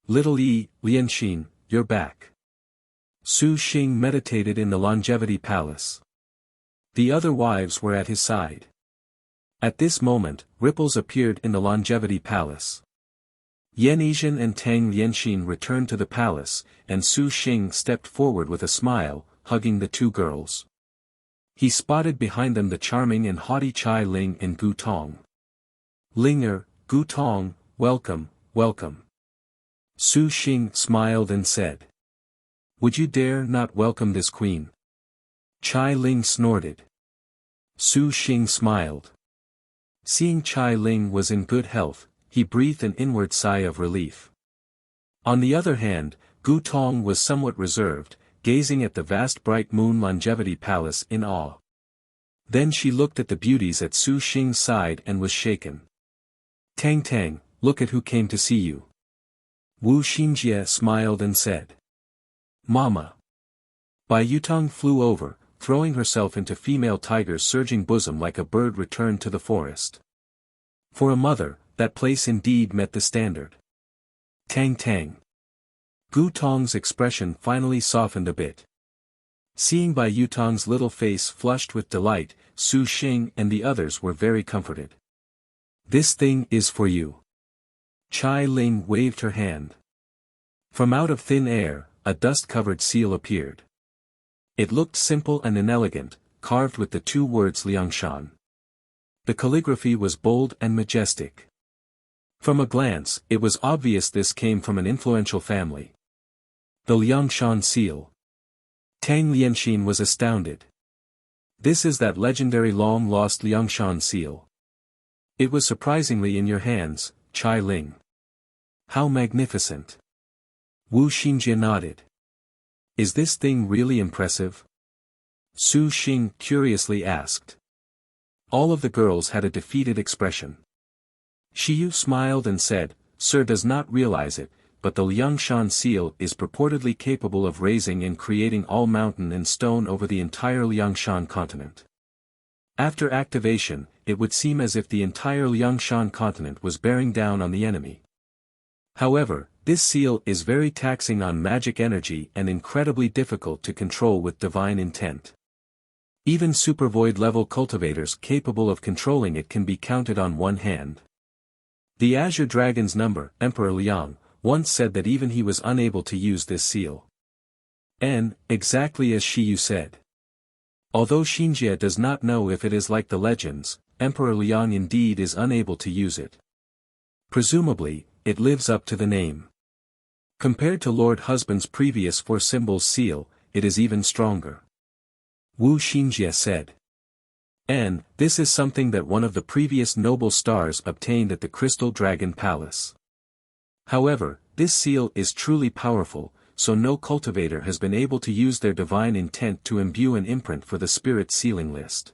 Little Yi, Lianxin, you're back. Su Xing meditated in the Longevity Palace. The other wives were at his side. At this moment, ripples appeared in the Longevity Palace. Yan Yizhen and Tang Lianxin returned to the palace, and Su Xing stepped forward with a smile, hugging the two girls. He spotted behind them the charming and haughty Chai Ling and Gu Tong. Linger, Gu Tong, welcome, welcome. Su Xing smiled and said. Would you dare not welcome this queen? Chai Ling snorted. Su Xing smiled. Seeing Chai Ling was in good health, he breathed an inward sigh of relief. On the other hand, Gu Tong was somewhat reserved, gazing at the vast bright moon Longevity Palace in awe. Then she looked at the beauties at Su Xing's side and was shaken. Tang Tang, look at who came to see you. Wu Xinjie smiled and said. Mama. Bai Yutong flew over, throwing herself into female tiger's surging bosom like a bird returned to the forest. For a mother, that place indeed met the standard. Tang Tang. Gu Tong's expression finally softened a bit. Seeing Bai Yutong's little face flushed with delight, Su Xing and the others were very comforted. This thing is for you. Chai Ling waved her hand. From out of thin air, a dust-covered seal appeared. It looked simple and inelegant, carved with the two words Liangshan. The calligraphy was bold and majestic. From a glance, it was obvious this came from an influential family. The Liangshan seal. Tang Lianxin was astounded. This is that legendary long-lost Liangshan seal. It was surprisingly in your hands, Chai Ling. How magnificent. Wu Xinjie nodded. Is this thing really impressive? Su Xing curiously asked. All of the girls had a defeated expression. Shiyu smiled and said, Sir does not realize it, but the Liangshan seal is purportedly capable of raising and creating all mountain and stone over the entire Liangshan continent. After activation, it would seem as if the entire Liangshan continent was bearing down on the enemy. However, this seal is very taxing on magic energy and incredibly difficult to control with divine intent. Even supervoid level cultivators capable of controlling it can be counted on one hand. The Azure Dragon's number, Emperor Liang, once said that even he was unable to use this seal. And, exactly as Shiyu said. Although Xinjie does not know if it is like the legends, Emperor Liang indeed is unable to use it. Presumably, it lives up to the name. Compared to Lord Husband's previous four symbols seal, it is even stronger. Wu Xinjie said. And, this is something that one of the previous noble stars obtained at the Crystal Dragon Palace. However, this seal is truly powerful, so no cultivator has been able to use their divine intent to imbue an imprint for the spirit sealing list.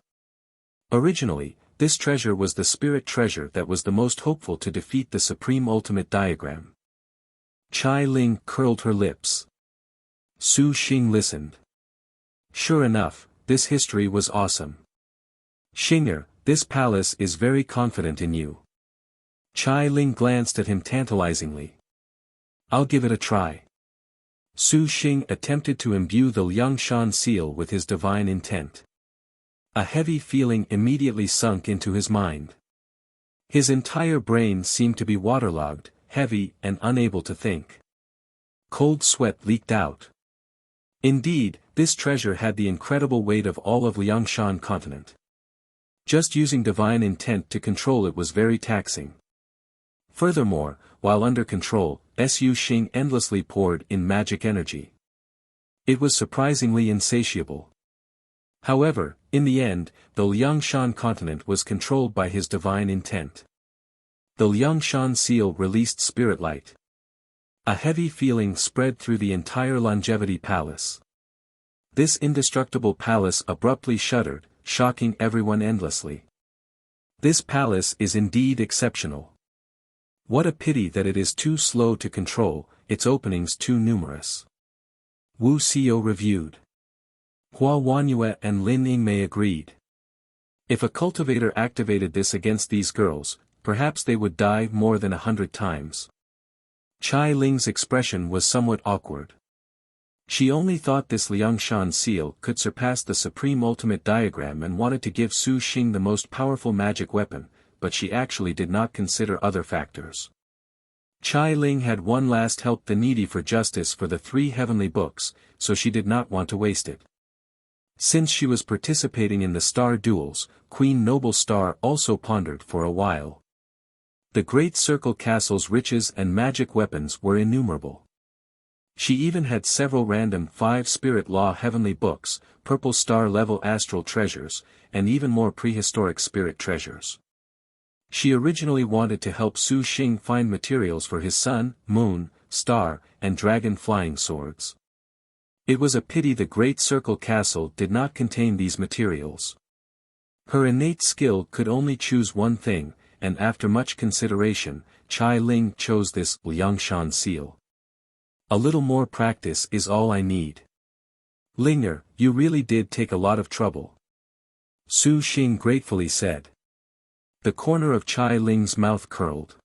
Originally, this treasure was the spirit treasure that was the most hopeful to defeat the supreme ultimate diagram. Chai Ling curled her lips. Su Xing listened. Sure enough, this history was awesome. Xinger, this palace is very confident in you. Chai Ling glanced at him tantalizingly. I'll give it a try. Su Xing attempted to imbue the Liangshan seal with his divine intent. A heavy feeling immediately sunk into his mind. His entire brain seemed to be waterlogged, heavy and unable to think. Cold sweat leaked out. Indeed, this treasure had the incredible weight of all of Liangshan continent. Just using divine intent to control it was very taxing. Furthermore, while under control, Su Xing endlessly poured in magic energy. It was surprisingly insatiable. However, in the end, the Liangshan continent was controlled by his divine intent. The Liangshan seal released spirit light. A heavy feeling spread through the entire Longevity Palace. This indestructible palace abruptly shuddered, shocking everyone endlessly. This palace is indeed exceptional. What a pity that it is too slow to control, its openings too numerous. Wu Xiao reviewed. Hua Wanyue and Lin Yingmei agreed. If a cultivator activated this against these girls, perhaps they would die more than 100 times. Chai Ling's expression was somewhat awkward. She only thought this Liangshan seal could surpass the supreme ultimate diagram and wanted to give Su Xing the most powerful magic weapon, but she actually did not consider other factors. Chai Ling had one last help the needy for justice for the 3 heavenly books, so she did not want to waste it. Since she was participating in the star duels, Queen Noble Star also pondered for a while. The Great Circle Castle's riches and magic weapons were innumerable. She even had several random 5 Spirit Law heavenly books, purple star-level astral treasures, and even more prehistoric spirit treasures. She originally wanted to help Su Xing find materials for his sun, moon, star, and dragon flying swords. It was a pity the Great Circle Castle did not contain these materials. Her innate skill could only choose one thing, and after much consideration, Chai Ling chose this Liangshan seal. A little more practice is all I need. Linger, you really did take a lot of trouble. Su Xing gratefully said. The corner of Chai Ling's mouth curled.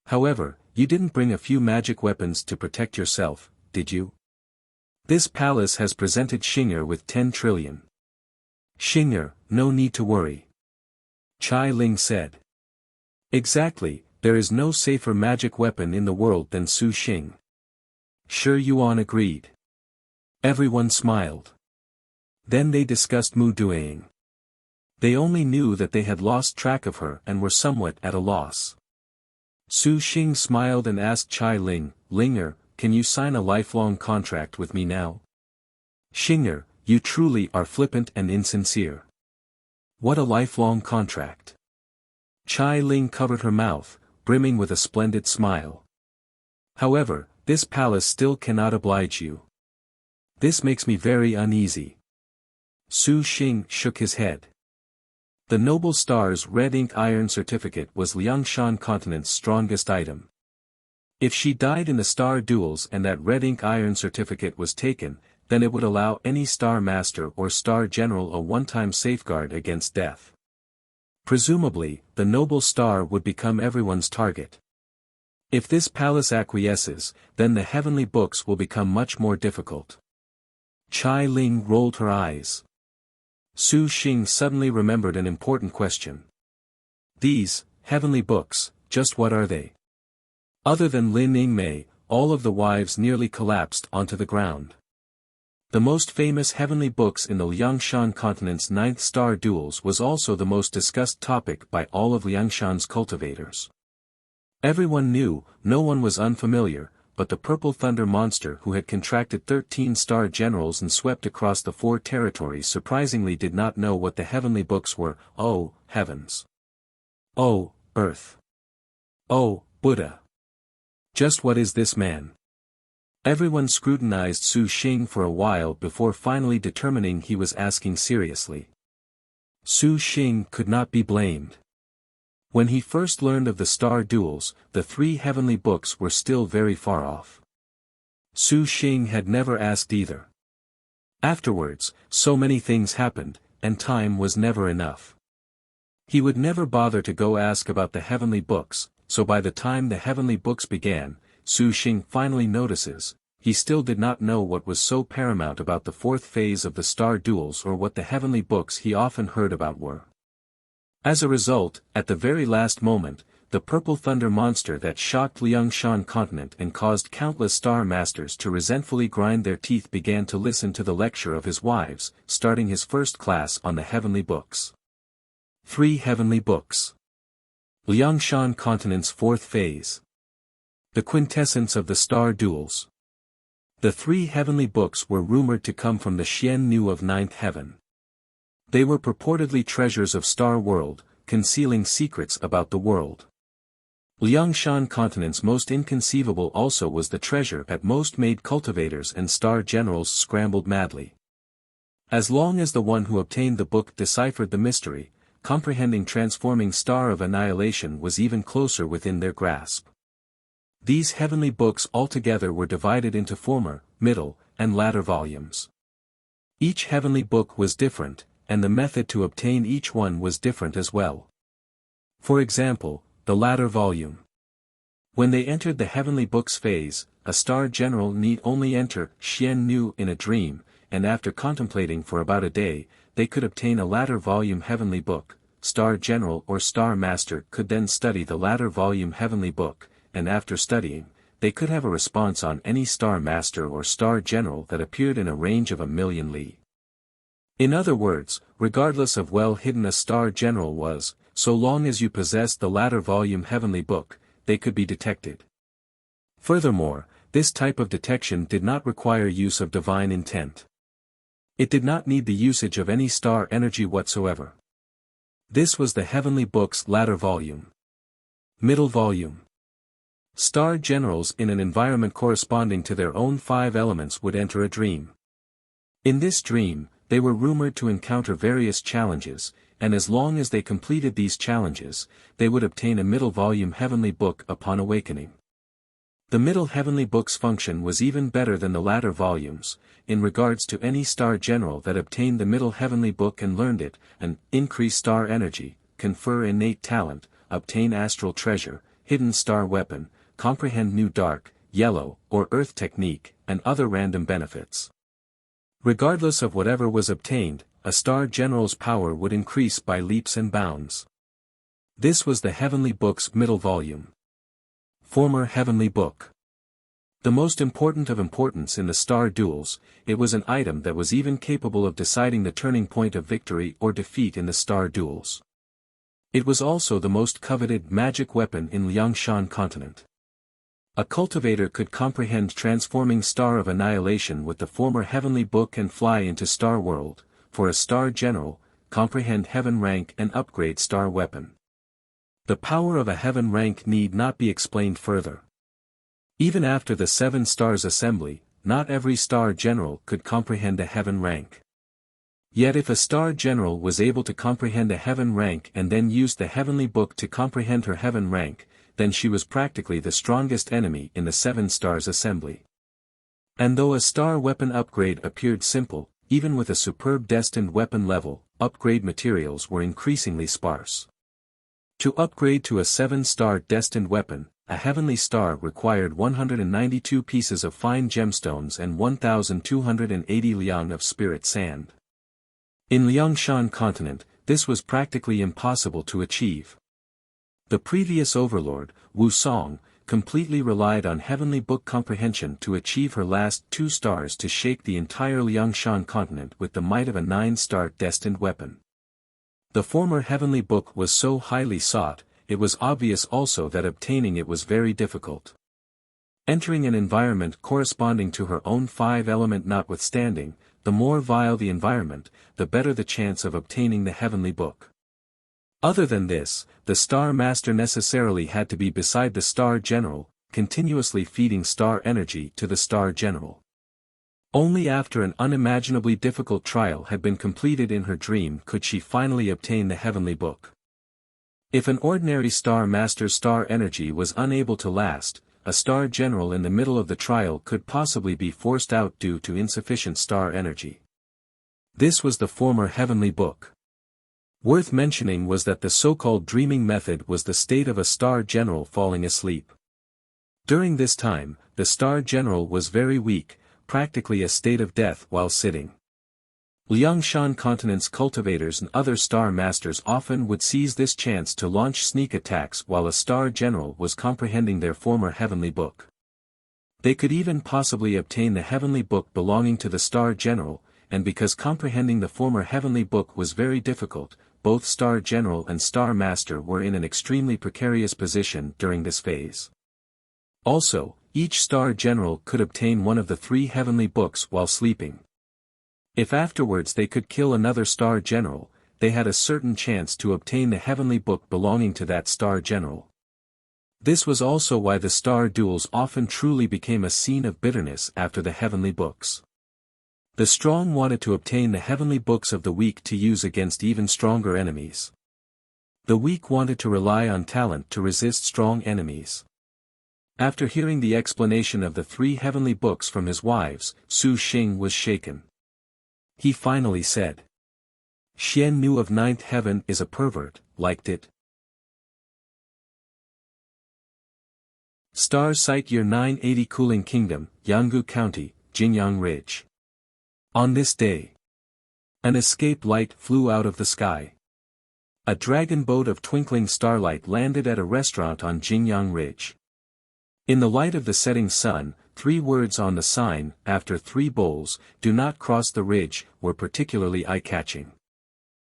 However, you didn't bring a few magic weapons to protect yourself, did you? This palace has presented Xing'er with 10 trillion. Xing'er, no need to worry. Chai Ling said. Exactly, there is no safer magic weapon in the world than Su Xing. Shi Yuan agreed. Everyone smiled. Then they discussed Mu Duing. They only knew that they had lost track of her and were somewhat at a loss. Su Xing smiled and asked Chai Ling, Linger, can you sign a lifelong contract with me now? Xing'er, you truly are flippant and insincere. What a lifelong contract. Chai Ling covered her mouth, brimming with a splendid smile. However, this palace still cannot oblige you. This makes me very uneasy. Su Xing shook his head. The Noble Star's red ink iron certificate was Liangshan continent's strongest item. If she died in the star duels and that red ink iron certificate was taken, then it would allow any star master or star general a one-time safeguard against death. Presumably, the Noble Star would become everyone's target. If this palace acquiesces, then the heavenly books will become much more difficult. Chai Ling rolled her eyes. Su Xing suddenly remembered an important question. These, heavenly books, just what are they? Other than Lin Yingmei, all of the wives nearly collapsed onto the ground. The most famous heavenly books in the Liangshan continent's 9th star duels was also the most discussed topic by all of Liangshan's cultivators. Everyone knew, no one was unfamiliar, but the Purple Thunder monster who had contracted 13 star generals and swept across the 4 territories surprisingly did not know what the heavenly books were. Oh, heavens! Oh, earth! Oh, Buddha! Just what is this man? Everyone scrutinized Su Xing for a while before finally determining he was asking seriously. Su Xing could not be blamed. When he first learned of the star duels, the 3 heavenly books were still very far off. Su Xing had never asked either. Afterwards, so many things happened, and time was never enough. He would never bother to go ask about the heavenly books, so by the time the heavenly books began, Su Xing finally notices, he still did not know what was so paramount about the 4th phase of the star duels or what the heavenly books he often heard about were. As a result, at the very last moment, the Purple Thunder monster that shocked Liangshan continent and caused countless star masters to resentfully grind their teeth began to listen to the lecture of his wives, starting his first class on the heavenly books. 3 heavenly books. Liangshan continent's 4th phase. The quintessence of the star duels. The 3 heavenly books were rumored to come from the Xian Nu of 9th heaven. They were purportedly treasures of Star World, concealing secrets about the world. Liangshan continent's most inconceivable also was the treasure that most made cultivators and star generals scrambled madly. As long as the one who obtained the book deciphered the mystery, comprehending transforming star of annihilation was even closer within their grasp. These heavenly books altogether were divided into former, middle, and latter volumes. Each heavenly book was different, and the method to obtain each one was different as well. For example, the latter volume. When they entered the heavenly books phase, a star general need only enter Xian Nu in a dream, and after contemplating for about a day, they could obtain a latter volume heavenly book. Star general or star master could then study the latter volume heavenly book, and after studying, they could have a response on any star master or star general that appeared in a range of 1,000,000 li. In other words, regardless of well hidden a star general was, so long as you possessed the latter volume heavenly book, they could be detected. Furthermore, this type of detection did not require use of divine intent. It did not need the usage of any star energy whatsoever. This was the heavenly book's latter volume. Middle volume. Star generals in an environment corresponding to their own 5 elements would enter a dream. In this dream, they were rumored to encounter various challenges, and as long as they completed these challenges, they would obtain a middle volume heavenly book upon awakening. The middle heavenly book's function was even better than the latter volumes, in regards to any star general that obtained the middle heavenly book and learned it, and increase star energy, confer innate talent, obtain astral treasure, hidden star weapon, comprehend new dark, yellow, or earth technique, and other random benefits. Regardless of whatever was obtained, a star general's power would increase by leaps and bounds. This was the heavenly book's middle volume. Former heavenly book. The most important of importance in the star duels, it was an item that was even capable of deciding the turning point of victory or defeat in the star duels. It was also the most coveted magic weapon in Liangshan continent. A cultivator could comprehend transforming Star of Annihilation with the former heavenly book and fly into Star World, for a star general, comprehend heaven rank and upgrade star weapon. The power of a heaven rank need not be explained further. Even after the 7 stars assembly, not every star general could comprehend a heaven rank. Yet if a star general was able to comprehend a heaven rank and then used the heavenly book to comprehend her heaven rank, then she was practically the strongest enemy in the 7 stars assembly. And though a star weapon upgrade appeared simple, even with a superb destined weapon level, upgrade materials were increasingly sparse. To upgrade to a 7-star destined weapon, a heavenly star required 192 pieces of fine gemstones and 1,280 liang of spirit sand. In Liangshan continent, this was practically impossible to achieve. The previous overlord, Wu Song, completely relied on heavenly book comprehension to achieve her last 2 stars to shake the entire Liangshan continent with the might of a 9-star destined weapon. The former heavenly book was so highly sought, it was obvious also that obtaining it was very difficult. Entering an environment corresponding to her own 5 element notwithstanding, the more vile the environment, the better the chance of obtaining the heavenly book. Other than this, the Star Master necessarily had to be beside the Star General, continuously feeding star energy to the Star General. Only after an unimaginably difficult trial had been completed in her dream could she finally obtain the heavenly book. If an ordinary Star Master's star energy was unable to last, a Star General in the middle of the trial could possibly be forced out due to insufficient star energy. This was the former heavenly book. Worth mentioning was that the so-called dreaming method was the state of a star general falling asleep. During this time, the star general was very weak, practically a state of death while sitting. Liangshan continent's cultivators and other star masters often would seize this chance to launch sneak attacks while a star general was comprehending their former heavenly book. They could even possibly obtain the heavenly book belonging to the star general, and because comprehending the former heavenly book was very difficult, both Star General and Star Master were in an extremely precarious position during this phase. Also, each Star General could obtain one of the 3 heavenly books while sleeping. If afterwards they could kill another Star General, they had a certain chance to obtain the heavenly book belonging to that Star General. This was also why the star duels often truly became a scene of bitterness after the heavenly books. The strong wanted to obtain the heavenly books of the weak to use against even stronger enemies. The weak wanted to rely on talent to resist strong enemies. After hearing the explanation of the 3 heavenly books from his wives, Su Xing was shaken. He finally said, "Xian Nu of 9th heaven is a pervert, liked it." Star Site Year 980 Cooling Kingdom, Yanggu County, Jinyang Ridge. On this day, an escape light flew out of the sky. A dragon boat of twinkling starlight landed at a restaurant on Jinyang Ridge. In the light of the setting sun, 3 words on the sign, after 3 bowls, "Do not cross the ridge," were particularly eye-catching.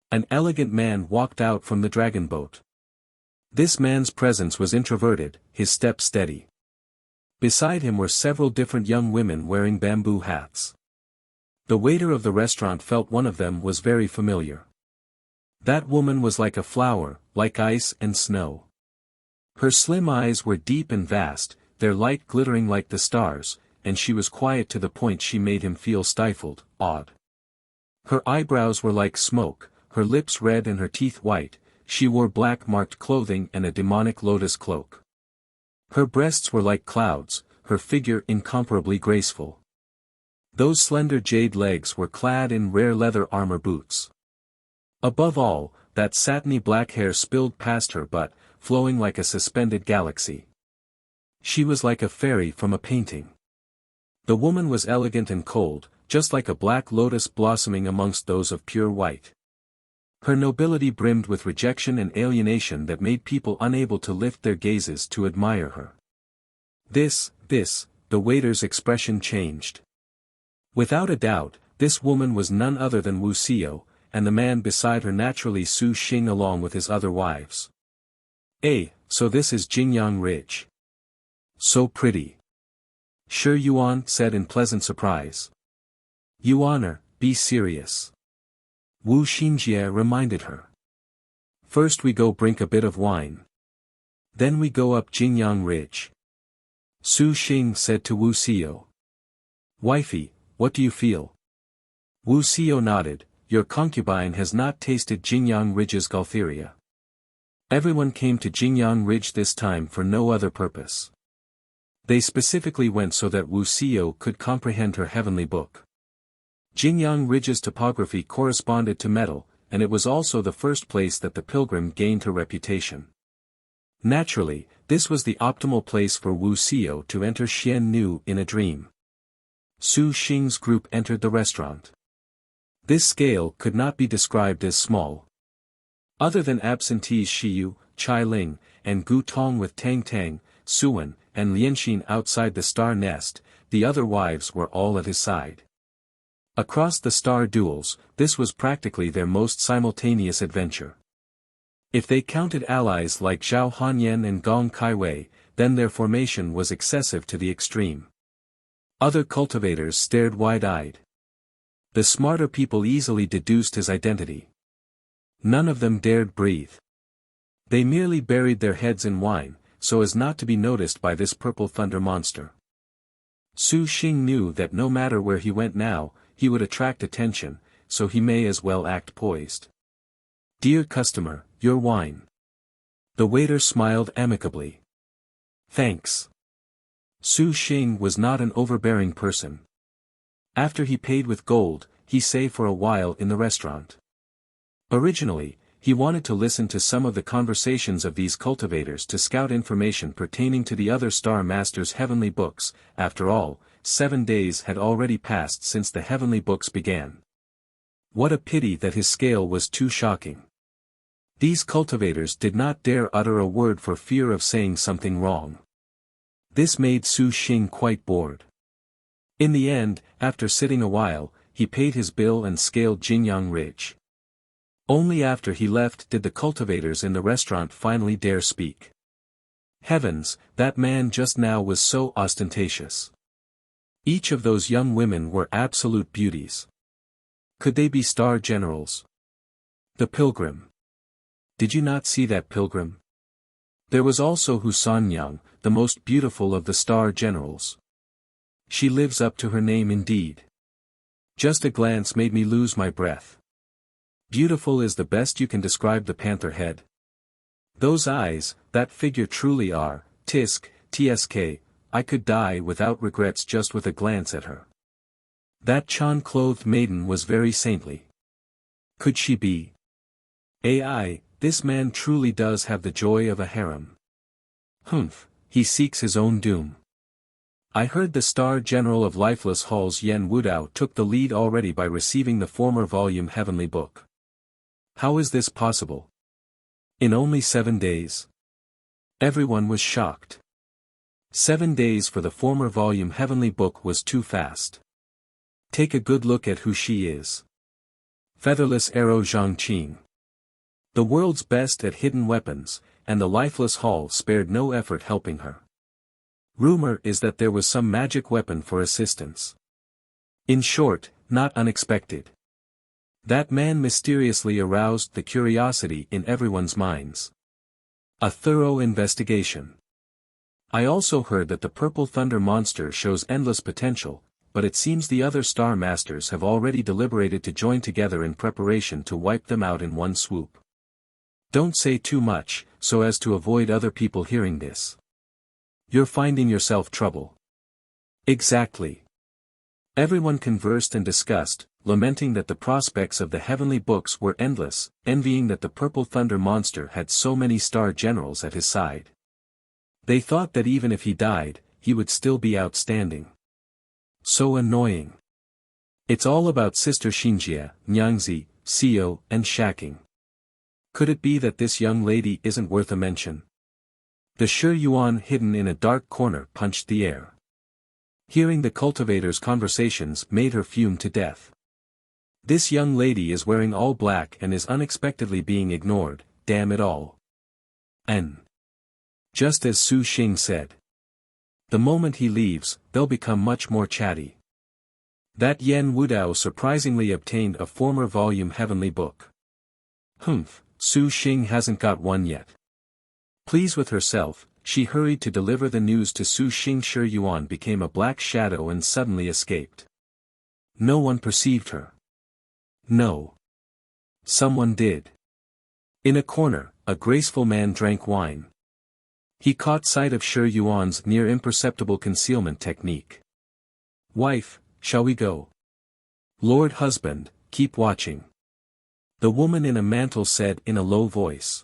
An elegant man walked out from the dragon boat. This man's presence was introverted, his step steady. Beside him were several different young women wearing bamboo hats. The waiter of the restaurant felt one of them was very familiar. That woman was like a flower, like ice and snow. Her slim eyes were deep and vast, their light glittering like the stars, and she was quiet to the point she made him feel stifled, awed. Her eyebrows were like smoke, her lips red and her teeth white. She wore black-marked clothing and a demonic lotus cloak. Her breasts were like clouds, her figure incomparably graceful. Those slender jade legs were clad in rare leather armor boots. Above all, that satiny black hair spilled past her butt, flowing like a suspended galaxy. She was like a fairy from a painting. The woman was elegant and cold, just like a black lotus blossoming amongst those of pure white. Her nobility brimmed with rejection and alienation that made people unable to lift their gazes to admire her. The waiter's expression changed. Without a doubt, this woman was none other than Wuxia, and the man beside her naturally Su Xing along with his other wives. So this is Jinyang Ridge. So pretty. Sure Yuan said in pleasant surprise. Yuaner, be serious. Wu Xinjie reminded her. First we go drink a bit of wine. Then we go up Jinyang Ridge. Su Xing said to Wu Xio. Wifey, what do you feel? Wu Xio nodded, your concubine has not tasted Jinyang Ridge's Galtheria. Everyone came to Jinyang Ridge this time for no other purpose. They specifically went so that Wu Xio could comprehend her heavenly book. Jinyang Ridge's topography corresponded to metal, and it was also the first place that the pilgrim gained her reputation. Naturally, this was the optimal place for Wu Xio to enter Xian Nu in a dream. Su Xing's group entered the restaurant. This scale could not be described as small. Other than absentees Shiyu, Chai Ling, and Gu Tong with Tang Tang, Suan, and Lianxin outside the star nest, the other wives were all at his side. Across the star duels, this was practically their most simultaneous adventure. If they counted allies like Zhao Hanyan and Gong Kaiwei, then their formation was excessive to the extreme. Other cultivators stared wide-eyed. The smarter people easily deduced his identity. None of them dared breathe. They merely buried their heads in wine, so as not to be noticed by this purple thunder monster. Su Xing knew that no matter where he went now, he would attract attention, so he may as well act poised. Dear customer, your wine. The waiter smiled amicably. Thanks. Su Xing was not an overbearing person. After he paid with gold, he stayed for a while in the restaurant. Originally, he wanted to listen to some of the conversations of these cultivators to scout information pertaining to the other Star Master's heavenly books. After all, 7 days had already passed since the heavenly books began. What a pity that his scale was too shocking. These cultivators did not dare utter a word for fear of saying something wrong. This made Su Xing quite bored. In the end, after sitting a while, he paid his bill and scaled Jinyang Ridge. Only after he left did the cultivators in the restaurant finally dare speak. Heavens, that man just now was so ostentatious. Each of those young women were absolute beauties. Could they be star generals? The pilgrim. Did you not see that pilgrim? There was also Husanyang, the most beautiful of the star generals. She lives up to her name indeed. Just a glance made me lose my breath. Beautiful is the best you can describe the panther head. Those eyes, that figure truly are, tsk, I could die without regrets just with a glance at her. That Chan-clothed maiden was very saintly. Could she be? This man truly does have the joy of a harem. Humph, he seeks his own doom. I heard the Star General of Lifeless Halls Yen Wudao took the lead already by receiving the former volume Heavenly Book. How is this possible? In only 7 days? Everyone was shocked. 7 days for the former volume Heavenly Book was too fast. Take a good look at who she is. Featherless Arrow Zhangqing. The world's best at hidden weapons, and the Lifeless Hall spared no effort helping her. Rumor is that there was some magic weapon for assistance. In short, not unexpected. That man mysteriously aroused the curiosity in everyone's minds. A thorough investigation. I also heard that the Purple Thunder monster shows endless potential, but it seems the other Star Masters have already deliberated to join together in preparation to wipe them out in one swoop. Don't say too much, so as to avoid other people hearing this. You're finding yourself trouble. Exactly. Everyone conversed and discussed, lamenting that the prospects of the heavenly books were endless, envying that the Purple Thunder monster had so many star generals at his side. They thought that even if he died, he would still be outstanding. So annoying. It's all about Sister Xinjie, Nyangzi, Xiao, and Shaking. Could it be that this young lady isn't worth a mention? The Shi Yuan hidden in a dark corner punched the air. Hearing the cultivator's conversations made her fume to death. This young lady is wearing all black and is unexpectedly being ignored, damn it all. Just as Su Xing said. The moment he leaves, they'll become much more chatty. That Yen Wudao surprisingly obtained a former volume Heavenly Book. Humph, Su Xing hasn't got one yet. Pleased with herself, she hurried to deliver the news to Su Xing. Shi Yuan became a black shadow and suddenly escaped. No one perceived her. No. Someone did. In a corner, a graceful man drank wine. He caught sight of Shi Yuan's near imperceptible concealment technique. Wife, shall we go? Lord husband, keep watching. The woman in a mantle said in a low voice.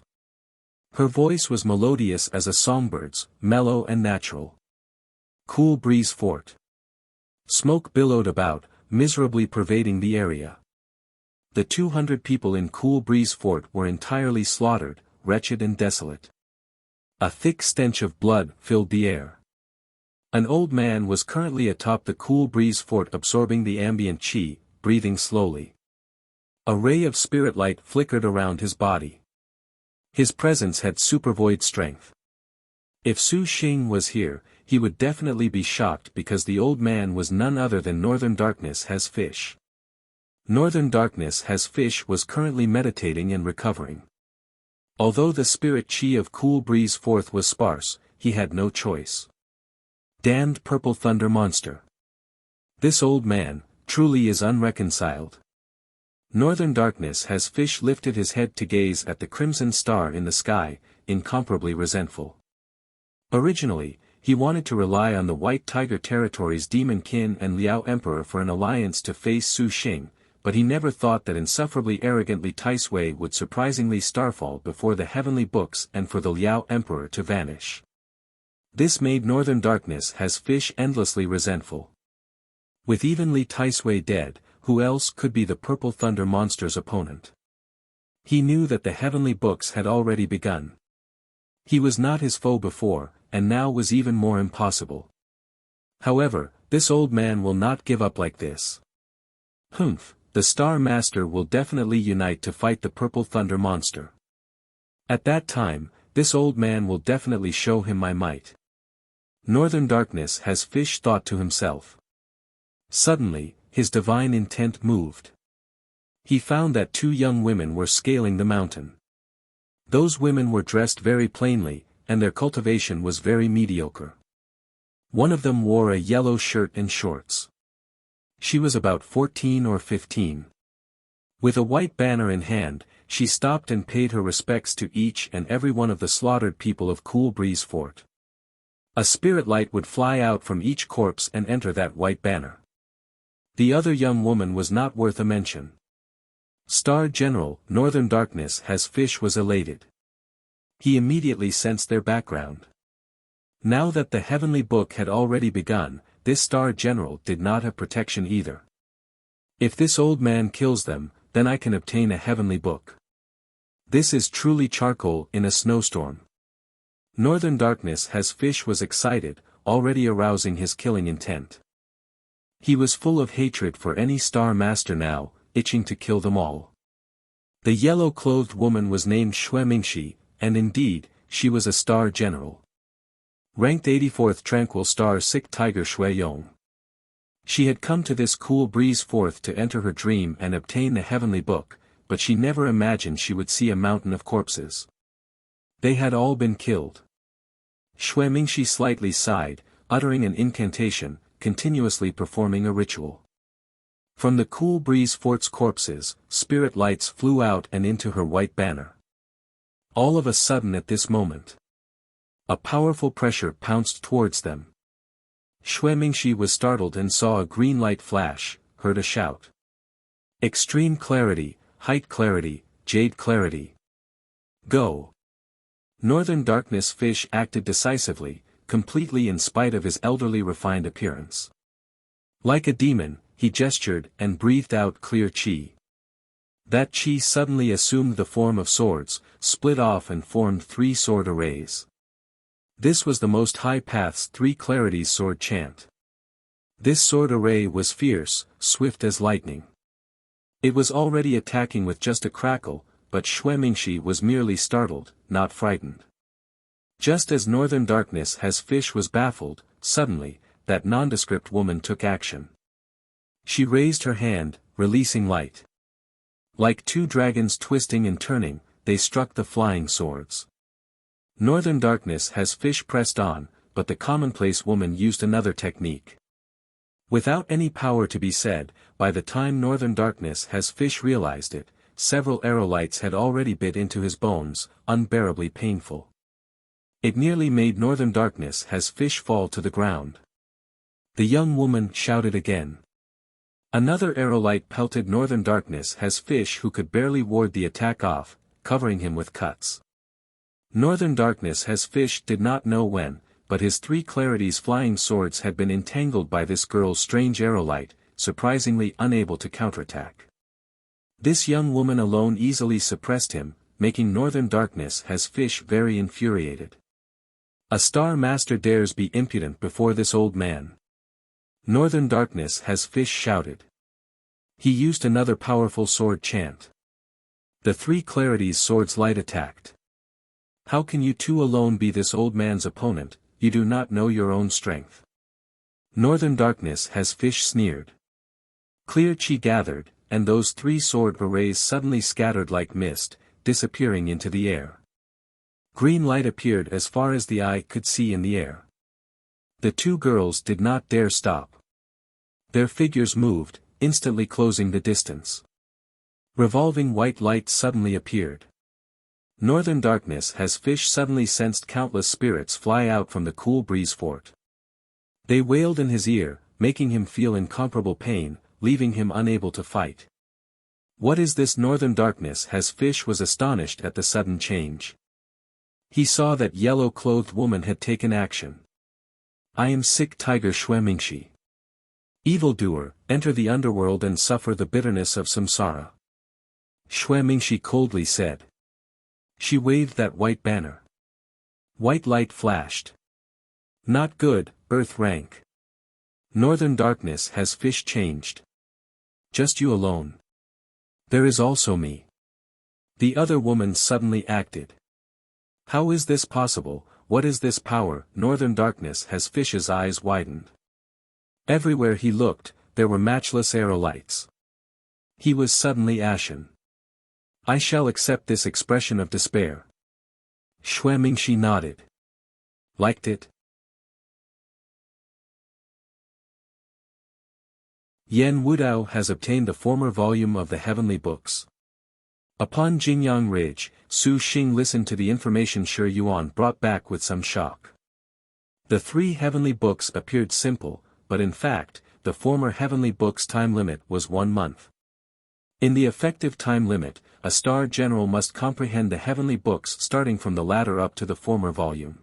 Her voice was melodious as a songbird's, mellow and natural. Cool breeze fort. Smoke billowed about, miserably pervading the area. The 200 people in Cool Breeze Fort were entirely slaughtered, wretched and desolate. A thick stench of blood filled the air. An old man was currently atop the Cool Breeze Fort absorbing the ambient qi, breathing slowly. A ray of spirit light flickered around his body. His presence had supervoid strength. If Su Xing was here, he would definitely be shocked because the old man was none other than Northern Darkness Has Fish. Northern Darkness Has Fish was currently meditating and recovering. Although the spirit qi of Cool Breeze Forth was sparse, he had no choice. Damned Purple Thunder monster. This old man, truly is unreconciled. Northern Darkness Has Fish lifted his head to gaze at the crimson star in the sky, incomparably resentful. Originally, he wanted to rely on the White Tiger Territory's Demon Qin and Liao Emperor for an alliance to face Su Xing, but he never thought that insufferably arrogantly Taisui would surprisingly starfall before the heavenly books and for the Liao Emperor to vanish. This made Northern Darkness Has Fish endlessly resentful. With even Li Taisui dead, who else could be the Purple Thunder monster's opponent? He knew that the heavenly books had already begun. He was not his foe before, and now was even more impossible. However, this old man will not give up like this. Humph, the Star Master will definitely unite to fight the Purple Thunder monster. At that time, this old man will definitely show him my might. Northern Darkness Has Fish thought to himself. Suddenly, his divine intent moved. He found that 2 young women were scaling the mountain. Those women were dressed very plainly, and their cultivation was very mediocre. One of them wore a yellow shirt and shorts. She was about 14 or 15. With a white banner in hand, she stopped and paid her respects to each and every one of the slaughtered people of Cool Breeze Fort. A spirit light would fly out from each corpse and enter that white banner. The other young woman was not worth a mention. Star General, Northern Darkness Has Fish was elated. He immediately sensed their background. Now that the heavenly book had already begun, this star general did not have protection either. If this old man kills them, then I can obtain a heavenly book. This is truly charcoal in a snowstorm. Northern Darkness has Fish was excited, already arousing his killing intent. He was full of hatred for any star master now, itching to kill them all. The yellow-clothed woman was named Xuemingxi, and indeed, she was a star general. Ranked 84th Tranquil Star Sick Tiger Shuiyong. She had come to this cool breeze forth to enter her dream and obtain the heavenly book, but she never imagined she would see a mountain of corpses. They had all been killed. Xuemingxi slightly sighed, uttering an incantation, continuously performing a ritual. From the cool breeze fort's corpses, spirit lights flew out and into her white banner. All of a sudden at this moment, a powerful pressure pounced towards them. Xuemingxi was startled and saw a green light flash, heard a shout. Extreme clarity, height clarity, jade clarity. Go! Northern Darkness Fish acted decisively, completely in spite of his elderly refined appearance. Like a demon, he gestured and breathed out clear chi. That chi suddenly assumed the form of swords, split off and formed 3 sword arrays. This was the Most High Path's 3 clarities sword chant. This sword array was fierce, swift as lightning. It was already attacking with just a crackle, but Xuemingxi was merely startled, not frightened. Just as Northern Darkness has Fish was baffled, suddenly, that nondescript woman took action. She raised her hand, releasing light. Like 2 dragons twisting and turning, they struck the flying swords. Northern Darkness has Fish pressed on, but the commonplace woman used another technique. Without any power to be said, by the time Northern Darkness has Fish realized it, several arrowlights had already bit into his bones, unbearably painful. It nearly made Northern Darkness has Fish fall to the ground. The young woman shouted again. Another arrowlight pelted Northern Darkness has Fish, who could barely ward the attack off, covering him with cuts. Northern Darkness has Fish did not know when, but his 3 clarities flying swords had been entangled by this girl's strange arrowlight, surprisingly unable to counterattack. This young woman alone easily suppressed him, making Northern Darkness has Fish very infuriated. A star master dares be impudent before this old man. Northern Darkness has Fish shouted. He used another powerful sword chant. The 3 clarities swords light attacked. How can you 2 alone be this old man's opponent? You do not know your own strength. Northern Darkness has Fish sneered. Clear chi gathered, and those 3 sword arrays suddenly scattered like mist, disappearing into the air. Green light appeared as far as the eye could see in the air. The 2 girls did not dare stop. Their figures moved, instantly closing the distance. Revolving white light suddenly appeared. Northern Darkness has Fish suddenly sensed countless spirits fly out from the cool breeze fort. They wailed in his ear, making him feel incomparable pain, leaving him unable to fight. What is this? Northern Darkness has Fish was astonished at the sudden change. He saw that yellow-clothed woman had taken action. I am Sick Tiger Xuemingxi. Evildoer, enter the underworld and suffer the bitterness of samsara. Xuemingxi coldly said. She waved that white banner. White light flashed. Not good, earth rank. Northern Darkness has Fish changed. Just you alone. There is also me. The other woman suddenly acted. How is this possible? What is this power? Northern Darkness has Fish's eyes widened. Everywhere he looked, there were matchless arrowlights. He was suddenly ashen. I shall accept this expression of despair. Xuemingxi nodded. Liked it? Yan Wudao has obtained the former volume of the Heavenly Books. Upon Jingyang Ridge, Su Xing listened to the information Shi Yuan brought back with some shock. The 3 heavenly books appeared simple, but in fact, the former heavenly books' time limit was 1 month. In the effective time limit, a star general must comprehend the heavenly books starting from the latter up to the former volume.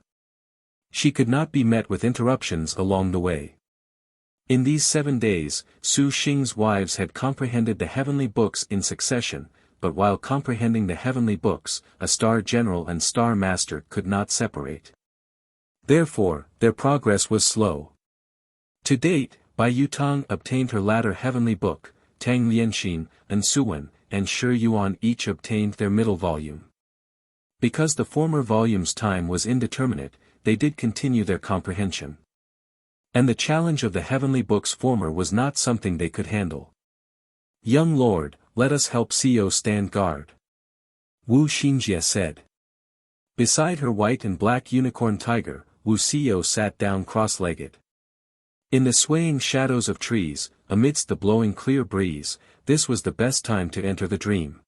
She could not be met with interruptions along the way. In these 7 days, Su Xing's wives had comprehended the heavenly books in succession, but while comprehending the heavenly books, a star general and star master could not separate. Therefore, their progress was slow. To date, Bai Yutang obtained her latter heavenly book, Tang Lianxin, and Suwen, and Shi Yuan each obtained their middle volume. Because the former volume's time was indeterminate, they did continue their comprehension. And the challenge of the heavenly book's former was not something they could handle. "Young lord, let us help Xiao stand guard," Wu Xinjie said. Beside her white and black unicorn tiger, Wu Xiao sat down cross-legged. In the swaying shadows of trees, amidst the blowing clear breeze, this was the best time to enter the dream.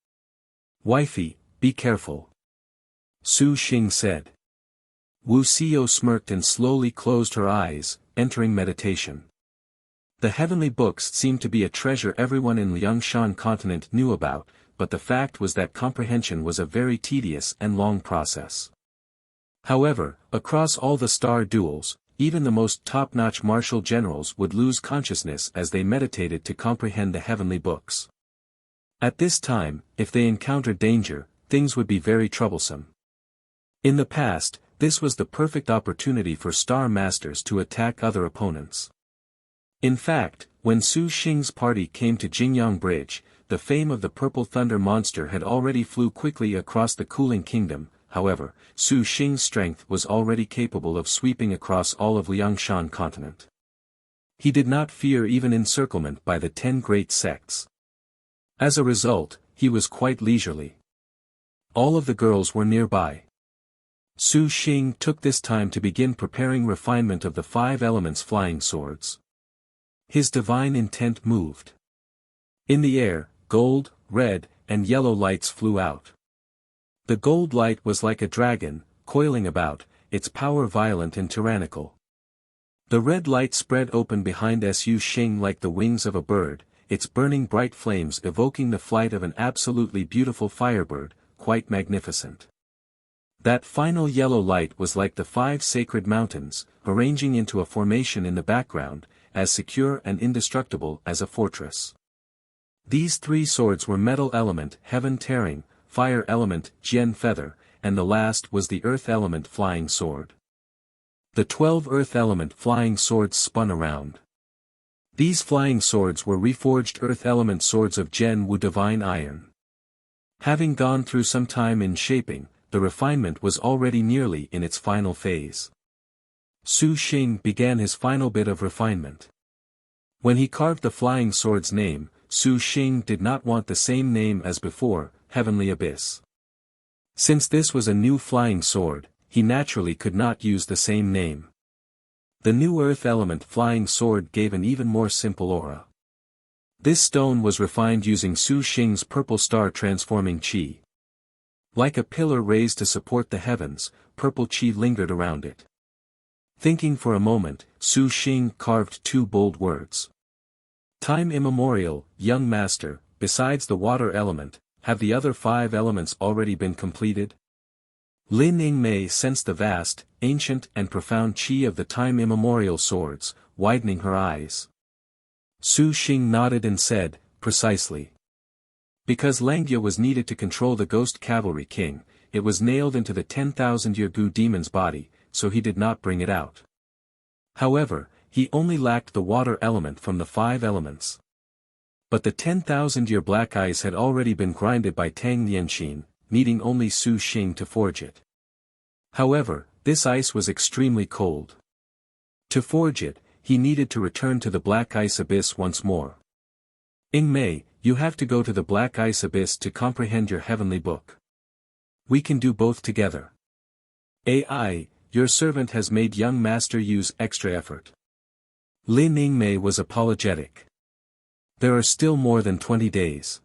"Wifey, be careful," Su Xing said. Wu Xiao smirked and slowly closed her eyes, entering meditation. The heavenly books seemed to be a treasure everyone in Liangshan continent knew about, but the fact was that comprehension was a very tedious and long process. However, across all the star duels, even the most top-notch martial generals would lose consciousness as they meditated to comprehend the heavenly books. At this time, if they encountered danger, things would be very troublesome. In the past, this was the perfect opportunity for star masters to attack other opponents. In fact, when Su Xing's party came to Jingyang Bridge, the fame of the Purple Thunder monster had already flew quickly across the Cooling Kingdom. However, Su Xing's strength was already capable of sweeping across all of Liangshan continent. He did not fear even encirclement by the 10 great sects. As a result, he was quite leisurely. All of the girls were nearby. Su Xing took this time to begin preparing refinement of the 5 elements flying swords. His divine intent moved. In the air, gold, red, and yellow lights flew out. The gold light was like a dragon, coiling about, its power violent and tyrannical. The red light spread open behind Su Xing like the wings of a bird, its burning bright flames evoking the flight of an absolutely beautiful firebird, quite magnificent. That final yellow light was like the 5 sacred mountains, arranging into a formation in the background, as secure and indestructible as a fortress. These 3 swords were metal element heaven tearing, fire element Jian feather, and the last was the earth element flying sword. The 12 earth element flying swords spun around. These flying swords were reforged earth element swords of Jian Wu divine iron. Having gone through some time in shaping, the refinement was already nearly in its final phase. Su Xing began his final bit of refinement. When he carved the flying sword's name, Su Xing did not want the same name as before, Heavenly Abyss. Since this was a new flying sword, he naturally could not use the same name. The new earth element flying sword gave an even more simple aura. This stone was refined using Su Xing's purple star transforming qi. Like a pillar raised to support the heavens, purple qi lingered around it. Thinking for a moment, Su Xing carved 2 bold words. Time immemorial, young master, besides the water element, have the other 5 elements already been completed? Lin Yingmei sensed the vast, ancient and profound qi of the time immemorial swords, widening her eyes. Su Xing nodded and said, precisely. Because Langjia was needed to control the ghost cavalry king, it was nailed into the 10,000-year Gu demon's body, so he did not bring it out. However, he only lacked the water element from the 5 elements. But the 10,000-year black ice had already been grinded by Tang Lianxin, needing only Su Xing to forge it. However, this ice was extremely cold. To forge it, he needed to return to the black ice abyss once more. Yingmei, you have to go to the black ice abyss to comprehend your heavenly book. We can do both together. AI, your servant has made young master use extra effort. Lin Yingmei was apologetic. There are still more than 20 days.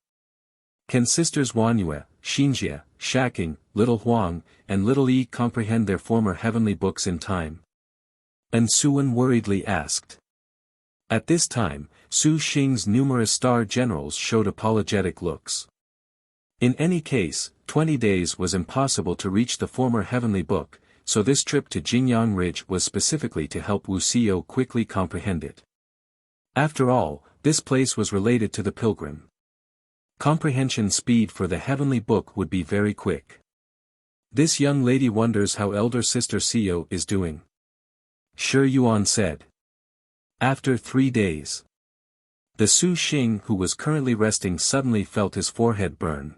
Can sisters Wanyue, Xinjie, Shaking, Little Huang, and Little Yi comprehend their former heavenly books in time? And Suwen worriedly asked. At this time, Su Xing's numerous star generals showed apologetic looks. In any case, 20 days was impossible to reach the former heavenly book, so this trip to Jingyang Ridge was specifically to help Wuxia quickly comprehend it. After all, this place was related to the pilgrim. Comprehension speed for the heavenly book would be very quick. This young lady wonders how elder sister Xiao is doing. Shi Yuan said. After 3 days. The Su Xing who was currently resting suddenly felt his forehead burn.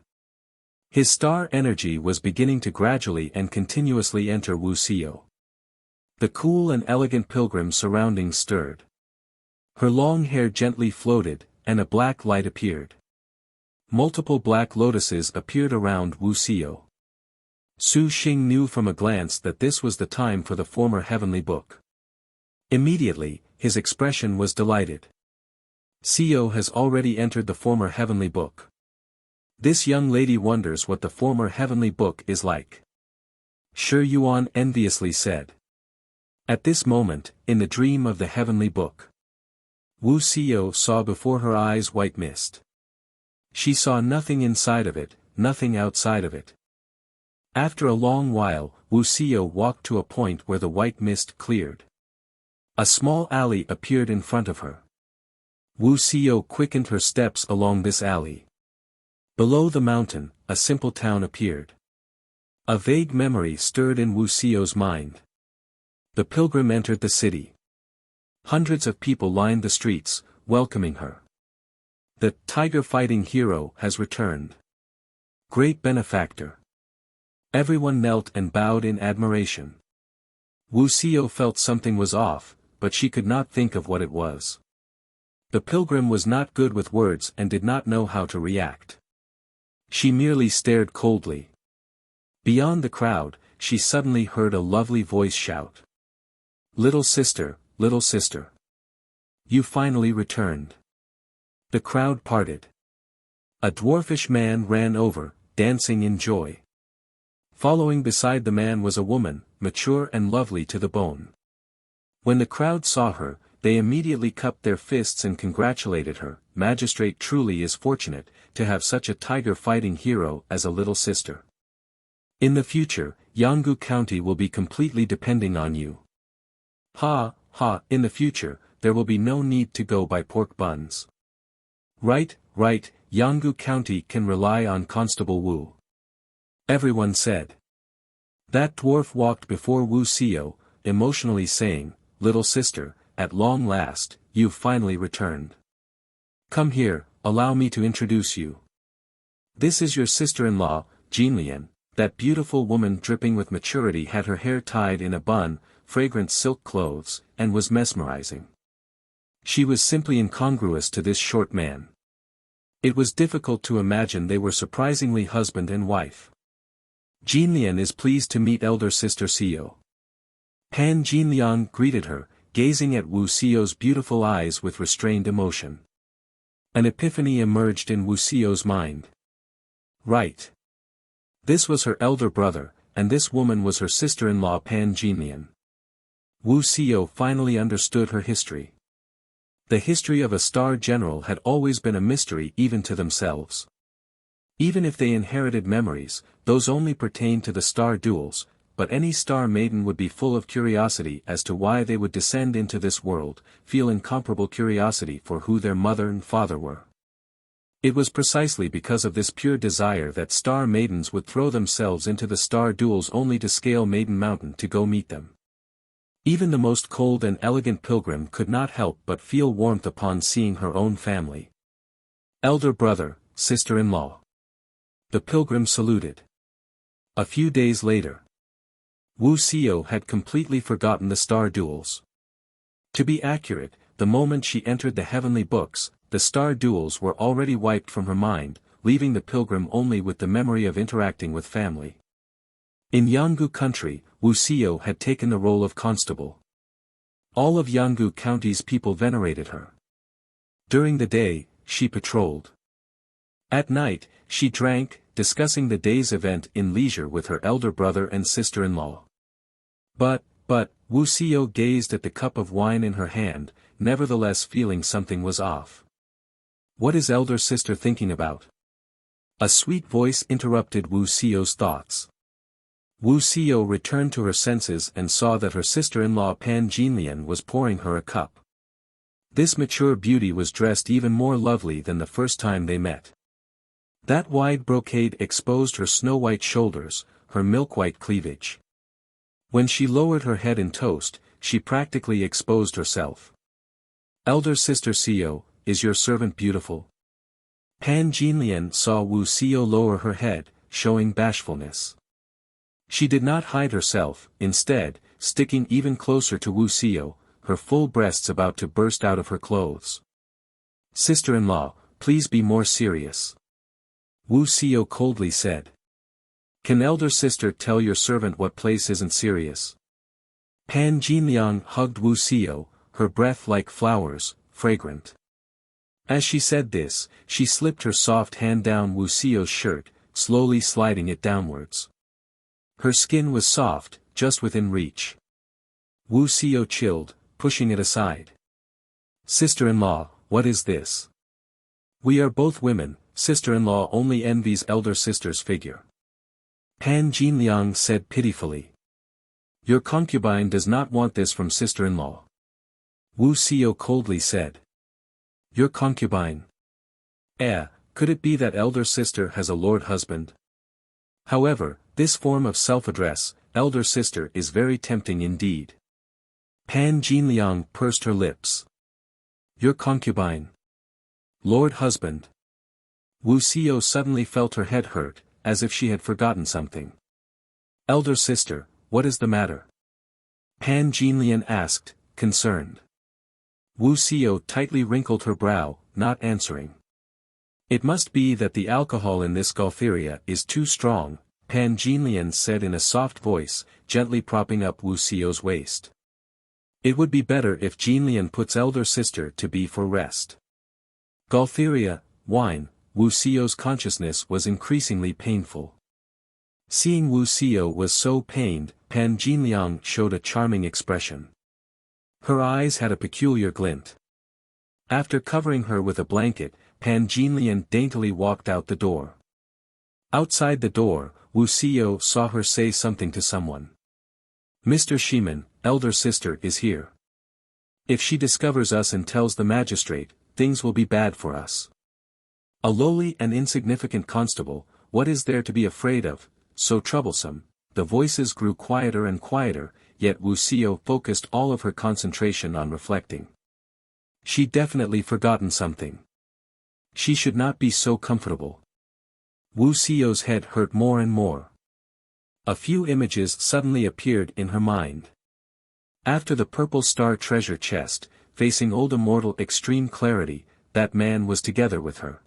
His star energy was beginning to gradually and continuously enter Wuxia. The cool and elegant pilgrim surroundings stirred. Her long hair gently floated, and a black light appeared. Multiple black lotuses appeared around Wuxia. Su Xing knew from a glance that this was the time for the former heavenly book. Immediately, his expression was delighted. Xiao has already entered the former heavenly book. This young lady wonders what the former heavenly book is like. Shi Yuan enviously said. At this moment, in the dream of the heavenly book, Wuxia saw before her eyes white mist. She saw nothing inside of it, nothing outside of it. After a long while, Wuxia walked to a point where the white mist cleared. A small alley appeared in front of her. Wuxia quickened her steps along this alley. Below the mountain, a simple town appeared. A vague memory stirred in Wuxia's mind. The pilgrim entered the city. Hundreds of people lined the streets, welcoming her. The tiger-fighting hero has returned. Great benefactor. Everyone knelt and bowed in admiration. Wuxia felt something was off, but she could not think of what it was. The pilgrim was not good with words and did not know how to react. She merely stared coldly. Beyond the crowd, she suddenly heard a lovely voice shout. Little sister, little sister. You finally returned. The crowd parted. A dwarfish man ran over, dancing in joy. Following beside the man was a woman, mature and lovely to the bone. When the crowd saw her, they immediately cupped their fists and congratulated her. Magistrate truly is fortunate, to have such a tiger-fighting hero as a little sister. In the future, Yanggu County will be completely depending on you. Ha, ha, in the future, there will be no need to go by pork buns. Right, right, Yanggu County can rely on Constable Wu. Everyone said. That dwarf walked before Wuxia, emotionally saying, Little sister, at long last, you've finally returned. Come here, allow me to introduce you. This is your sister-in-law, Jinlian. That beautiful woman dripping with maturity had her hair tied in a bun, fragrant silk clothes, and was mesmerizing. She was simply incongruous to this short man. It was difficult to imagine they were surprisingly husband and wife. Jinlian is pleased to meet elder sister Xiao. Pan Jinliang greeted her, gazing at Wuxia's beautiful eyes with restrained emotion. An epiphany emerged in Wuxia's mind. Right. This was her elder brother, and this woman was her sister-in-law Pan Jinlian. Wuxia finally understood her history. The history of a star general had always been a mystery even to themselves. Even if they inherited memories, those only pertained to the star duels, but any star maiden would be full of curiosity as to why they would descend into this world, feel incomparable curiosity for who their mother and father were. It was precisely because of this pure desire that star maidens would throw themselves into the star duels only to scale Maiden Mountain to go meet them. Even the most cold and elegant pilgrim could not help but feel warmth upon seeing her own family. Elder brother, sister-in-law. The pilgrim saluted. A few days later. Wuxia had completely forgotten the star duels. To be accurate, the moment she entered the heavenly books, the star duels were already wiped from her mind, leaving the pilgrim only with the memory of interacting with family. In Yanggu country, Wuxia had taken the role of constable. All of Yanggu County's people venerated her. During the day, she patrolled. At night, she drank, discussing the day's event in leisure with her elder brother and sister-in-law. But, Wuxia gazed at the cup of wine in her hand, nevertheless feeling something was off. What is elder sister thinking about? A sweet voice interrupted Wuxia's thoughts. Wuxia returned to her senses and saw that her sister-in-law Pan Jinlian was pouring her a cup. This mature beauty was dressed even more lovely than the first time they met. That wide brocade exposed her snow-white shoulders, her milk-white cleavage. When she lowered her head in toast, she practically exposed herself. "Elder sister Xiao, is your servant beautiful?" Pan Jinlian saw Wuxia lower her head, showing bashfulness. She did not hide herself, instead, sticking even closer to Wuxia, her full breasts about to burst out of her clothes. "Sister-in-law, please be more serious," Wuxia coldly said. "Can elder sister tell your servant what place isn't serious?" Pan Jinliang hugged Wuxia, her breath like flowers, fragrant. As she said this, she slipped her soft hand down Wuxia's shirt, slowly sliding it downwards. Her skin was soft, just within reach. Wuxia chilled, pushing it aside. "Sister-in-law, what is this? We are both women, sister-in-law only envies elder sister's figure." Pan Jinliang said pitifully. "Your concubine does not want this from sister-in-law," Wuxia coldly said. "Your concubine? Could it be that elder sister has a lord husband? However, this form of self-address, elder sister, is very tempting indeed." Pan Jinliang pursed her lips. "Your concubine? Lord husband?" Wuxia suddenly felt her head hurt, as if she had forgotten something. "Elder sister, what is the matter?" Pan Jinlian asked, concerned. Wuxia tightly wrinkled her brow, not answering. "It must be that the alcohol in this Galtheria is too strong," Pan Jinlian said in a soft voice, gently propping up Wuxia's waist. "It would be better if Jinlian puts elder sister to be for rest." Galtheria, wine, Wuxia's consciousness was increasingly painful. Seeing Wuxia was so pained, Pan Jinliang showed a charming expression. Her eyes had a peculiar glint. After covering her with a blanket, Pan Jinlian daintily walked out the door. Outside the door, Wuxia saw her say something to someone. "Mr. Shiman, elder sister is here. If she discovers us and tells the magistrate, things will be bad for us." A lowly and insignificant constable, what is there to be afraid of, so troublesome? The voices grew quieter and quieter, yet Wuxia focused all of her concentration on reflecting. She'd definitely forgotten something. She should not be so comfortable. Wuxia's head hurt more and more. A few images suddenly appeared in her mind. After the purple star treasure chest, facing old immortal extreme clarity, that man was together with her.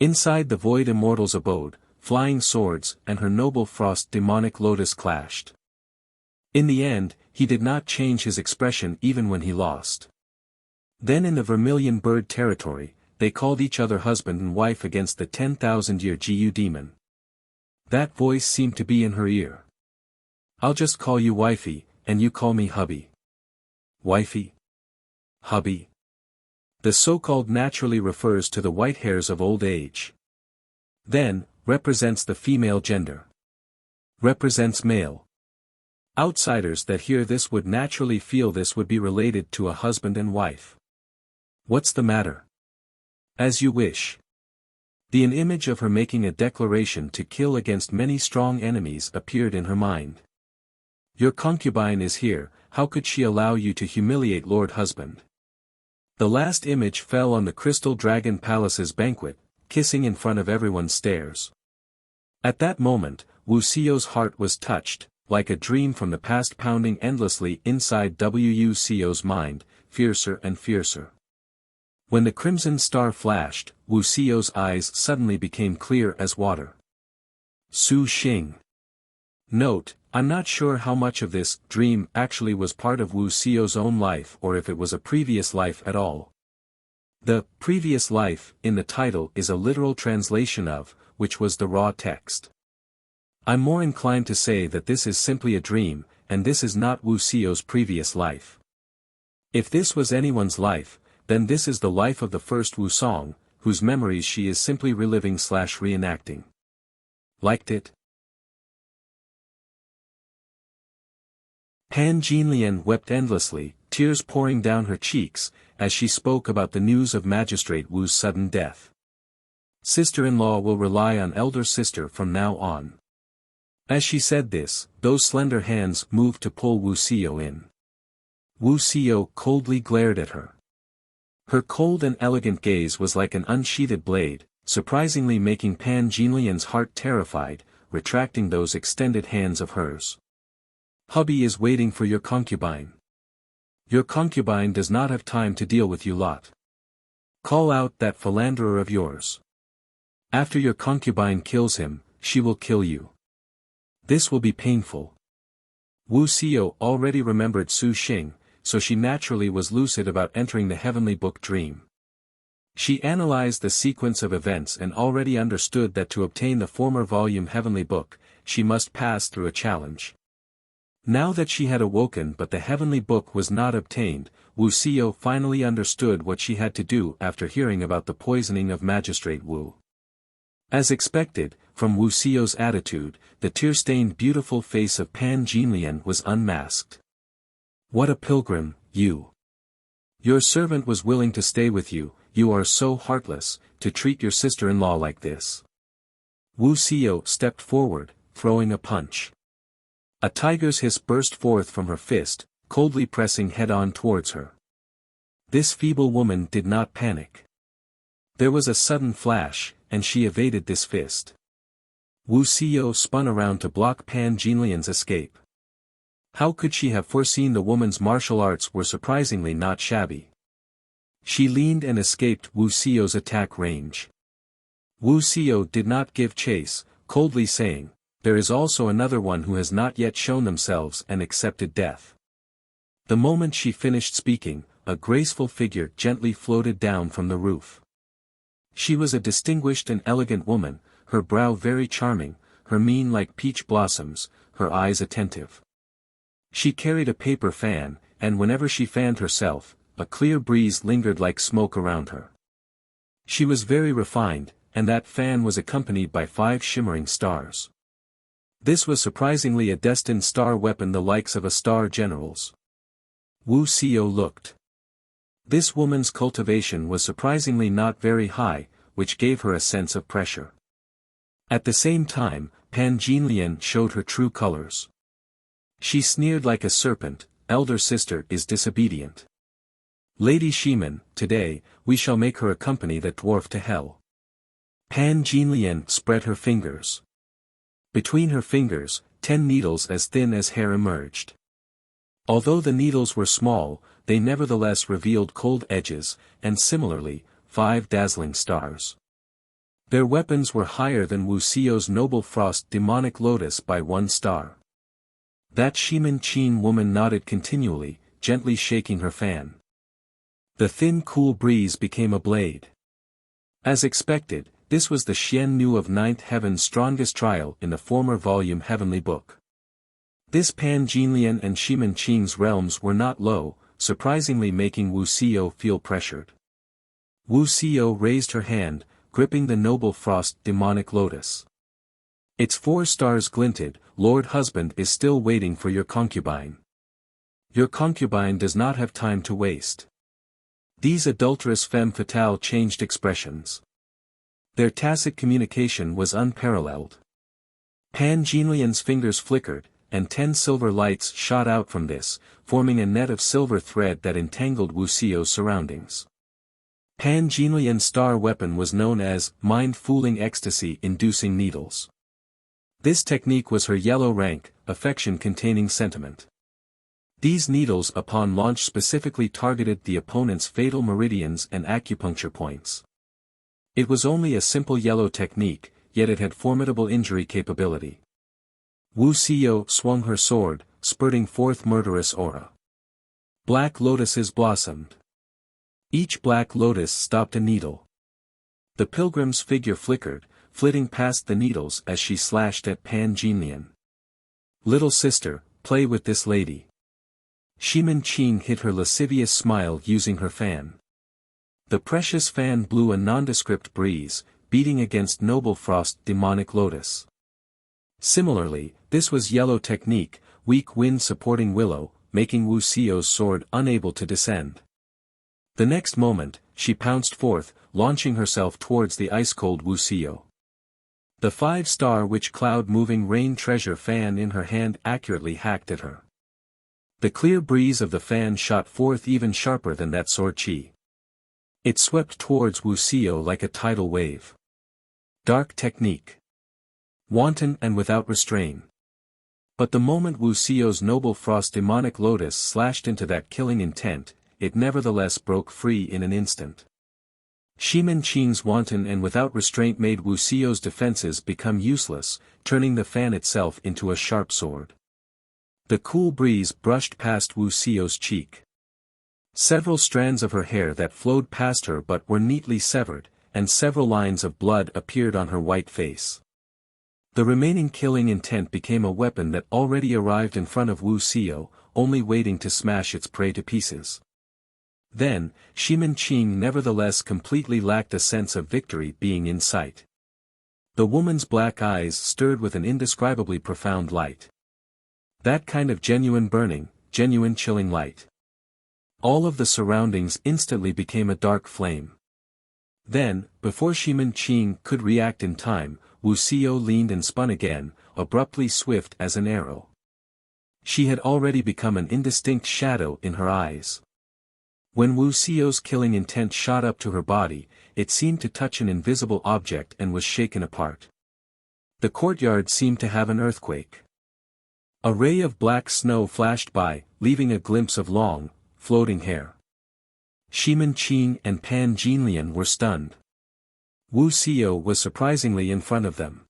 Inside the void immortal's abode, flying swords and her noble frost demonic lotus clashed. In the end, he did not change his expression even when he lost. Then in the vermilion bird territory, they called each other husband and wife against the 10,000-year Gu demon. That voice seemed to be in her ear. "I'll just call you wifey, and you call me hubby." Wifey? Hubby? The so-called naturally refers to the white hairs of old age. Then, represents the female gender. Represents male. Outsiders that hear this would naturally feel this would be related to a husband and wife. What's the matter? As you wish. An image of her making a declaration to kill against many strong enemies appeared in her mind. "Your concubine is here, how could she allow you to humiliate Lord Husband?" The last image fell on the Crystal Dragon Palace's banquet, kissing in front of everyone's stares. At that moment, Wuxia's heart was touched, like a dream from the past pounding endlessly inside Wuxia's mind, fiercer and fiercer. When the crimson star flashed, Wuxia's eyes suddenly became clear as water. Su Xing. Note, I'm not sure how much of this dream actually was part of Wuxia's own life or if it was a previous life at all. The previous life in the title is a literal translation of, which was the raw text. I'm more inclined to say that this is simply a dream, and this is not Wuxia's previous life. If this was anyone's life, then this is the life of the first Wusong, whose memories she is simply reliving/reenacting. Liked it? Pan Jinlian wept endlessly, tears pouring down her cheeks, as she spoke about the news of Magistrate Wu's sudden death. Sister-in-law will rely on elder sister from now on. As she said this, those slender hands moved to pull Wuxia in. Wuxia coldly glared at her. Her cold and elegant gaze was like an unsheathed blade, surprisingly making Pan Jinlian's heart terrified, retracting those extended hands of hers. Hubby is waiting for your concubine. Your concubine does not have time to deal with you lot. Call out that philanderer of yours. After your concubine kills him, she will kill you. This will be painful. Wu Xio already remembered Su Xing, so she naturally was lucid about entering the heavenly book dream. She analyzed the sequence of events and already understood that to obtain the former volume heavenly book, she must pass through a challenge. Now that she had awoken but the heavenly book was not obtained, Wu Xio finally understood what she had to do after hearing about the poisoning of Magistrate Wu. As expected, from Wu Xio's attitude, the tear-stained beautiful face of Pan Jinlian was unmasked. What a pilgrim, you! Your servant was willing to stay with you, you are so heartless, to treat your sister-in-law like this. Wu Xio stepped forward, throwing a punch. A tiger's hiss burst forth from her fist, coldly pressing head-on towards her. This feeble woman did not panic. There was a sudden flash, and she evaded this fist. Wu Xio spun around to block Pan Jinlian's escape. How could she have foreseen the woman's martial arts were surprisingly not shabby? She leaned and escaped Wu Xio's attack range. Wu Xio did not give chase, coldly saying, "There is also another one who has not yet shown themselves and accepted death." The moment she finished speaking, a graceful figure gently floated down from the roof. She was a distinguished and elegant woman, her brow very charming, her mien like peach blossoms, her eyes attentive. She carried a paper fan, and whenever she fanned herself, a clear breeze lingered like smoke around her. She was very refined, and that fan was accompanied by 5 shimmering stars. This was surprisingly a destined star weapon, the likes of a star general's. Wu Xio looked. This woman's cultivation was surprisingly not very high, which gave her a sense of pressure. At the same time, Pan Jinlian showed her true colors. She sneered like a serpent, "Elder sister is disobedient. Lady Shiman, today, we shall make her accompany that dwarf to hell." Pan Jinlian spread her fingers. Between her fingers, 10 needles as thin as hair emerged. Although the needles were small, they nevertheless revealed cold edges, and similarly, 5 dazzling stars. Their weapons were higher than Wu Xio's noble frost demonic lotus by 1 star. That Shiman Qin woman nodded continually, gently shaking her fan. The thin cool breeze became a blade. As expected, this was the Xian Nu of 9th Heaven's strongest trial in the former volume heavenly book. This Pan Jinlian and Shiman Qing's realms were not low, surprisingly making Wu Xio feel pressured. Wu Xio raised her hand, gripping the noble frost demonic lotus. Its 4 stars glinted. "Lord husband is still waiting for your concubine. Your concubine does not have time to waste." These adulterous femme fatale changed expressions. Their tacit communication was unparalleled. Pan Jinlian's fingers flickered, and 10 silver lights shot out from this, forming a net of silver thread that entangled Wu Xio's surroundings. Pan Jinlian's star weapon was known as mind-fooling ecstasy-inducing needles. This technique was her yellow rank, affection-containing sentiment. These needles upon launch specifically targeted the opponent's fatal meridians and acupuncture points. It was only a simple yellow technique, yet it had formidable injury capability. Wu Xio swung her sword, spurting forth murderous aura. Black lotuses blossomed. Each black lotus stopped a needle. The pilgrim's figure flickered, flitting past the needles as she slashed at Pan Jinlian. "Little sister, play with this lady." Shiman Qing hid her lascivious smile using her fan. The precious fan blew a nondescript breeze, beating against noble frost demonic lotus. Similarly, this was yellow technique, weak wind supporting willow, making Wuxiao's sword unable to descend. The next moment, she pounced forth, launching herself towards the ice-cold Wuxia. The 5-star witch cloud-moving rain treasure fan in her hand accurately hacked at her. The clear breeze of the fan shot forth even sharper than that sword chi. It swept towards Wuxia like a tidal wave. Dark technique. Wanton and without restraint. But the moment Wuxia's noble frost demonic lotus slashed into that killing intent, it nevertheless broke free in an instant. Shimen Qing's wanton and without restraint made Wuxia's defenses become useless, turning the fan itself into a sharp sword. The cool breeze brushed past Wuxia's cheek. Several strands of her hair that flowed past her but were neatly severed, and several lines of blood appeared on her white face. The remaining killing intent became a weapon that already arrived in front of Wuxia, only waiting to smash its prey to pieces. Then, Shimen Qing nevertheless completely lacked a sense of victory being in sight. The woman's black eyes stirred with an indescribably profound light. That kind of genuine burning, genuine chilling light. All of the surroundings instantly became a dark flame. Then, before Shimen Qing could react in time, Wuxia leaned and spun again, abruptly swift as an arrow. She had already become an indistinct shadow in her eyes. When Wuxia's killing intent shot up to her body, it seemed to touch an invisible object and was shaken apart. The courtyard seemed to have an earthquake. A ray of black snow flashed by, leaving a glimpse of long, floating hair. Shimen Qing and Pan Jinlian were stunned. Wuxia was surprisingly in front of them.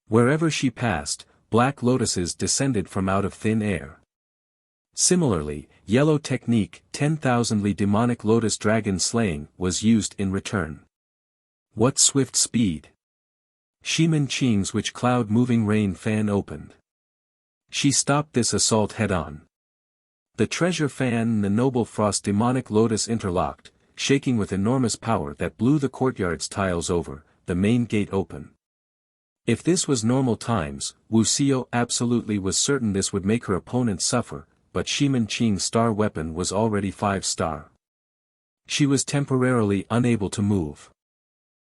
Wherever she passed, black lotuses descended from out of thin air. Similarly, yellow technique 10,000-li demonic lotus dragon slaying was used in return. What swift speed! Shimen Qing's witch cloud moving rain fan opened. She stopped this assault head-on. The treasure fan and the noble frost demonic lotus interlocked, shaking with enormous power that blew the courtyard's tiles over, the main gate open. If this was normal times, Wuxia absolutely was certain this would make her opponent suffer, but Shimen Qing's star weapon was already 5-star. She was temporarily unable to move.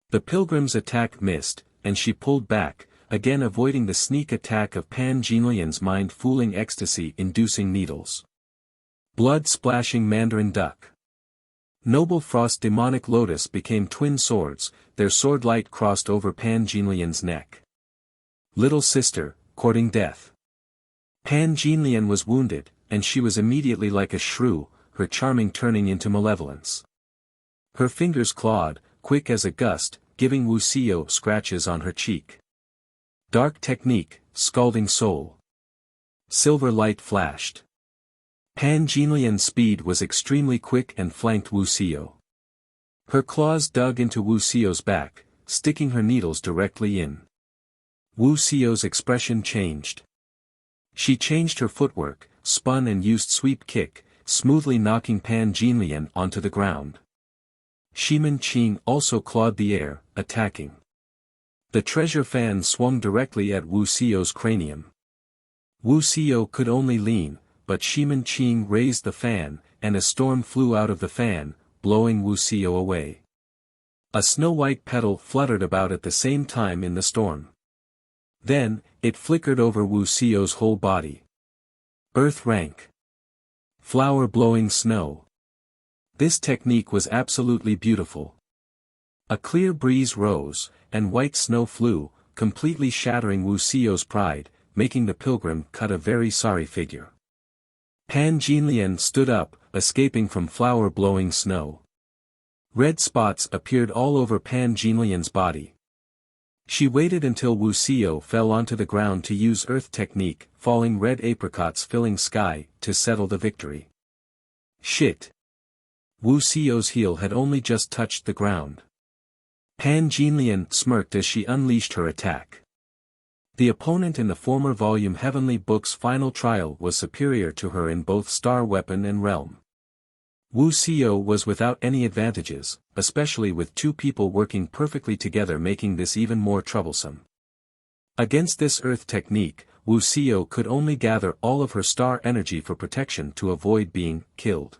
The pilgrim's attack missed, and she pulled back, again avoiding the sneak attack of Pan Jinlian's mind-fooling ecstasy-inducing needles. Blood-splashing Mandarin duck. Noble frost demonic lotus became twin swords, their sword light crossed over Pan Jinlian's neck. Little sister, courting death. Pan Jinlian was wounded, and she was immediately like a shrew, her charming turning into malevolence. Her fingers clawed, quick as a gust, giving Wuxia scratches on her cheek. Dark technique, scalding soul. Silver light flashed. Pan Jinlian's speed was extremely quick and flanked Wuxia. Her claws dug into Wuxia's back, sticking her needles directly in. Wuxia's expression changed. She changed her footwork, spun and used sweep kick, smoothly knocking Pan Jinlian onto the ground. Shimen Qing also clawed the air, attacking. The treasure fan swung directly at Wuxia's cranium. Wuxia could only lean, but Shimen Qing raised the fan, and a storm flew out of the fan, blowing Wuxia away. A snow-white petal fluttered about at the same time in the storm. Then, it flickered over Wuxia's whole body. Earth rank. Flower blowing snow. This technique was absolutely beautiful. A clear breeze rose, and white snow flew, completely shattering Wuxia's pride, making the pilgrim cut a very sorry figure. Pan Jinlian stood up, escaping from flower blowing snow. Red spots appeared all over Pan Jinlian's body. She waited until Wuxia fell onto the ground to use earth technique, falling red apricots filling sky, to settle the victory. Shit! Wuxia's heel had only just touched the ground. Pan Jinlian smirked as she unleashed her attack. The opponent in the former volume Heavenly Book's final trial was superior to her in both star weapon and realm. Wuxia was without any advantages, especially with two people working perfectly together, making this even more troublesome. Against this earth technique, Wuxia could only gather all of her star energy for protection to avoid being killed.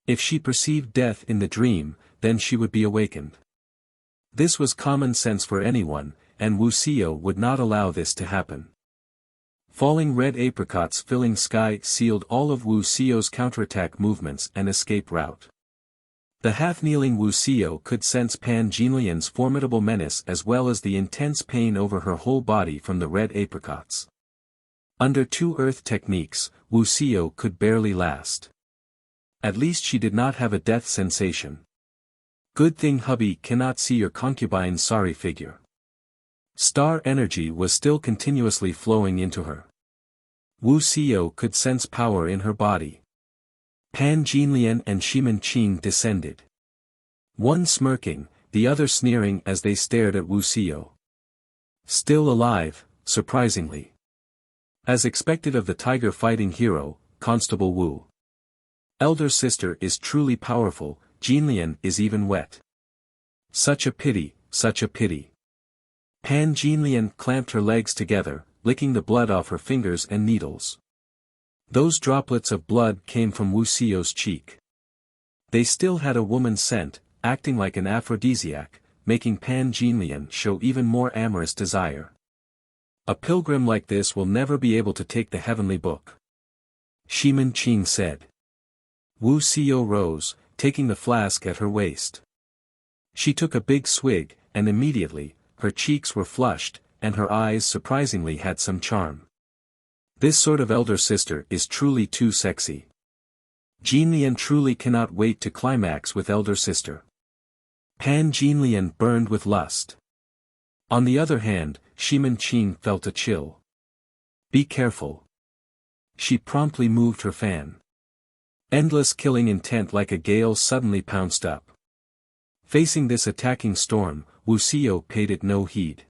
If she perceived death in the dream, then she would be awakened. This was common sense for anyone, and Wuxia would not allow this to happen. Falling red apricots filling sky sealed all of Wuxia's counterattack movements and escape route. The half-kneeling Wuxia could sense Pan Jinlian's formidable menace as well as the intense pain over her whole body from the red apricots. Under two earth techniques, Wuxia could barely last. At least she did not have a death sensation. Good thing hubby cannot see your concubine's sorry figure. Star energy was still continuously flowing into her. Wuxia could sense power in her body. Pan Jinlian and Shimin Qing descended. One smirking, the other sneering as they stared at Wuxia. Still alive, surprisingly. As expected of the tiger fighting hero, Constable Wu. Elder sister is truly powerful, Jinlian is even wet. Such a pity, such a pity. Pan Jinlian clamped her legs together, licking the blood off her fingers and needles. Those droplets of blood came from Wuxia's cheek. They still had a woman's scent, acting like an aphrodisiac, making Pan Jinlian show even more amorous desire. A pilgrim like this will never be able to take the heavenly book. Shimin Qing said. Wuxia rose, taking the flask at her waist. She took a big swig, and immediately, her cheeks were flushed, and her eyes surprisingly had some charm. This sort of elder sister is truly too sexy. Jinlian truly cannot wait to climax with elder sister. Pan Jinlian burned with lust. On the other hand, Shimin Qing felt a chill. Be careful. She promptly moved her fan. Endless killing intent like a gale suddenly pounced up. Facing this attacking storm, Wuxia paid it no heed.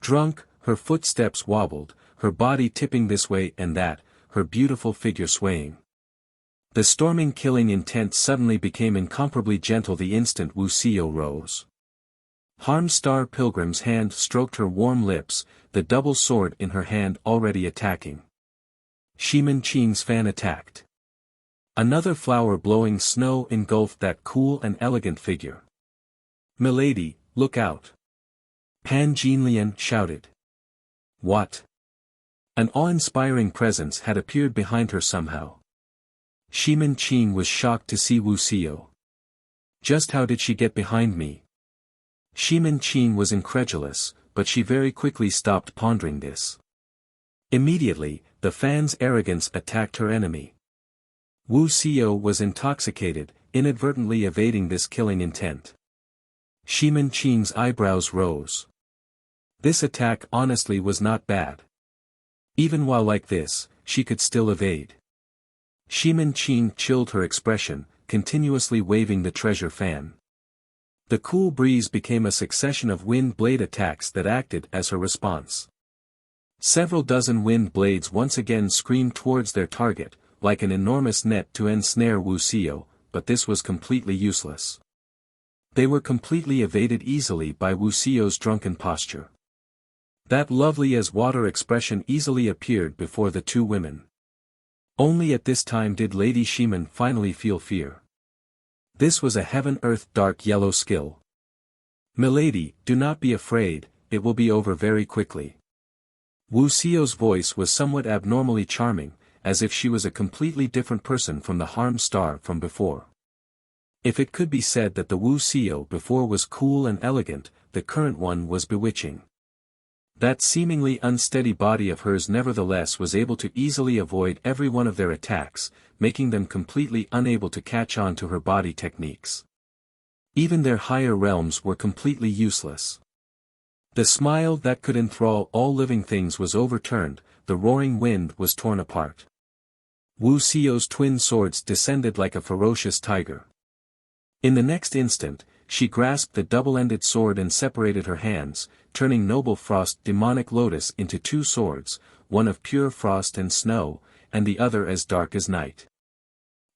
Drunk, her footsteps wobbled, her body tipping this way and that, her beautiful figure swaying. The storming killing intent suddenly became incomparably gentle the instant Wuxia rose. Harm Star Pilgrim's hand stroked her warm lips, the double sword in her hand already attacking. Shimin Qing's fan attacked. Another flower-blowing snow engulfed that cool and elegant figure. "Milady, look out!" Pan Jinlian shouted. What? An awe-inspiring presence had appeared behind her somehow. Shimin Qing was shocked to see Wuxia. Just how did she get behind me? Shimin Qing was incredulous, but she very quickly stopped pondering this. Immediately, the fan's arrogance attacked her enemy. Wuxia was intoxicated, inadvertently evading this killing intent. Shimin Qing's eyebrows rose. This attack honestly was not bad. Even while like this, she could still evade. Shimin Qing chilled her expression, continuously waving the treasure fan. The cool breeze became a succession of wind blade attacks that acted as her response. Several dozen wind blades once again screamed towards their target, like an enormous net to ensnare Wuxia, but this was completely useless. They were completely evaded easily by Wuxia's drunken posture. That lovely as water expression easily appeared before the two women. Only at this time did Lady Shimin finally feel fear. This was a heaven-earth dark yellow skill. "Milady, do not be afraid, it will be over very quickly." Wuxia's voice was somewhat abnormally charming, as if she was a completely different person from the Harm Star from before. If it could be said that the Wuxia before was cool and elegant, the current one was bewitching. That seemingly unsteady body of hers nevertheless was able to easily avoid every one of their attacks, making them completely unable to catch on to her body techniques. Even their higher realms were completely useless. The smile that could enthrall all living things was overturned, the roaring wind was torn apart. Wuxia's twin swords descended like a ferocious tiger. In the next instant, she grasped the double-ended sword and separated her hands, turning Noble Frost Demonic Lotus into two swords, one of pure frost and snow, and the other as dark as night.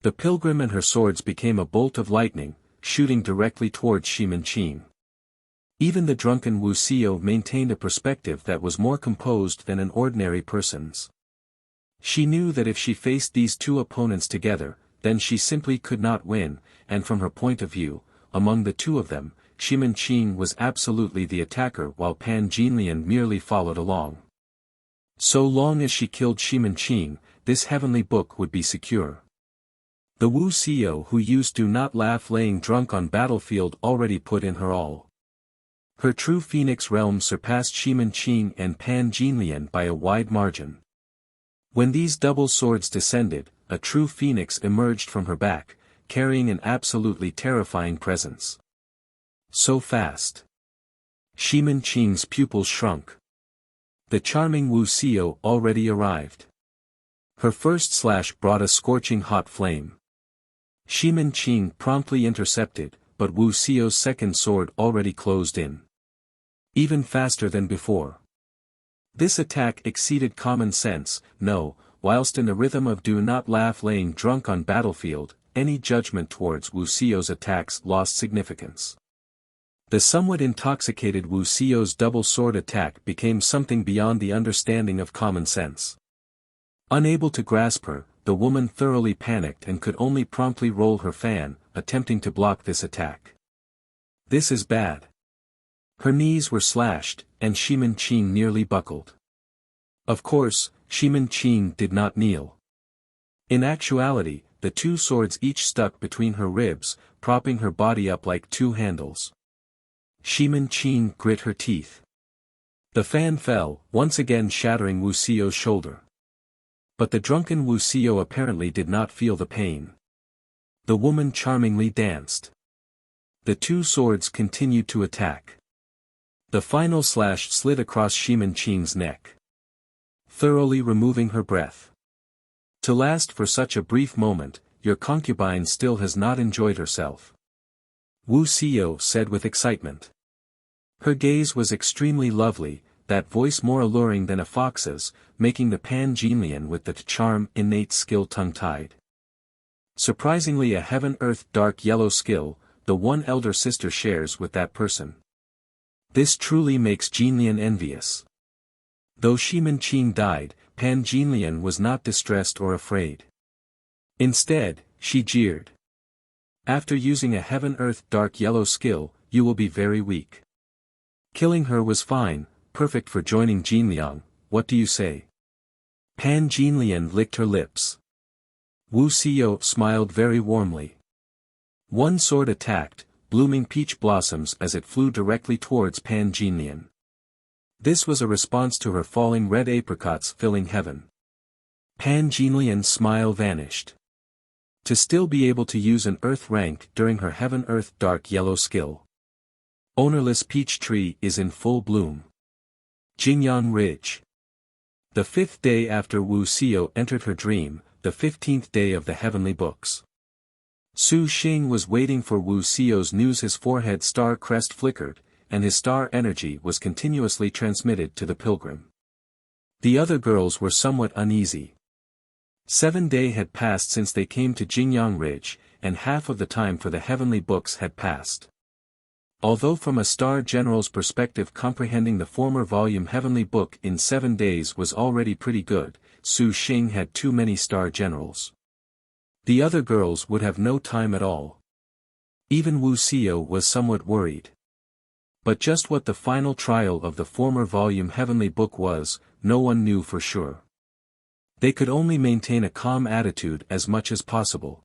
The pilgrim and her swords became a bolt of lightning, shooting directly towards Shimin Qing. Even the drunken Wuxia maintained a perspective that was more composed than an ordinary person's. She knew that if she faced these two opponents together, then she simply could not win, and from her point of view, among the two of them, Shimin Qing was absolutely the attacker while Pan Jinlian merely followed along. So long as she killed Shimin Qing, this heavenly book would be secure. The Wuxia who used "Do Not Laugh" laying drunk on battlefield already put in her all. Her true phoenix realm surpassed Shimin Qing and Pan Jinlian by a wide margin. When these double swords descended, a true phoenix emerged from her back, carrying an absolutely terrifying presence. So fast. Shimin Qing's pupils shrunk. The charming Wuxia already arrived. Her first slash brought a scorching hot flame. Shimin Qing promptly intercepted, but Wuxia's second sword already closed in. Even faster than before. This attack exceeded common sense. No, whilst in the rhythm of "Do Not Laugh" laying drunk on battlefield, any judgment towards Wuxia's attacks lost significance. The somewhat intoxicated Wuxia's double sword attack became something beyond the understanding of common sense. Unable to grasp her, the woman thoroughly panicked and could only promptly roll her fan, attempting to block this attack. This is bad. Her knees were slashed, and Shimin Qing nearly buckled. Of course, Shimin Qing did not kneel. In actuality, the two swords each stuck between her ribs, propping her body up like two handles. Shimin Qing grit her teeth. The fan fell, once again shattering Wuxia's shoulder. But the drunken Wuxia apparently did not feel the pain. The woman charmingly danced. The two swords continued to attack. The final slash slid across Shimin Qing's neck, thoroughly removing her breath. To last for such a brief moment, your concubine still has not enjoyed herself. Wuxia said with excitement. Her gaze was extremely lovely, that voice more alluring than a fox's, making the Pan Jinlian with the charm innate skill tongue-tied. Surprisingly a heaven-earth dark yellow skill, the one elder sister shares with that person. This truly makes Jinlian envious. Though Shimin Qing died, Pan Jinlian was not distressed or afraid. Instead, she jeered. After using a heaven-earth dark yellow skill, you will be very weak. Killing her was fine, perfect for joining Jinliang, what do you say? Pan Jinlian licked her lips. Wuxia smiled very warmly. One sword attacked, blooming peach blossoms as it flew directly towards Pan Jinlian. This was a response to her falling red apricots filling heaven. Pan Jinlian's smile vanished. To still be able to use an earth rank during her heaven-earth dark yellow skill. Ownerless peach tree is in full bloom. Jingyang Ridge. The 5th day after Wuxia entered her dream, the 15th day of the heavenly books. Su Xing was waiting for Wuxia's news. His forehead star crest flickered, and his star energy was continuously transmitted to the pilgrim. The other girls were somewhat uneasy. 7 days had passed since they came to Jingyang Ridge, and half of the time for the heavenly books had passed. Although from a star general's perspective comprehending the former volume heavenly book in 7 days was already pretty good, Su Xing had too many star generals. The other girls would have no time at all. Even Wuxia was somewhat worried. But just what the final trial of the former volume heavenly book was, no one knew for sure. They could only maintain a calm attitude as much as possible.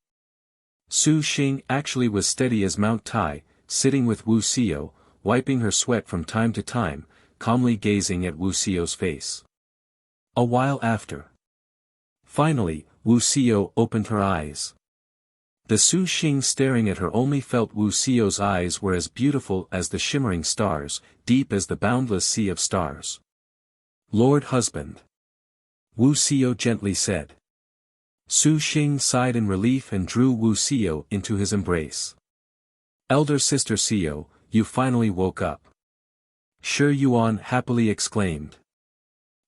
Su Xing actually was steady as Mount Tai, sitting with Wuxia, wiping her sweat from time to time, calmly gazing at Wuxia's face. A while after. Finally, Wuxia opened her eyes. The Su Xing staring at her only felt Wuxia's eyes were as beautiful as the shimmering stars, deep as the boundless sea of stars. Lord husband. Wuxia gently said. Su Xing sighed in relief and drew Wuxia into his embrace. Elder sister Xio, you finally woke up. Shi Yuan happily exclaimed.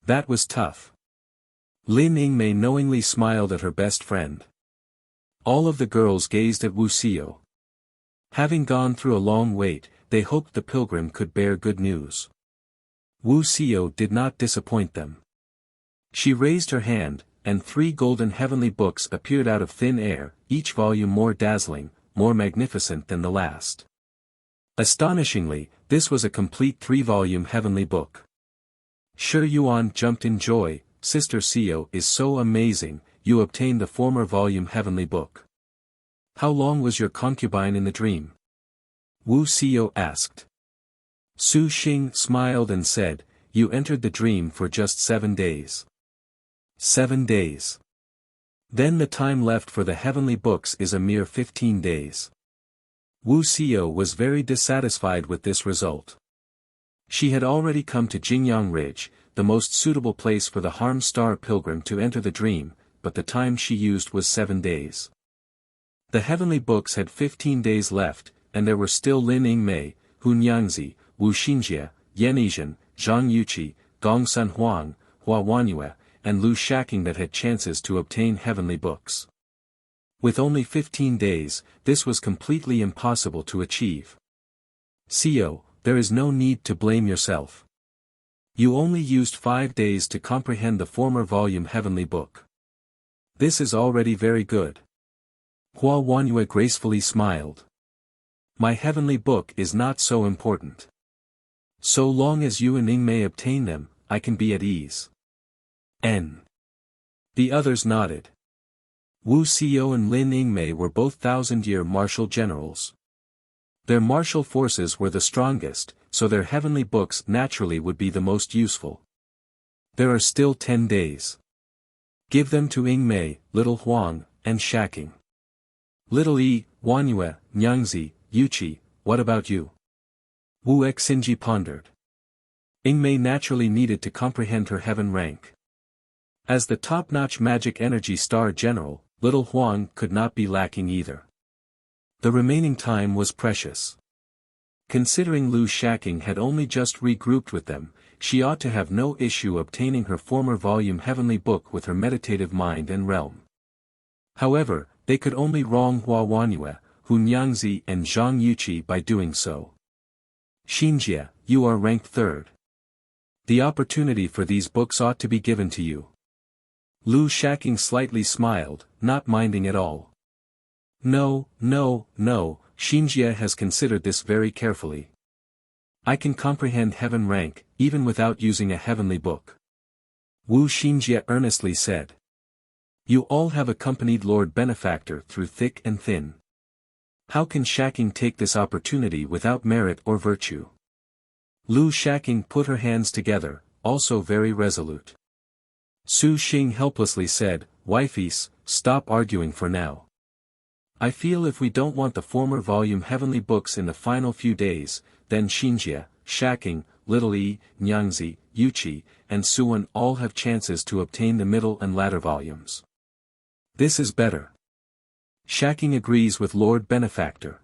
That was tough. Lin Yingmei knowingly smiled at her best friend. All of the girls gazed at Wuxia. Having gone through a long wait, they hoped the pilgrim could bear good news. Wuxia did not disappoint them. She raised her hand, and 3 golden heavenly books appeared out of thin air, each volume more dazzling, more magnificent than the last. Astonishingly, this was a complete 3-volume heavenly book. Shi Yuan jumped in joy. Sister Xiao is so amazing, you obtained the former volume heavenly book. How long was your concubine in the dream? Wu Xiao asked. Su Xing smiled and said, you entered the dream for just 7 days. 7 days. Then the time left for the heavenly books is a mere 15 days. Wu Xiao was very dissatisfied with this result. She had already come to Jingyang Ridge, the most suitable place for the Harm Star pilgrim to enter the dream, but the time she used was 7 days. The heavenly books had 15 days left, and there were still Lin Yingmei, Hun Yangzi, Wu Xinjie, Yan Yizhen, Zhang Yuqi, Gong Sun Huang, Hua Wanyue, and Lu Shaking that had chances to obtain heavenly books. With only 15 days, this was completely impossible to achieve. Xiao, there is no need to blame yourself. You only used 5 days to comprehend the former volume heavenly book. This is already very good. Hua Wanyue gracefully smiled. My heavenly book is not so important. So long as you and Yingmei obtain them, I can be at ease. N. The others nodded. Wu Xiao and Lin Yingmei were both 1,000-year martial generals. Their martial forces were the strongest, so their heavenly books naturally would be the most useful. There are still 10 days. Give them to Yingmei, Little Huang, and Shaking. Little Yi, Wanyue, Nyangzi, Yuqi, what about you? Wu Xinji pondered. Yingmei naturally needed to comprehend her heaven rank. As the top-notch magic energy star general, Little Huang could not be lacking either. The remaining time was precious. Considering Lu Shaking had only just regrouped with them, she ought to have no issue obtaining her former volume heavenly book with her meditative mind and realm. However, they could only wrong Hua Wanyue, Hun Yangzi and Zhang Yuqi by doing so. Xinjie, you are ranked 3rd. The opportunity for these books ought to be given to you. Lu Shaking slightly smiled, not minding at all. No, Xinjie has considered this very carefully. I can comprehend heaven rank, even without using a heavenly book. Wu Xinjie earnestly said. You all have accompanied Lord Benefactor through thick and thin. How can Shaking take this opportunity without merit or virtue? Lu Shaking put her hands together, also very resolute. Su Xing helplessly said, Wifeys, stop arguing for now. I feel if we don't want the former volume heavenly books in the final few days, then Xinjie, Shaking, Little Yi, Nyangzi, Yuqi, and Suan all have chances to obtain the middle and latter volumes. This is better. Shaking agrees with Lord Benefactor.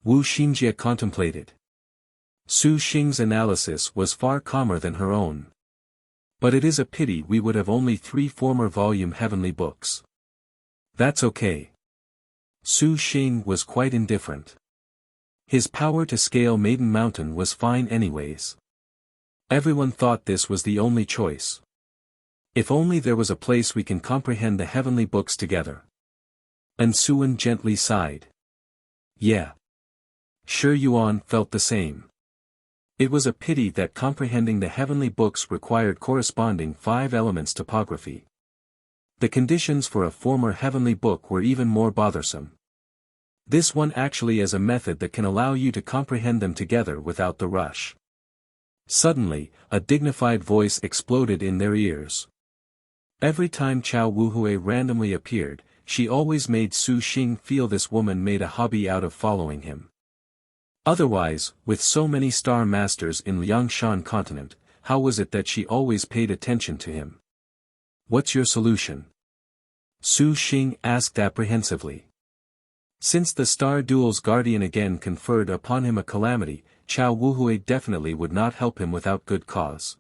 Wu Xinjie contemplated. Su Xing's analysis was far calmer than her own. But it is a pity we would have only 3 former volume heavenly books. That's okay. Su Xing was quite indifferent. His power to scale Maiden Mountain was fine anyways. Everyone thought this was the only choice. If only there was a place we can comprehend the heavenly books together. And Suan gently sighed. Yeah. Shi Yuan felt the same. It was a pity that comprehending the heavenly books required corresponding 5 elements topography. The conditions for a former heavenly book were even more bothersome. This one actually is a method that can allow you to comprehend them together without the rush. Suddenly, a dignified voice exploded in their ears. Every time Chao Wuhui randomly appeared, she always made Su Xing feel this woman made a hobby out of following him. Otherwise, with so many star masters in Liangshan continent, how was it that she always paid attention to him? What's your solution? Su Xing asked apprehensively. Since the Star Duel's guardian again conferred upon him a calamity, Chao Wuhui definitely would not help him without good cause.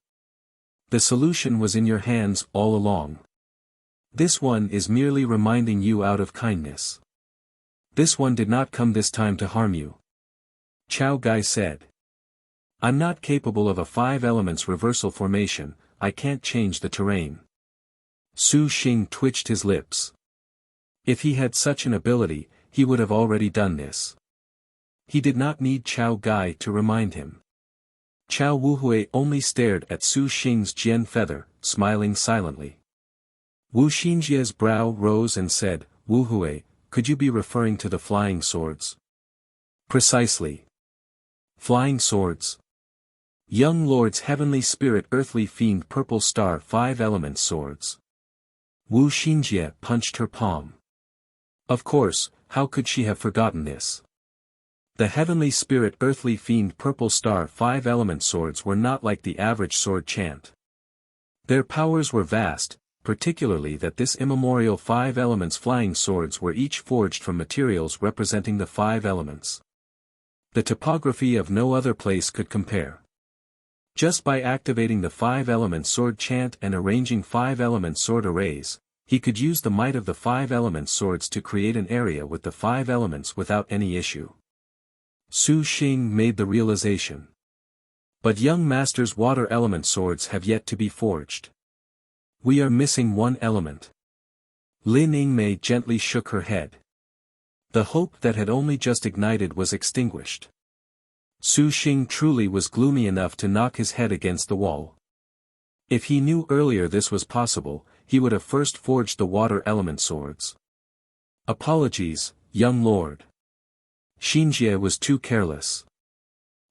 The solution was in your hands all along. This one is merely reminding you out of kindness. This one did not come this time to harm you. Chao Gai said. I'm not capable of a 5 elements reversal formation, I can't change the terrain. Su Xing twitched his lips. If he had such an ability, he would have already done this. He did not need Chao Gai to remind him. Chao Wuhui only stared at Su Xing's Jian feather, smiling silently. Wu Xinjia's brow rose and said, Wuhui, could you be referring to the flying swords? Precisely. Flying swords. Young Lord's heavenly spirit earthly fiend purple star 5 elements swords. Wu Xinjie punched her palm. Of course, how could she have forgotten this? The heavenly spirit earthly fiend purple star 5 element swords were not like the average sword chant. Their powers were vast, particularly that this immemorial 5 elements flying swords were each forged from materials representing the 5 elements. The topography of no other place could compare. Just by activating the 5 element sword chant and arranging 5 element sword arrays, he could use the might of the 5 element swords to create an area with the 5 elements without any issue. Su Xing made the realization. But young master's water element swords have yet to be forged. We are missing one element. Lin Yingmei gently shook her head. The hope that had only just ignited was extinguished. Su Xing truly was gloomy enough to knock his head against the wall. If he knew earlier this was possible, he would have first forged the water element swords. Apologies, young lord. Xinjie was too careless.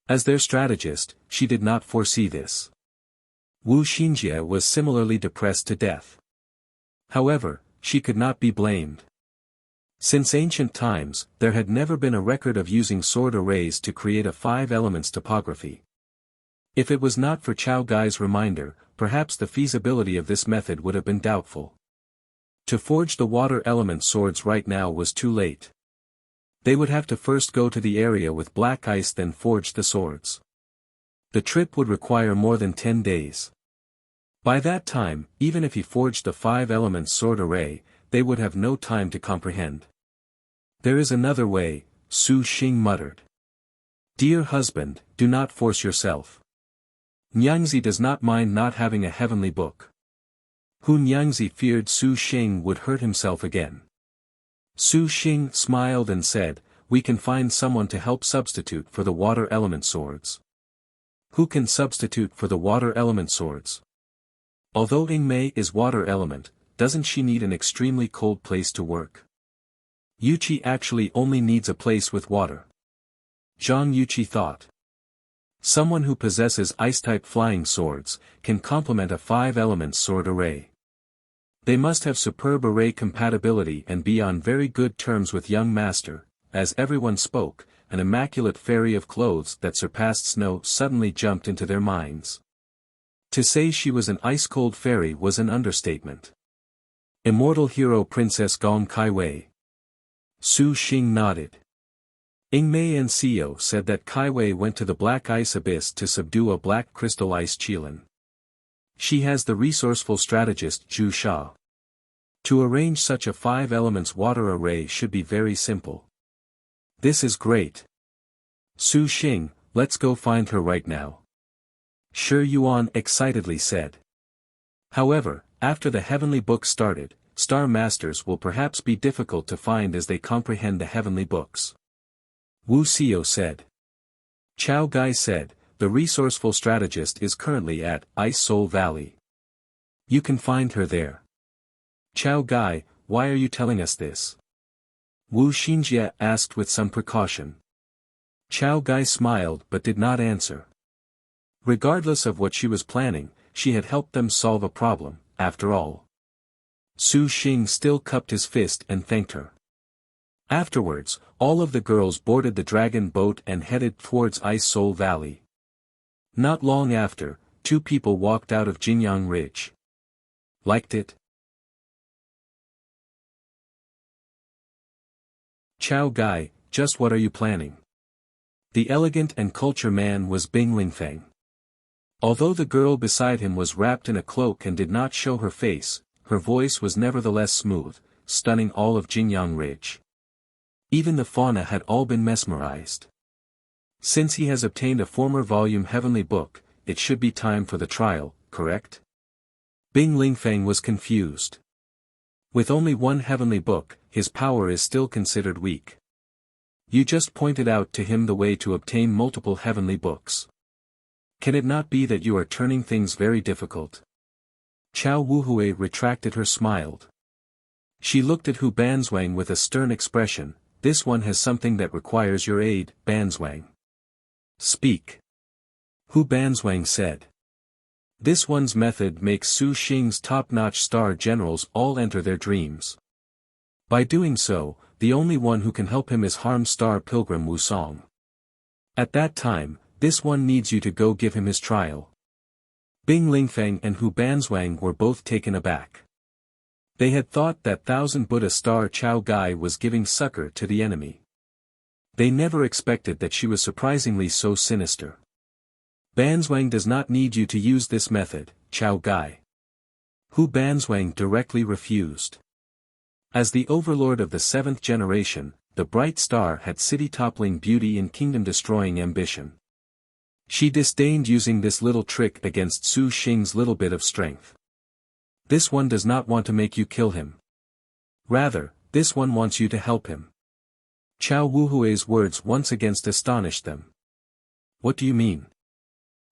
As their strategist, she did not foresee this. Wu Xinjie was similarly depressed to death. However, she could not be blamed. Since ancient times, there had never been a record of using sword arrays to create a 5 elements topography. If it was not for Chao Gai's reminder, perhaps the feasibility of this method would have been doubtful. To forge the water element swords right now was too late. They would have to first go to the area with black ice then forge the swords. The trip would require more than 10 days. By that time, even if he forged the 5 elements sword array, they would have no time to comprehend. There is another way, Su Xing muttered. Dear husband, do not force yourself. Nyangzi does not mind not having a heavenly book. Hu Nyangzi feared Su Xing would hurt himself again. Su Xing smiled and said, we can find someone to help substitute for the water element swords. Who can substitute for the water element swords? Although Yingmei is water element, doesn't she need an extremely cold place to work? Yuqi actually only needs a place with water. Zhang Yuqi thought. Someone who possesses ice-type flying swords, can complement a 5 elements sword array. They must have superb array compatibility and be on very good terms with young master. As everyone spoke, an immaculate fairy of clothes that surpassed snow suddenly jumped into their minds. To say she was an ice-cold fairy was an understatement. Immortal hero Princess Gong Kai Wei. Su Xing nodded. Yingmei and Xiao said that Kai Wei went to the black ice abyss to subdue a black crystal ice qilin. She has the resourceful strategist Zhu Sha. To arrange such a 5 elements water array should be very simple. This is great. Su Xing, let's go find her right now. Shi Yuan excitedly said. However, after the heavenly book started, star masters will perhaps be difficult to find as they comprehend the heavenly books. Wu Xiao said. Chao Gai said, the resourceful strategist is currently at Ice Soul Valley. You can find her there. Chao Gai, why are you telling us this? Wu Xinjie asked with some precaution. Chao Gai smiled but did not answer. Regardless of what she was planning, she had helped them solve a problem, after all. Su Xing still cupped his fist and thanked her. Afterwards, all of the girls boarded the dragon boat and headed towards Ice Soul Valley. Not long after, 2 people walked out of Jinyang Ridge. Liked it? Chao Gai, just what are you planning? The elegant and culture man was Bing Lingfeng. Although the girl beside him was wrapped in a cloak and did not show her face, her voice was nevertheless smooth, stunning all of Jinyang Ridge. Even the fauna had all been mesmerized. Since he has obtained a former volume heavenly book, it should be time for the trial, correct? Bing Lingfeng was confused. With only one heavenly book, his power is still considered weak. You just pointed out to him the way to obtain multiple heavenly books. Can it not be that you are turning things very difficult? Chao Wuhui retracted her smiled. She looked at Hu Banzwang with a stern expression. This one has something that requires your aid, Banzwang. Speak. Hu Banzwang said. This one's method makes Su Xing's top-notch star generals all enter their dreams. By doing so, the only one who can help him is harmed star pilgrim Wu Song. At that time, this one needs you to go give him his trial. Bing Lingfeng and Hu Banzwang were both taken aback. They had thought that Thousand Buddha star Chao Gai was giving succor to the enemy. They never expected that she was surprisingly so sinister. Banzwang does not need you to use this method, Chao Gai. Hu Banzwang directly refused. As the overlord of the seventh generation, the bright star had city-toppling beauty and kingdom-destroying ambition. She disdained using this little trick against Su Xing's little bit of strength. This one does not want to make you kill him. Rather, this one wants you to help him. Chao Wuhui's words once again astonished them. What do you mean?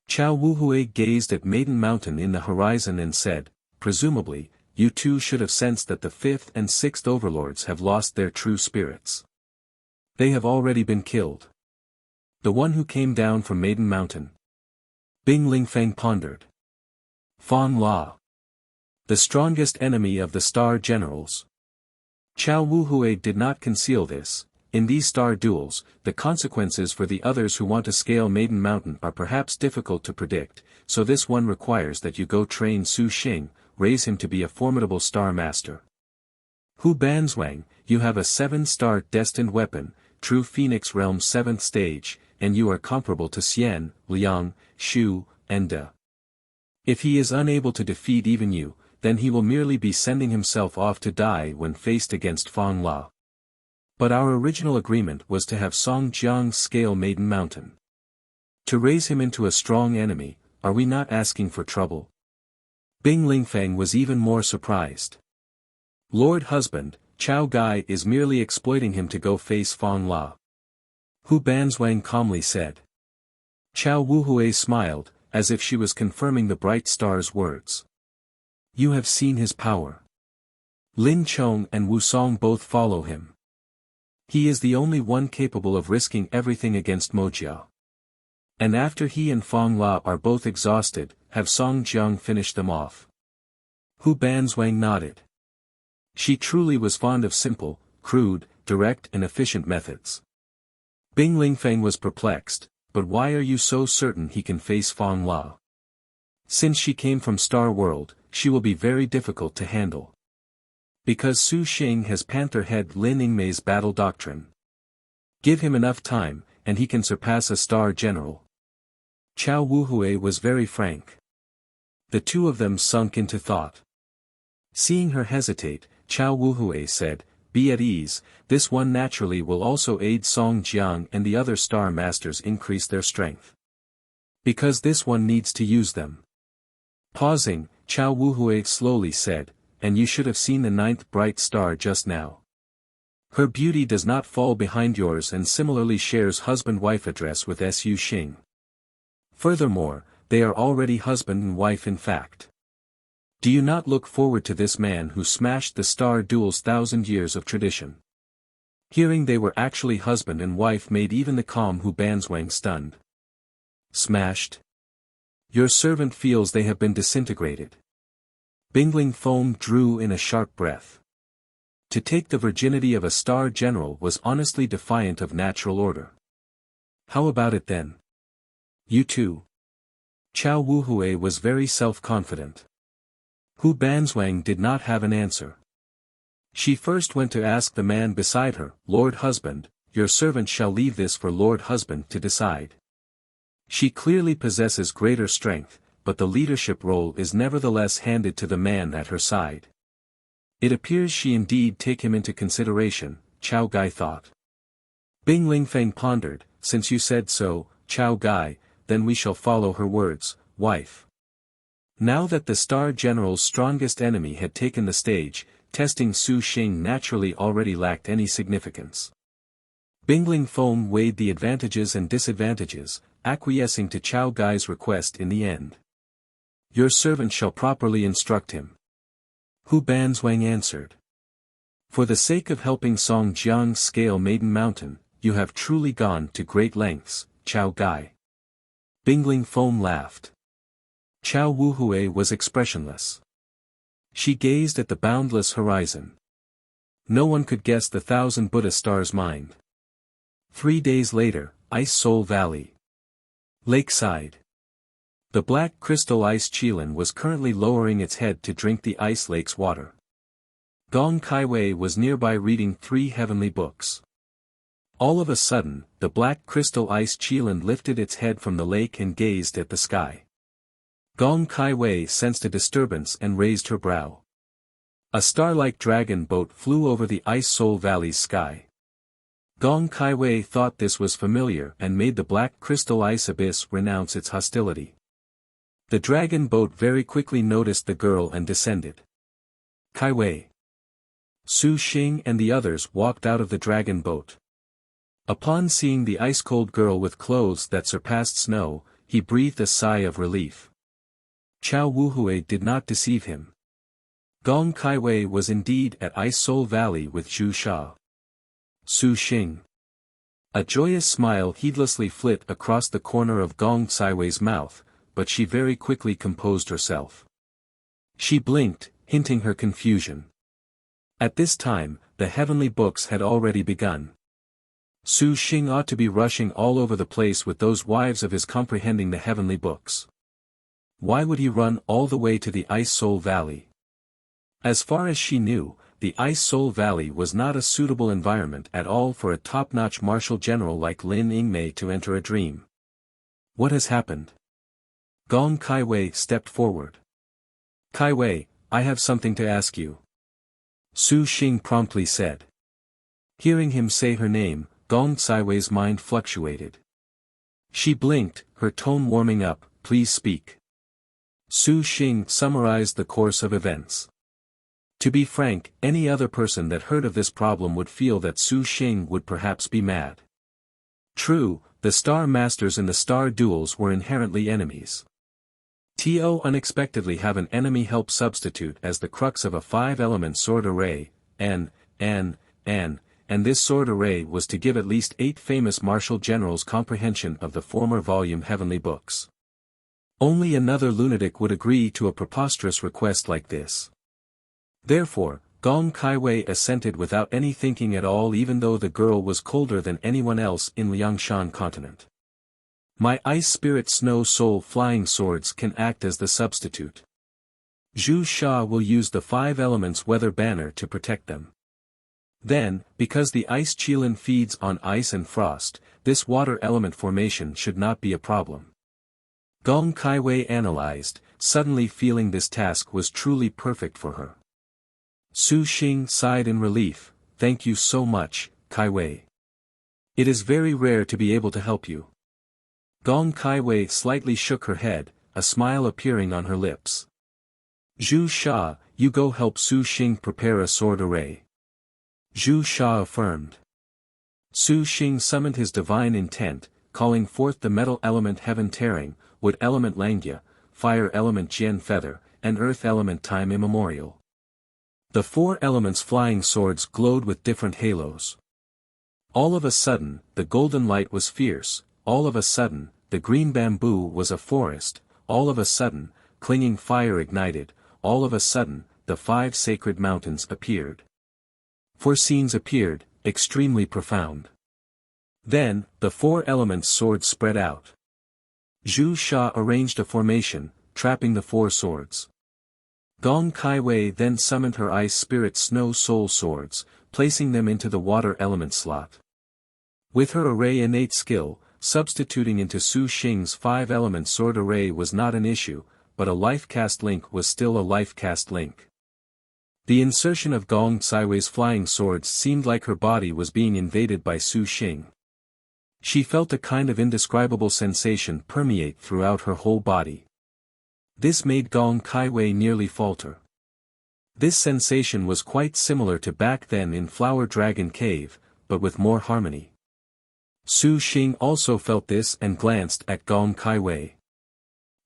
Chao Wuhui gazed at Maiden Mountain in the horizon and said, presumably, you two should have sensed that the fifth and sixth overlords have lost their true spirits. They have already been killed. The one who came down from Maiden Mountain. Bing Lingfeng pondered. Fang La. The strongest enemy of the star generals. Chao Wuhui did not conceal this. In these star duels, the consequences for the others who want to scale Maiden Mountain are perhaps difficult to predict, so this one requires that you go train Su Xing, raise him to be a formidable star master. Hu Banzwang, you have a 7-star destined weapon, true Phoenix Realm 7th stage, and you are comparable to Xian, Liang, Shu, and De. If he is unable to defeat even you, then he will merely be sending himself off to die when faced against Fang La. But our original agreement was to have Song Jiang scale Maiden Mountain. To raise him into a strong enemy, are we not asking for trouble? Bing Lingfeng was even more surprised. Lord Husband, Chao Gai is merely exploiting him to go face Fang La. Hu Banzwang calmly said. Chao Wuhui smiled, as if she was confirming the bright star's words. You have seen his power. Lin Chong and Wu Song both follow him. He is the only one capable of risking everything against Mojia. And after he and Fang La are both exhausted, have Song Jiang finish them off. Hu Banzwang nodded. She truly was fond of simple, crude, direct and efficient methods. Bing Lingfeng was perplexed, but why are you so certain he can face Fang La? Since she came from Star World, she will be very difficult to handle. Because Su Xing has Panther Head Lin Yingmei's battle doctrine. Give him enough time, and he can surpass a star general. Chao Wuhui was very frank. The two of them sunk into thought. Seeing her hesitate, Chao Wuhui said, be at ease, this one naturally will also aid Song Jiang and the other star masters increase their strength. Because this one needs to use them. Pausing, Chao Wuhui slowly said, and you should have seen the 9th bright star just now. Her beauty does not fall behind yours and similarly shares husband-wife address with Su Xing. Furthermore, they are already husband and wife in fact. Do you not look forward to this man who smashed the star duel's 1,000 years of tradition? Hearing they were actually husband and wife made even the calm Hu Banzwang stunned. Smashed? Your servant feels they have been disintegrated. Bingling Foam drew in a sharp breath. To take the virginity of a star general was honestly defiant of natural order. How about it then? You too. Chao Wuhui was very self-confident. Hu Banzwang did not have an answer. She first went to ask the man beside her, Lord Husband, your servant shall leave this for Lord Husband to decide. She clearly possesses greater strength, but the leadership role is nevertheless handed to the man at her side. It appears she indeed take him into consideration, Chao Gai thought. Bing Lingfeng pondered, since you said so, Chao Gai, then we shall follow her words, wife. Now that the Star General's strongest enemy had taken the stage, testing Su Xing naturally already lacked any significance. Bingling Feng weighed the advantages and disadvantages, acquiescing to Chao Gai's request in the end. Your servant shall properly instruct him. Hu Banzwang answered. For the sake of helping Song Jiang scale Maiden Mountain, you have truly gone to great lengths, Chao Gai. Bingling Feng laughed. Chao Wuhui was expressionless. She gazed at the boundless horizon. No one could guess the 1,000 Buddha stars' mind. 3 days later, Ice Soul Valley. Lakeside. The black crystal ice Qilin was currently lowering its head to drink the ice lake's water. Gong Kaiwei was nearby reading 3 heavenly books. All of a sudden, the black crystal ice Qilin lifted its head from the lake and gazed at the sky. Gong Kaiwei sensed a disturbance and raised her brow. A star-like dragon boat flew over the Ice Soul Valley's sky. Gong Kaiwei thought this was familiar and made the black crystal ice abyss renounce its hostility. The dragon boat very quickly noticed the girl and descended. Kaiwei. Su Xing and the others walked out of the dragon boat. Upon seeing the ice-cold girl with clothes that surpassed snow, he breathed a sigh of relief. Chao Wuhui did not deceive him. Gong Kaiwei was indeed at Ice Soul Valley with Zhu Sha. Su Xing. A joyous smile heedlessly flit across the corner of Gong Kaiwei's mouth, but she very quickly composed herself. She blinked, hinting her confusion. At this time, the heavenly books had already begun. Su Xing ought to be rushing all over the place with those wives of his comprehending the heavenly books. Why would he run all the way to the Ice Soul Valley? As far as she knew, the Ice Soul Valley was not a suitable environment at all for a top-notch martial general like Lin Yingmei to enter a dream. What has happened? Gong Kaiwei stepped forward. Kaiwei, I have something to ask you. Su Xing promptly said. Hearing him say her name, Gong Kaiwei's mind fluctuated. She blinked, her tone warming up, please speak. Su Xing summarized the course of events. To be frank, any other person that heard of this problem would feel that Su Xing would perhaps be mad. True, the Star Masters in the Star Duels were inherently enemies. To unexpectedly have an enemy help substitute as the crux of a 5-element sword array, and this sword array was to give at least 8 famous martial generals comprehension of the former volume heavenly books. Only another lunatic would agree to a preposterous request like this. Therefore, Gong Kaiwei assented without any thinking at all, even though the girl was colder than anyone else in Liangshan continent. My Ice Spirit Snow Soul flying swords can act as the substitute. Zhu Sha will use the 5 elements weather banner to protect them. Then, because the ice Qilin feeds on ice and frost, this water element formation should not be a problem. Gong Kaiwei analyzed, suddenly feeling this task was truly perfect for her. Su Xing sighed in relief, thank you so much, Kaiwei. It is very rare to be able to help you. Gong Kaiwei slightly shook her head, a smile appearing on her lips. Zhu Sha, you go help Su Xing prepare a sword array. Zhu Sha affirmed. Su Xing summoned his divine intent, calling forth the metal element Heaven Tearing, wood element Langya, fire element Jian Feather, and earth element Time Immemorial. The 4 elements flying swords glowed with different halos. All of a sudden, the golden light was fierce, all of a sudden, the green bamboo was a forest, all of a sudden, clinging fire ignited, all of a sudden, the 5 sacred mountains appeared. 4 scenes appeared, extremely profound. Then, the 4 elements swords spread out. Zhu Sha arranged a formation, trapping the 4 swords. Gong Kaiwei then summoned her Ice Spirit Snow Soul swords, placing them into the water element slot. With her array innate skill, substituting into Su Xing's 5-element sword array was not an issue, but a life-cast link was still a life-cast link. The insertion of Gong Kaiwei's flying swords seemed like her body was being invaded by Su Xing. She felt a kind of indescribable sensation permeate throughout her whole body. This made Gong Kaiwei nearly falter. This sensation was quite similar to back then in Flower Dragon Cave, but with more harmony. Su Xing also felt this and glanced at Gong Kaiwei.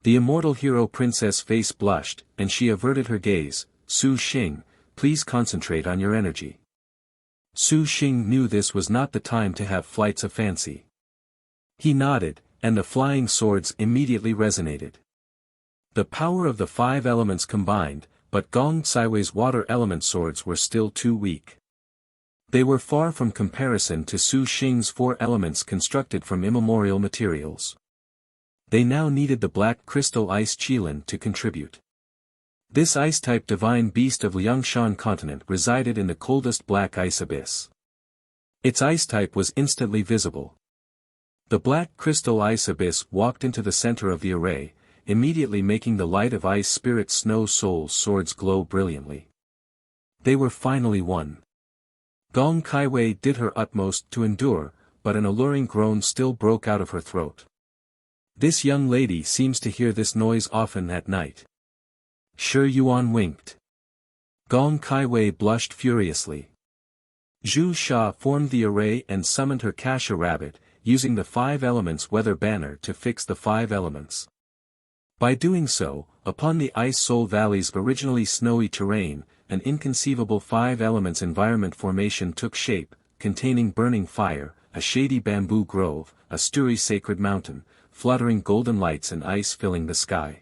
The immortal hero princess face blushed, and she averted her gaze. Su Xing, please concentrate on your energy. Su Xing knew this was not the time to have flights of fancy. He nodded, and the flying swords immediately resonated. The power of the 5 elements combined, but Gong Kaiwei's water element swords were still too weak. They were far from comparison to Su Xing's 4 elements constructed from immemorial materials. They now needed the black crystal ice Qilin to contribute. This ice-type divine beast of Liangshan continent resided in the coldest black ice abyss. Its ice-type was instantly visible. The black crystal ice abyss walked into the center of the array, immediately making the light of ice spirit snow soul's swords glow brilliantly. They were finally one. Gong Kaiwei did her utmost to endure, but an alluring groan still broke out of her throat. This young lady seems to hear this noise often at night. Shi Yuan winked. Gong Kaiwei blushed furiously. Zhu Sha formed the array and summoned her Kasha rabbit, using the 5 elements weather banner to fix the 5 elements. By doing so, upon the Ice Soul Valley's originally snowy terrain, an inconceivable 5 elements environment formation took shape, containing burning fire, a shady bamboo grove, a sturdy sacred mountain, fluttering golden lights and ice filling the sky.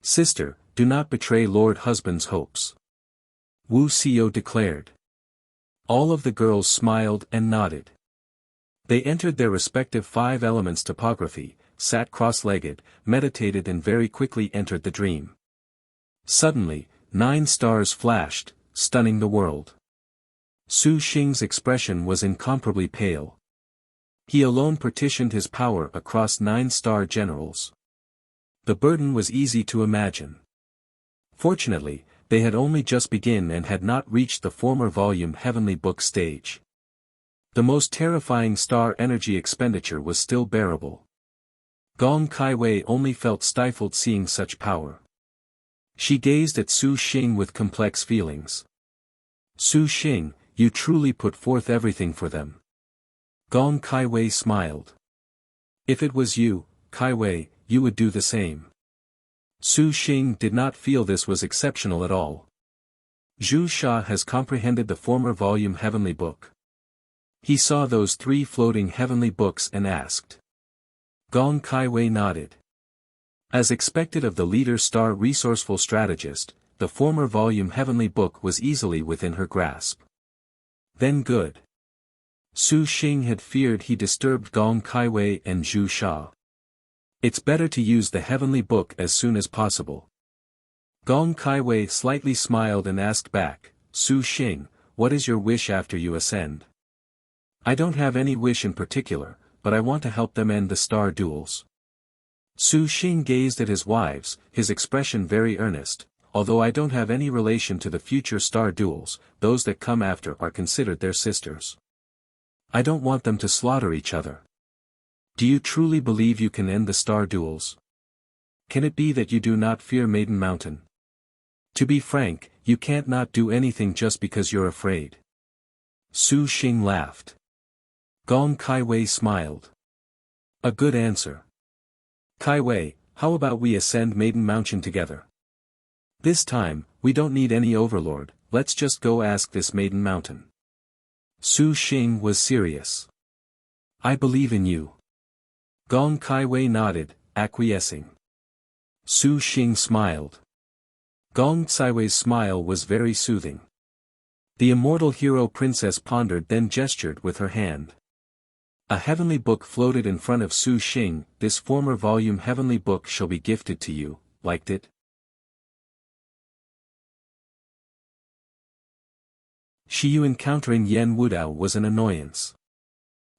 Sister, do not betray Lord Husband's hopes. Wuxia declared. All of the girls smiled and nodded. They entered their respective 5 elements topography, sat cross-legged, meditated and very quickly entered the dream. Suddenly, 9 stars flashed, stunning the world. Su Xing's expression was incomparably pale. He alone partitioned his power across 9 star generals. The burden was easy to imagine. Fortunately, they had only just begun and had not reached the former volume Heavenly Book stage. The most terrifying star energy expenditure was still bearable. Gong Kaiwei only felt stifled seeing such power. She gazed at Su Xing with complex feelings. Su Xing, you truly put forth everything for them. Gong Kaiwei smiled. If it was you, Kaiwei, you would do the same. Su Xing did not feel this was exceptional at all. Zhu Sha has comprehended the former volume Heavenly Book. He saw those 3 floating heavenly books and asked. Gong Kaiwei nodded. As expected of the leader star resourceful strategist, the former volume Heavenly Book was easily within her grasp. Then good. Su Xing had feared he disturbed Gong Kaiwei and Zhu Sha. It's better to use the Heavenly Book as soon as possible. Gong Kaiwei slightly smiled and asked back, Su Xing, what is your wish after you ascend? I don't have any wish in particular, but I want to help them end the star duels. Su Xing gazed at his wives, his expression very earnest. Although I don't have any relation to the future star duels, those that come after are considered their sisters. I don't want them to slaughter each other. Do you truly believe you can end the star duels? Can it be that you do not fear Maiden Mountain? To be frank, you can't not do anything just because you're afraid. Su Xing laughed. Gong Kaiwei smiled. A good answer. Kaiwei, how about we ascend Maiden Mountain together? This time, we don't need any overlord, let's just go ask this Maiden Mountain. Su Xing was serious. I believe in you. Gong Kaiwei nodded, acquiescing. Su Xing smiled. Gong Kaiwei's smile was very soothing. The immortal hero princess pondered then gestured with her hand. A heavenly book floated in front of Su Xing, this former volume Heavenly Book shall be gifted to you, liked it? Shiyu encountering Yan Wudao was an annoyance.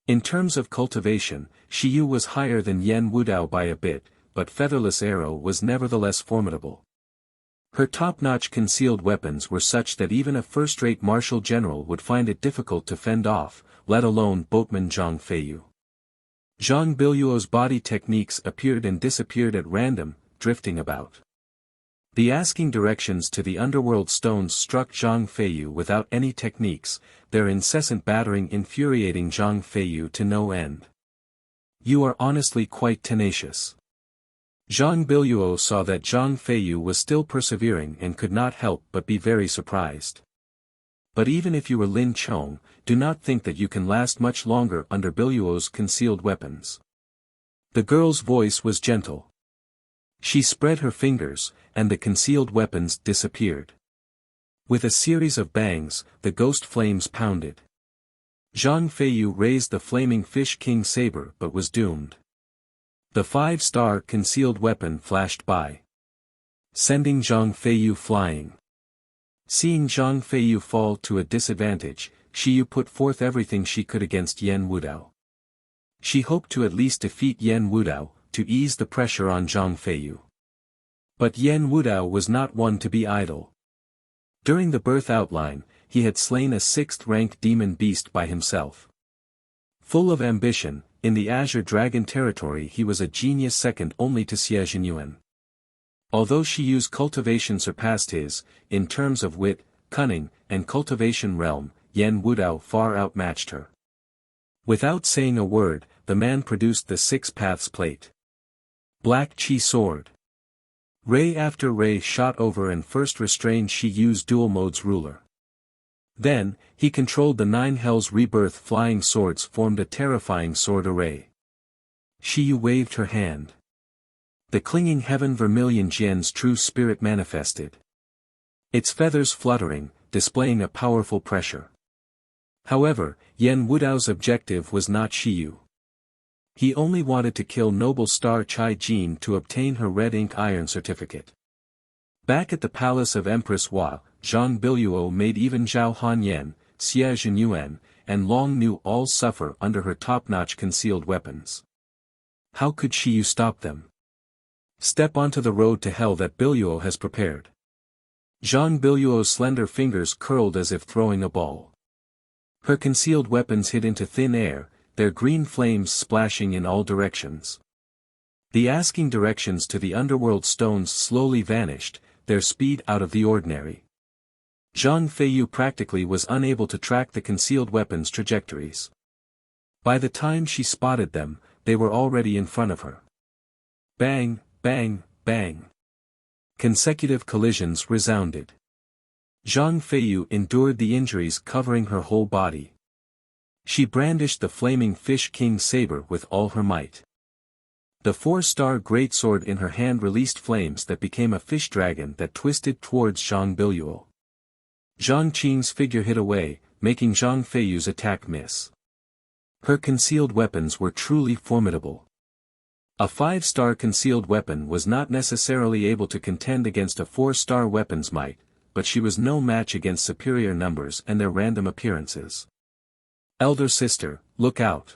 In terms of cultivation, Shiyu was higher than Yan Wudao by a bit, but Featherless Arrow was nevertheless formidable. Her top-notch concealed weapons were such that even a first-rate martial general would find it difficult to fend off, let alone boatman Zhang Feiyu. Zhang Biluo's body techniques appeared and disappeared at random, drifting about. The asking directions to the underworld stones struck Zhang Feiyu without any techniques, their incessant battering infuriating Zhang Feiyu to no end. You are honestly quite tenacious. Zhang Biluo saw that Zhang Feiyu was still persevering and could not help but be very surprised. But even if you were Lin Chong, do not think that you can last much longer under Biluo's concealed weapons. The girl's voice was gentle. She spread her fingers, and the concealed weapons disappeared. With a series of bangs, the ghost flames pounded. Zhang Feiyu raised the flaming Fish King saber but was doomed. The 5-star concealed weapon flashed by, sending Zhang Feiyu flying. Seeing Zhang Feiyu fall to a disadvantage, Shiyu put forth everything she could against Yan Wudao. She hoped to at least defeat Yan Wudao, to ease the pressure on Zhang Feiyu. But Yan Wudao was not one to be idle. During the birth outline, he had slain a 6th-rank demon beast by himself. Full of ambition, in the Azure Dragon territory he was a genius second only to Xie Zhenyuan. Although Shiyu's cultivation surpassed his, in terms of wit, cunning, and cultivation realm, Yan Wudao far outmatched her. Without saying a word, the man produced the 6 paths plate. Black Qi sword. Ray after ray shot over and first restrained Shiyu's dual modes ruler. Then, he controlled the 9 hells rebirth flying swords formed a terrifying sword array. Shiyu waved her hand. The clinging heaven vermilion Jian's true spirit manifested. Its feathers fluttering, displaying a powerful pressure. However, Yan Wudao's objective was not Shiyu. He only wanted to kill noble star Chai Jin to obtain her red ink iron certificate. Back at the palace of Empress Hua, Zhang Biluo made even Zhao Hanyan, Xie Zhenyuan, and Long Nu all suffer under her top-notch concealed weapons. How could Shiyu stop them? Step onto the road to hell that Biluo has prepared. Zhang Biluo's slender fingers curled as if throwing a ball. Her concealed weapons hid into thin air, their green flames splashing in all directions. The asking directions to the underworld stones slowly vanished, their speed out of the ordinary. Zhang Feiyu practically was unable to track the concealed weapons' trajectories. By the time she spotted them, they were already in front of her. Bang, bang, bang. Consecutive collisions resounded. Zhang Feiyu endured the injuries covering her whole body. She brandished the flaming Fish King saber with all her might. The 4-star greatsword in her hand released flames that became a fish dragon that twisted towards Zhang Biluo. Zhang Qing's figure hid away, making Zhang Feiyu's attack miss. Her concealed weapons were truly formidable. A 5-star concealed weapon was not necessarily able to contend against a 4-star weapon's might, but she was no match against superior numbers and their random appearances. Elder sister, look out.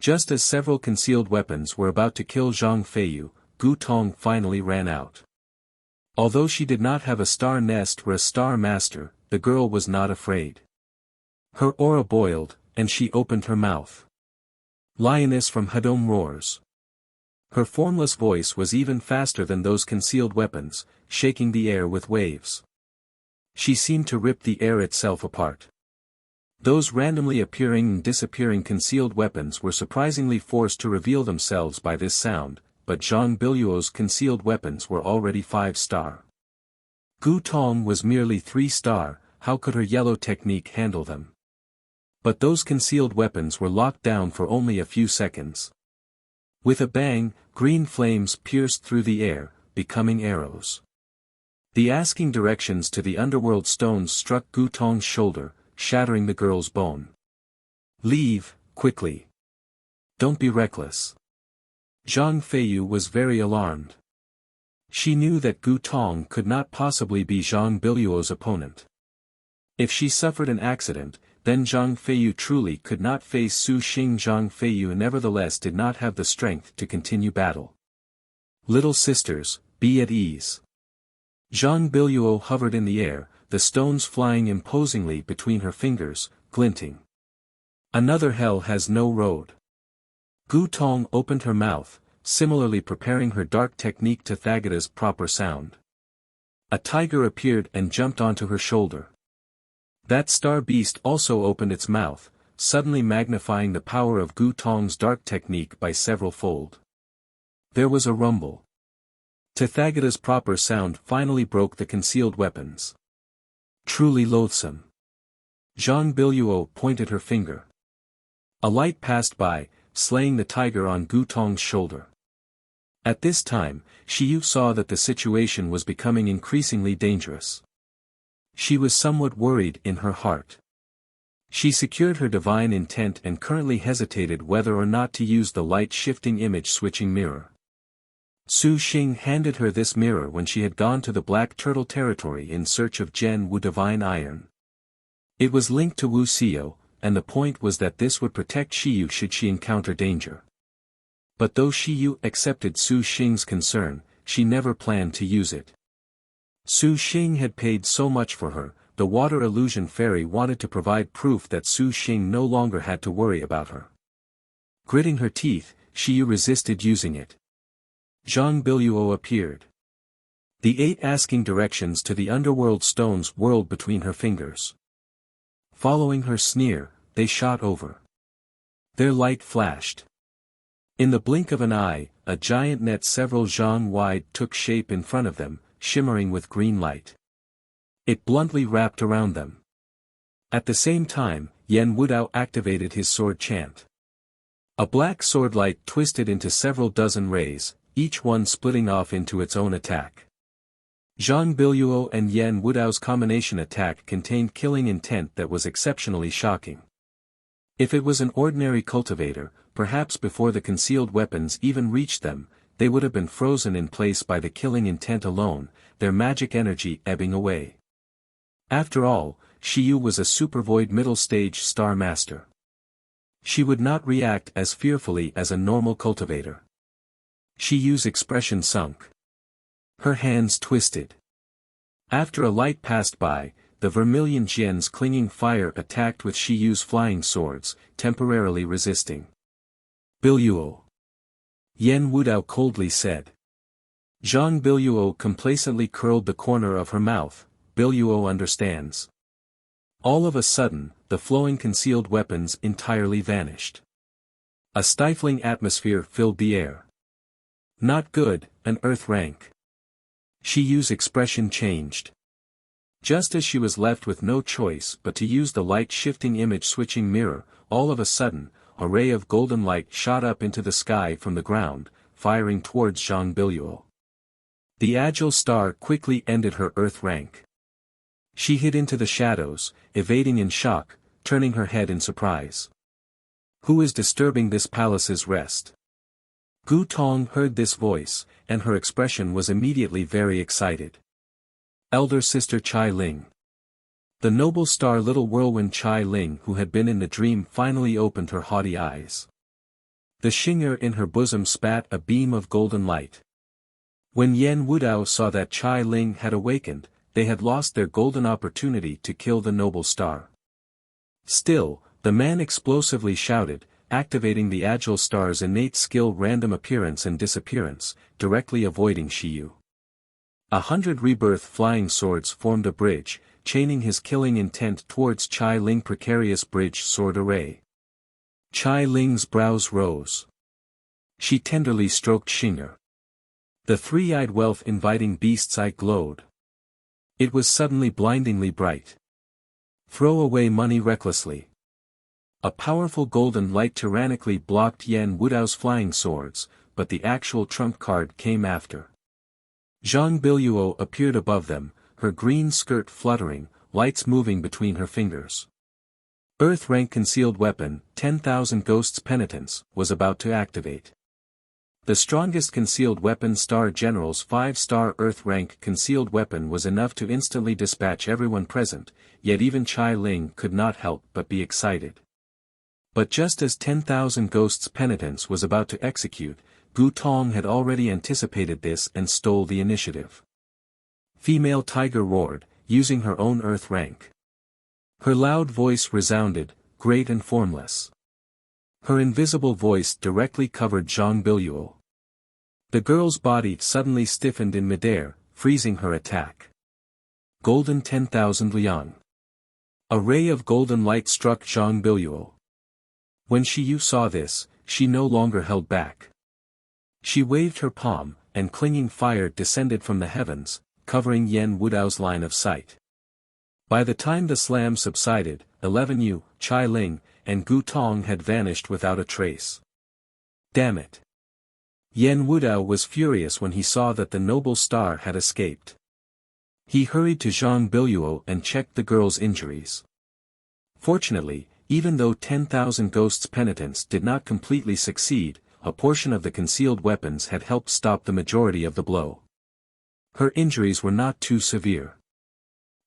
Just as several concealed weapons were about to kill Zhang Feiyu, Gu Tong finally ran out. Although she did not have a star nest or a star master, the girl was not afraid. Her aura boiled, and she opened her mouth. Lioness from Hadom roars. Her formless voice was even faster than those concealed weapons, shaking the air with waves. She seemed to rip the air itself apart. Those randomly appearing and disappearing concealed weapons were surprisingly forced to reveal themselves by this sound, but Zhang Biluo's concealed weapons were already 5-star. Gu Tong was merely 3-star, how could her yellow technique handle them? But those concealed weapons were locked down for only a few seconds. With a bang, green flames pierced through the air, becoming arrows. The asking directions to the underworld stones struck Gu Tong's shoulder, shattering the girl's bone. Leave, quickly. Don't be reckless. Zhang Feiyu was very alarmed. She knew that Gu Tong could not possibly be Zhang Biluo's opponent. If she suffered an accident, then Zhang Feiyu truly could not face Su Xing. Zhang Feiyu nevertheless did not have the strength to continue battle. Little sisters, be at ease. Zhang Biluo hovered in the air, the stones flying imposingly between her fingers, glinting. Another hell has no road. Gu Tong opened her mouth, similarly preparing her dark technique to Thagata's proper sound. A tiger appeared and jumped onto her shoulder. That star beast also opened its mouth, suddenly magnifying the power of Gu Tong's dark technique by several fold. There was a rumble. Tathagata's proper sound finally broke the concealed weapons. Truly loathsome. Zhang Biluo pointed her finger. A light passed by, slaying the tiger on Gu Tong's shoulder. At this time, Shiyu saw that the situation was becoming increasingly dangerous. She was somewhat worried in her heart. She secured her divine intent and currently hesitated whether or not to use the light-shifting image-switching mirror. Su Xing handed her this mirror when she had gone to the Black Turtle territory in search of Gen Wu Divine Iron. It was linked to Wuxia, and the point was that this would protect Shiyu should she encounter danger. But though Shiyu accepted Su Xing's concern, she never planned to use it. Su Xing had paid so much for her, the water illusion fairy wanted to provide proof that Su Xing no longer had to worry about her. Gritting her teeth, Shiyu resisted using it. Zhang Biluo appeared. The 8 asking directions to the underworld stones whirled between her fingers. Following her sneer, they shot over. Their light flashed. In the blink of an eye, a giant net several zhang wide took shape in front of them, shimmering with green light. It bluntly wrapped around them. At the same time, Yan Wudao activated his sword chant. A black sword light twisted into several dozen rays, each one splitting off into its own attack. Zhang Biluo and Yan Wudao's combination attack contained killing intent that was exceptionally shocking. If it was an ordinary cultivator, perhaps before the concealed weapons even reached them, they would have been frozen in place by the killing intent alone, their magic energy ebbing away. After all, Shiyu was a supervoid middle-stage star master. She would not react as fearfully as a normal cultivator. Shiyu's expression sunk. Her hands twisted. After a light passed by, the vermilion Jian's clinging fire attacked with Shiyu's flying swords, temporarily resisting. Biluo. Yan Wudao coldly said. Zhang Biluo complacently curled the corner of her mouth. Biluo understands. All of a sudden, the flowing concealed weapons entirely vanished. A stifling atmosphere filled the air. Not good, an earth rank. Shiyu's expression changed. Just as she was left with no choice but to use the light-shifting image-switching mirror, all of a sudden, a ray of golden light shot up into the sky from the ground, firing towards Zhang Biluo. The agile star quickly ended her earth rank. She hid into the shadows, evading in shock, turning her head in surprise. Who is disturbing this palace's rest? Gu Tong heard this voice, and her expression was immediately very excited. Elder sister Chai Ling. The noble star little whirlwind Chai Ling who had been in the dream finally opened her haughty eyes. The Xing'er in her bosom spat a beam of golden light. When Yan Wudao saw that Chai Ling had awakened, they had lost their golden opportunity to kill the noble star. Still, the man explosively shouted, activating the agile star's innate skill random appearance and disappearance, directly avoiding Shiyu. 100 rebirth flying swords formed a bridge, chaining his killing intent towards Chai Ling precarious bridge sword array. Chai Ling's brows rose. She tenderly stroked Xing'er. The three-eyed wealth-inviting beast's eye glowed. It was suddenly blindingly bright. Throw away money recklessly. A powerful golden light tyrannically blocked Yan Wudao's flying swords, but the actual trump card came after. Zhang Biluo appeared above them, her green skirt fluttering, lights moving between her fingers. Earth rank concealed weapon, 10,000 Ghosts Penitence, was about to activate. The strongest concealed weapon Star General's 5-star Earth rank concealed weapon was enough to instantly dispatch everyone present, yet even Chai Ling could not help but be excited. But just as 10,000 Ghosts Penitence was about to execute, Gu Tong had already anticipated this and stole the initiative. Female Tiger roared, using her own Earth rank. Her loud voice resounded, great and formless. Her invisible voice directly covered Zhang Biluo. The girl's body suddenly stiffened in midair, freezing her attack. Golden 10,000 liang. A ray of golden light struck Zhang Biluo. When Shiyu saw this, she no longer held back. She waved her palm, and clinging fire descended from the heavens, covering Yan Wudao's line of sight. By the time the slam subsided, 11 Yu, Chai Ling, and Gu Tong had vanished without a trace. Damn it! Yan Wudao was furious when he saw that the noble star had escaped. He hurried to Zhang Biluo and checked the girl's injuries. Fortunately, even though 10,000 ghosts' penitence did not completely succeed, a portion of the concealed weapons had helped stop the majority of the blow. Her injuries were not too severe.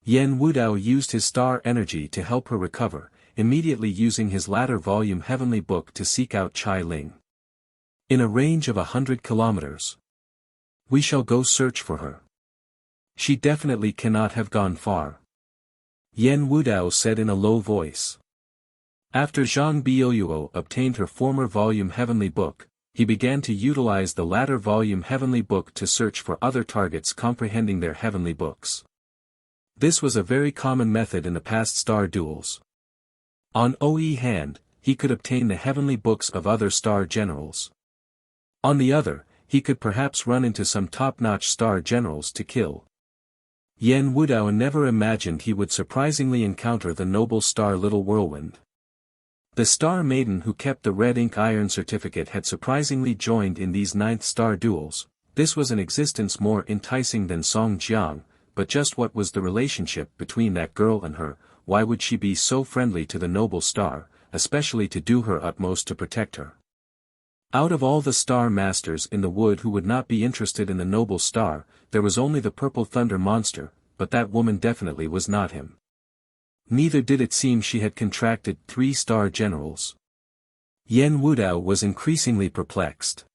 Yan Wudao used his star energy to help her recover, immediately using his latter volume heavenly book to seek out Chai Ling. In a range of 100 kilometers. We shall go search for her. She definitely cannot have gone far. Yan Wudao said in a low voice. After Zhang Biluo obtained her former volume heavenly book, he began to utilize the latter volume heavenly book to search for other targets comprehending their heavenly books. This was a very common method in the past star duels. On OE hand, he could obtain the heavenly books of other star generals. On the other, he could perhaps run into some top-notch star generals to kill. Yan Wudao never imagined he would surprisingly encounter the noble star Little Whirlwind. The star maiden who kept the red ink iron certificate had surprisingly joined in these 9th star duels. This was an existence more enticing than Song Jiang, but just what was the relationship between that girl and her? Why would she be so friendly to the noble star, especially to do her utmost to protect her? Out of all the star masters in the wood who would not be interested in the noble star, there was only the purple thunder monster, but that woman definitely was not him. Neither did it seem she had contracted 3-star generals. Yan Wudao was increasingly perplexed.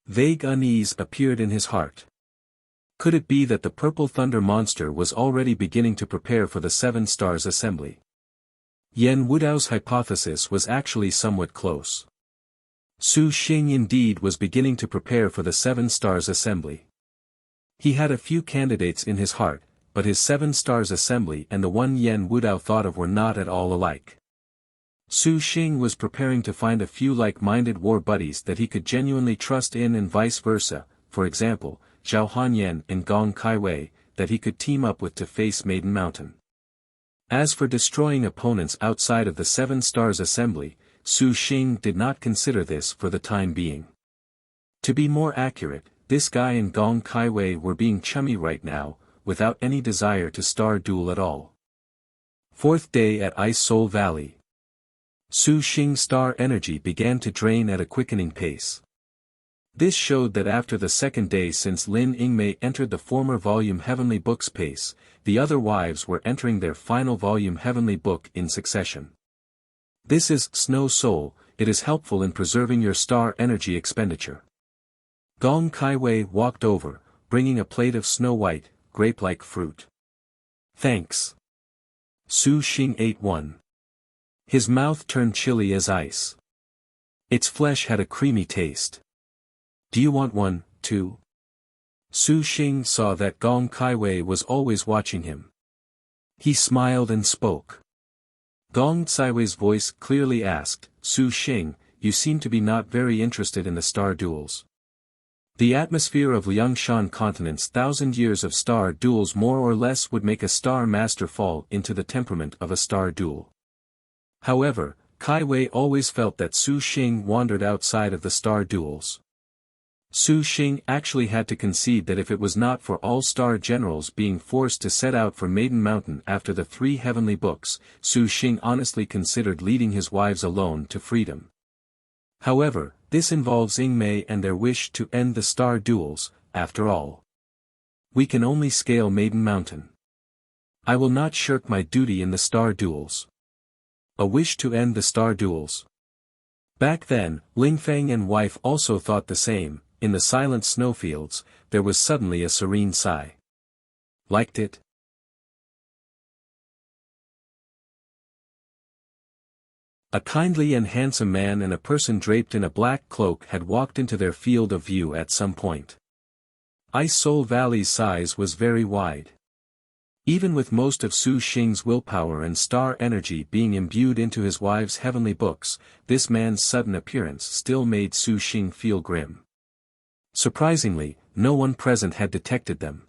Vague unease appeared in his heart. Could it be that the purple thunder monster was already beginning to prepare for the 7 stars assembly? Yan Wudao's hypothesis was actually somewhat close. Su Xing indeed was beginning to prepare for the 7 stars assembly. He had a few candidates in his heart, but his 7 stars assembly and the one Yan Wudao thought of were not at all alike. Su Xing was preparing to find a few like-minded war buddies that he could genuinely trust in and vice versa, for example, Zhao Hanyan and Gong Kaiwei, that he could team up with to face Maiden Mountain. As for destroying opponents outside of the 7 stars assembly, Su Xing did not consider this for the time being. To be more accurate, this guy and Gong Kaiwei were being chummy right now, without any desire to star duel at all. 4th day at Ice Soul Valley. Su Xing's star energy began to drain at a quickening pace. This showed that after the 2nd day since Lin Yingmei entered the former volume heavenly books pace, the other wives were entering their final volume heavenly book in succession. This is Snow Soul, it is helpful in preserving your star energy expenditure. Gong Kaiwei walked over, bringing a plate of snow-white, grape-like fruit. Thanks. Su Xing ate one. His mouth turned chilly as ice. Its flesh had a creamy taste. Do you want one, too? Su Xing saw that Gong Kaiwei was always watching him. He smiled and spoke. Gong Kaiwei's voice clearly asked, Su Xing, you seem to be not very interested in the star duels. The atmosphere of Liangshan continent's 1,000 years of star duels more or less would make a star master fall into the temperament of a star duel. However, Kaiwei always felt that Su Xing wandered outside of the star duels. Su Xing actually had to concede that if it was not for all star generals being forced to set out for Maiden Mountain after the 3 heavenly books, Su Xing honestly considered leading his wives alone to freedom. However, this involves Yingmei and their wish to end the star duels, after all. We can only scale Maiden Mountain. I will not shirk my duty in the star duels. A wish to end the star duels. Back then, Ling Feng and wife also thought the same. In the silent snowfields, there was suddenly a serene sigh. Liked it? A kindly and handsome man and a person draped in a black cloak had walked into their field of view at some point. Ice Soul Valley's size was very wide. Even with most of Su Xing's willpower and star energy being imbued into his wife's heavenly books, this man's sudden appearance still made Su Xing feel grim. Surprisingly, no one present had detected them.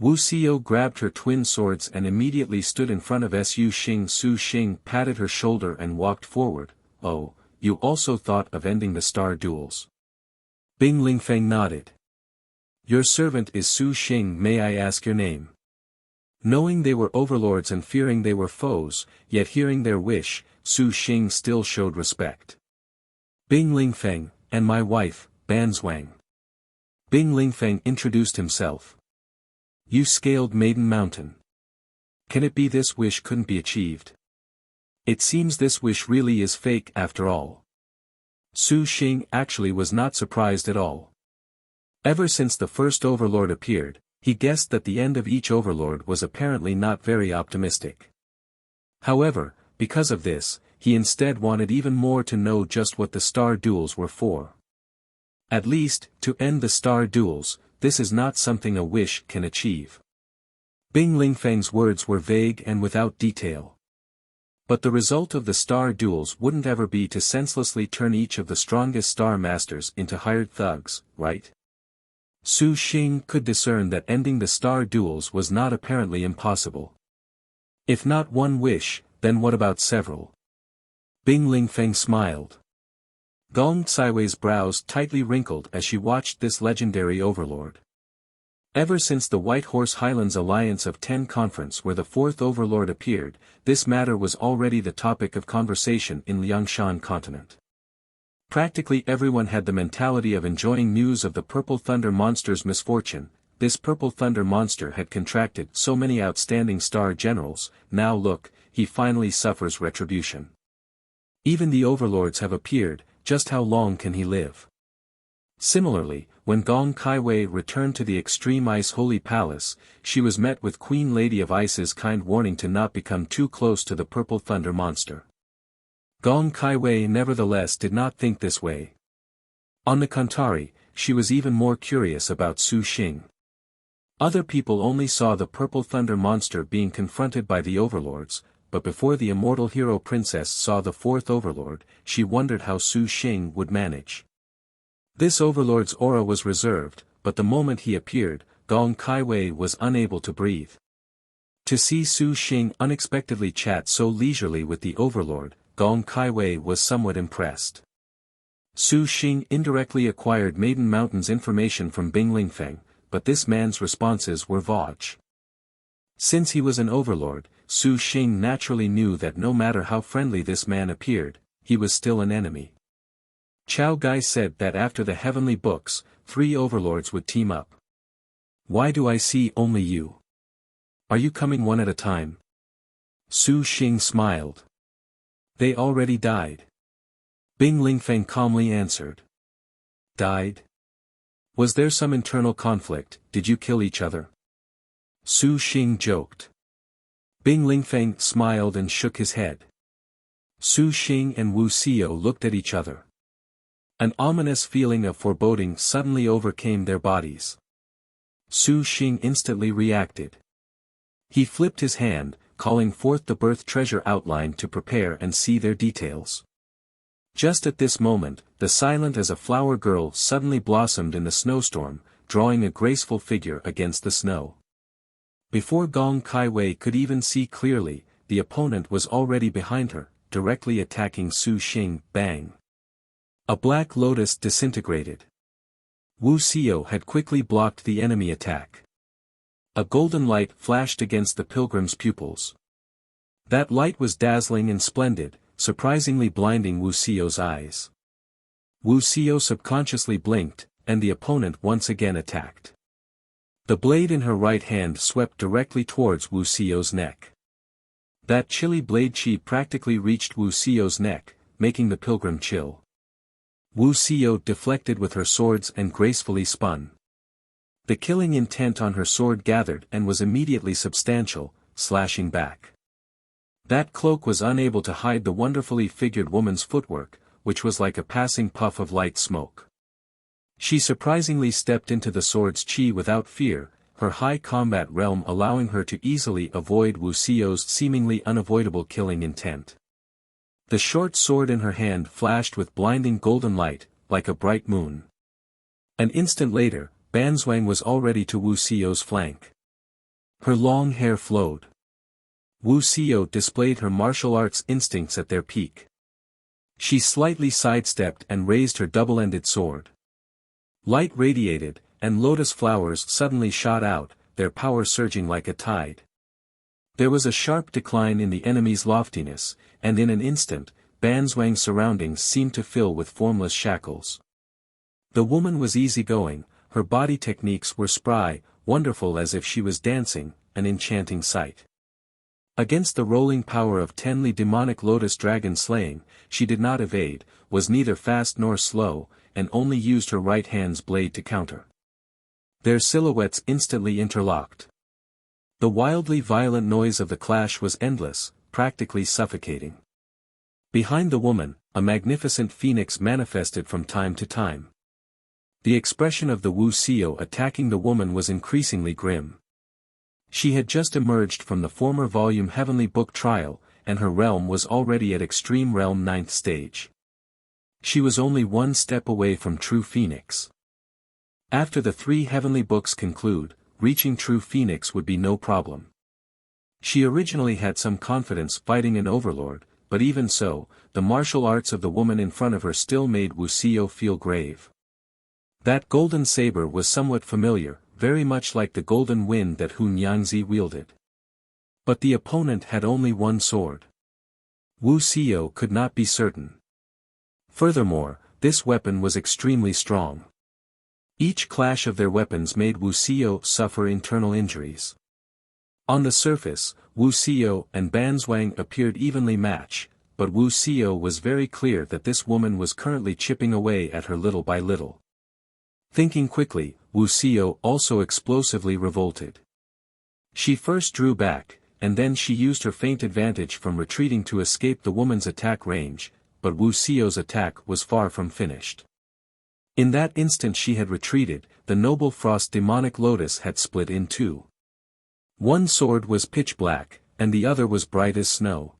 Wuxia grabbed her twin swords and immediately stood in front of Su Xing. Su Xing patted her shoulder and walked forward. "Oh, you also thought of ending the star duels?" Bing Lingfeng nodded. "Your servant is Su Xing. May I ask your name?" Knowing they were overlords and fearing they were foes, yet hearing their wish, Su Xing still showed respect. "Bing Lingfeng, and my wife, Banzwang." Bing Lingfeng introduced himself. "You scaled Maiden Mountain. Can it be this wish couldn't be achieved? It seems this wish really is fake after all." Su Xing actually was not surprised at all. Ever since the first overlord appeared, he guessed that the end of each overlord was apparently not very optimistic. However, because of this, he instead wanted even more to know just what the star duels were for. At least, to end the star duels, this is not something a wish can achieve. Bing Lingfeng's words were vague and without detail. But the result of the star duels wouldn't ever be to senselessly turn each of the strongest star masters into hired thugs, right? Su Xing could discern that ending the star duels was not apparently impossible. If not one wish, then what about several? Bing Lingfeng smiled. Gong Caiwei's brows tightly wrinkled as she watched this legendary overlord. Ever since the White Horse Highlands Alliance of 10 conference where the fourth overlord appeared, this matter was already the topic of conversation in Liangshan continent. Practically everyone had the mentality of enjoying news of the Purple Thunder monster's misfortune. This Purple Thunder monster had contracted so many outstanding star generals, now look, he finally suffers retribution. Even the overlords have appeared, just how long can he live? Similarly, when Gong Caiwei returned to the Extreme Ice Holy Palace, she was met with Queen Lady of Ice's kind warning to not become too close to the Purple Thunder monster. Gong Caiwei nevertheless did not think this way. On the contrary, she was even more curious about Su Xing. Other people only saw the Purple Thunder monster being confronted by the overlords, but before the immortal hero princess saw the fourth overlord, she wondered how Su Xing would manage. This overlord's aura was reserved, but the moment he appeared, Gong Caiwei was unable to breathe. To see Su Xing unexpectedly chat so leisurely with the overlord, Gong Caiwei was somewhat impressed. Su Xing indirectly acquired Maiden Mountain's information from Bing Lingfeng, but this man's responses were vague. Since he was an overlord, Su Xing naturally knew that no matter how friendly this man appeared, he was still an enemy. Chao Gai said that after the heavenly books, 3 overlords would team up. Why do I see only you? Are you coming one at a time? Su Xing smiled. They already died. Bing Lingfeng calmly answered. Died? Was there some internal conflict? Did you kill each other? Su Xing joked. Bing Lingfeng smiled and shook his head. Su Xing and Wuxia looked at each other. An ominous feeling of foreboding suddenly overcame their bodies. Su Xing instantly reacted. He flipped his hand, calling forth the birth treasure outline to prepare and see their details. Just at this moment, the silent as a flower girl suddenly blossomed in the snowstorm, drawing a graceful figure against the snow. Before Gong Caiwei could even see clearly, the opponent was already behind her, directly attacking Su Xing. Bang! A black lotus disintegrated. Wuxia had quickly blocked the enemy attack. A golden light flashed against the pilgrim's pupils. That light was dazzling and splendid, surprisingly blinding Wuxia's eyes. Wuxia subconsciously blinked, and the opponent once again attacked. The blade in her right hand swept directly towards Wuxia's neck. That chilly blade chi practically reached Wuxia's neck, making the pilgrim chill. Wuxia deflected with her swords and gracefully spun. The killing intent on her sword gathered and was immediately substantial, slashing back. That cloak was unable to hide the wonderfully figured woman's footwork, which was like a passing puff of light smoke. She surprisingly stepped into the sword's chi without fear, her high combat realm allowing her to easily avoid Wuxia's seemingly unavoidable killing intent. The short sword in her hand flashed with blinding golden light, like a bright moon. An instant later, Banzwang was already to Wuxia's flank. Her long hair flowed. Wuxia displayed her martial arts instincts at their peak. She slightly sidestepped and raised her double-ended sword. Light radiated, and lotus flowers suddenly shot out, their power surging like a tide. There was a sharp decline in the enemy's loftiness, and in an instant, Banzwang's surroundings seemed to fill with formless shackles. The woman was easygoing, her body techniques were spry, wonderful as if she was dancing, an enchanting sight. Against the rolling power of tenly demonic lotus dragon slaying, she did not evade, was neither fast nor slow, and only used her right hand's blade to counter. Their silhouettes instantly interlocked. The wildly violent noise of the clash was endless, practically suffocating. Behind the woman, a magnificent phoenix manifested from time to time. The expression of the Wuxia attacking the woman was increasingly grim. She had just emerged from the former volume Heavenly Book trial, and her realm was already at Extreme Realm 9th stage. She was only one step away from True Phoenix. After the 3 Heavenly Books conclude, reaching True Phoenix would be no problem. She originally had some confidence fighting an overlord, but even so, the martial arts of the woman in front of her still made Wuxia feel grave. That golden saber was somewhat familiar, very much like the golden wind that Hun Yangzi wielded. But the opponent had only one sword. Wuxia could not be certain. Furthermore, this weapon was extremely strong. Each clash of their weapons made Wuxia suffer internal injuries. On the surface, Wuxia and Banzwang appeared evenly matched, but Wuxia was very clear that this woman was currently chipping away at her little by little. Thinking quickly, Wuxia also explosively revolted. She first drew back, and then she used her feint advantage from retreating to escape the woman's attack range, but Wuxia's attack was far from finished. In that instant she had retreated, the noble frost demonic lotus had split in two. One sword was pitch black, and the other was bright as snow.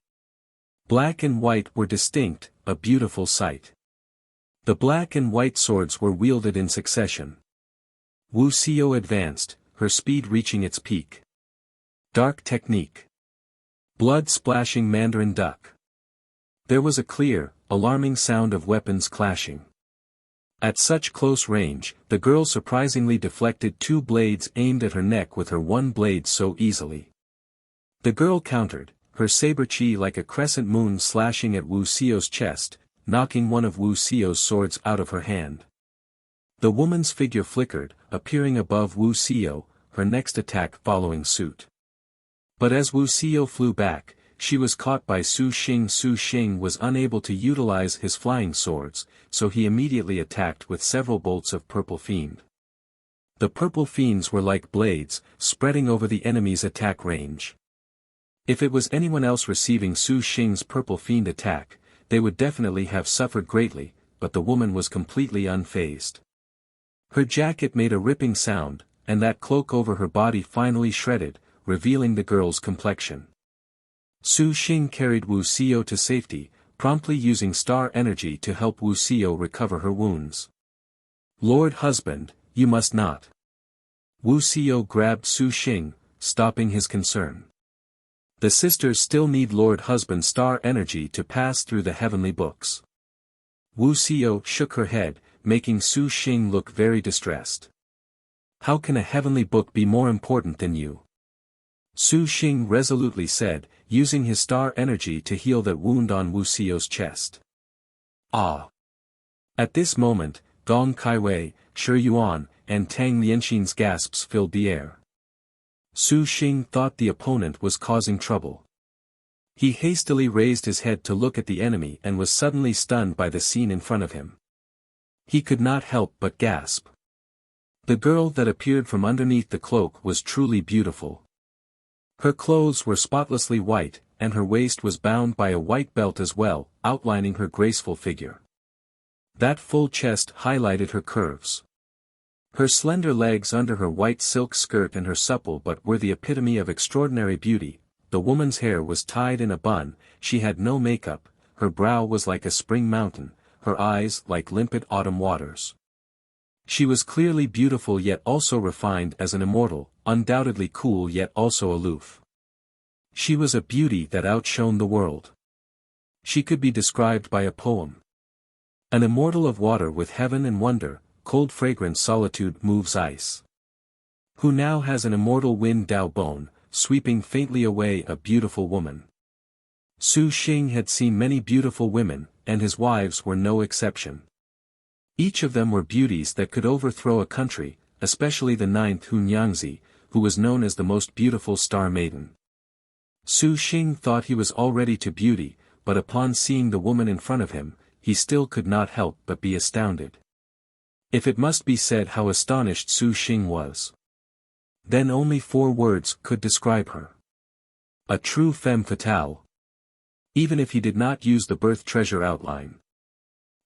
Black and white were distinct, a beautiful sight. The black and white swords were wielded in succession. Wuxia advanced, her speed reaching its peak. Dark technique. Blood-splashing Mandarin duck. There was a clear, alarming sound of weapons clashing. At such close range, the girl surprisingly deflected 2 blades aimed at her neck with her one blade so easily. The girl countered, her saber chi like a crescent moon slashing at Wuxia's chest, knocking one of Wuxia's swords out of her hand. The woman's figure flickered, appearing above Wuxia, her next attack following suit. But as Wuxia flew back, she was caught by Su Xing. Su Xing was unable to utilize his flying swords, so he immediately attacked with several bolts of purple fiend. The purple fiends were like blades, spreading over the enemy's attack range. If it was anyone else receiving Su Xing's purple fiend attack, they would definitely have suffered greatly, but the woman was completely unfazed. Her jacket made a ripping sound, and that cloak over her body finally shredded, revealing the girl's complexion. Su Xing carried Wuxia to safety, promptly using star energy to help Wuxia recover her wounds. "Lord husband, you must not." Wuxia grabbed Su Xing, stopping his concern. The sisters still need Lord husband's star energy to pass through the heavenly books. Wuxia shook her head, making Su Xing look very distressed. "How can a heavenly book be more important than you?" Su Xing resolutely said, using his star energy to heal that wound on Wuxia's chest. Ah! At this moment, Gong Kaiwei, Shi Yuan, and Tang Lianxin's gasps filled the air. Su Xing thought the opponent was causing trouble. He hastily raised his head to look at the enemy and was suddenly stunned by the scene in front of him. He could not help but gasp. The girl that appeared from underneath the cloak was truly beautiful. Her clothes were spotlessly white, and her waist was bound by a white belt as well, outlining her graceful figure. That full chest highlighted her curves. Her slender legs under her white silk skirt and her supple butt were the epitome of extraordinary beauty. The woman's hair was tied in a bun, she had no makeup, her brow was like a spring mountain, her eyes like limpid autumn waters. She was clearly beautiful yet also refined as an immortal, undoubtedly cool yet also aloof. She was a beauty that outshone the world. She could be described by a poem. An immortal of water with heaven and wonder, cold fragrant solitude moves ice. Who now has an immortal wind Dao bone, sweeping faintly away a beautiful woman. Su Xing had seen many beautiful women, and his wives were no exception. Each of them were beauties that could overthrow a country, especially the ninth Hunyangzi, who was known as the most beautiful star maiden. Su Xing thought he was already to beauty, but upon seeing the woman in front of him, he still could not help but be astounded. If it must be said how astonished Su Xing was. Then only 4 words could describe her. A true femme fatale. Even if he did not use the birth treasure outline.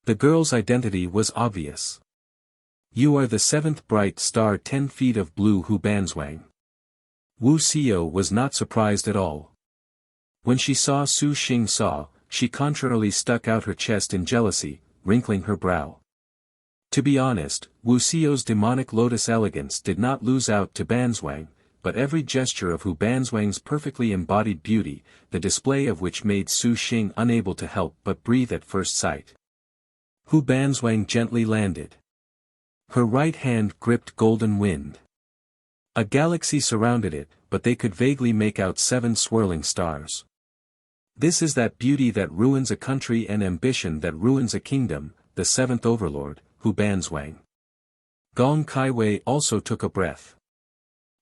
The girl's identity was obvious. You are the 7th bright star 10 feet of blue Hu Banzwang. Wuxia was not surprised at all. When she saw Su Xing she contrarily stuck out her chest in jealousy, wrinkling her brow. To be honest, Wuxia's demonic lotus elegance did not lose out to Banzwang, but every gesture of Hu Banzwang's perfectly embodied beauty, the display of which made Su Xing unable to help but breathe at first sight. Hu Banzwang gently landed. Her right hand gripped golden wind. A galaxy surrounded it, but they could vaguely make out 7 swirling stars. This is that beauty that ruins a country and ambition that ruins a kingdom, the 7th overlord, Hu Banzwang. Gong Kaiwei also took a breath.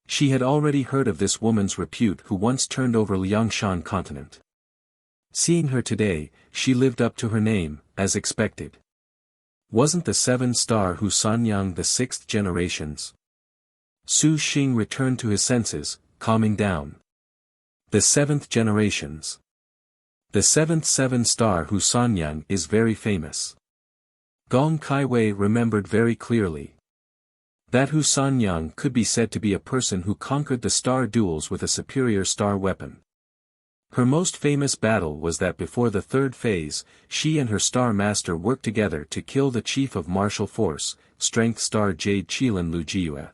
She had already heard of this woman's repute who once turned over Liangshan continent. Seeing her today, she lived up to her name, as expected. Wasn't the 7-star Hu Sanyang the 6th generation's? Su Xing returned to his senses, calming down. The 7th generation's. The 7th 7-star Hu Sanyang is very famous. Gong Kaiwei remembered very clearly. That Hu Sanyang could be said to be a person who conquered the star duels with a superior star weapon. Her most famous battle was that before the 3rd phase, she and her star master worked together to kill the chief of martial force, strength star Jade Qilin Lu Jiyue.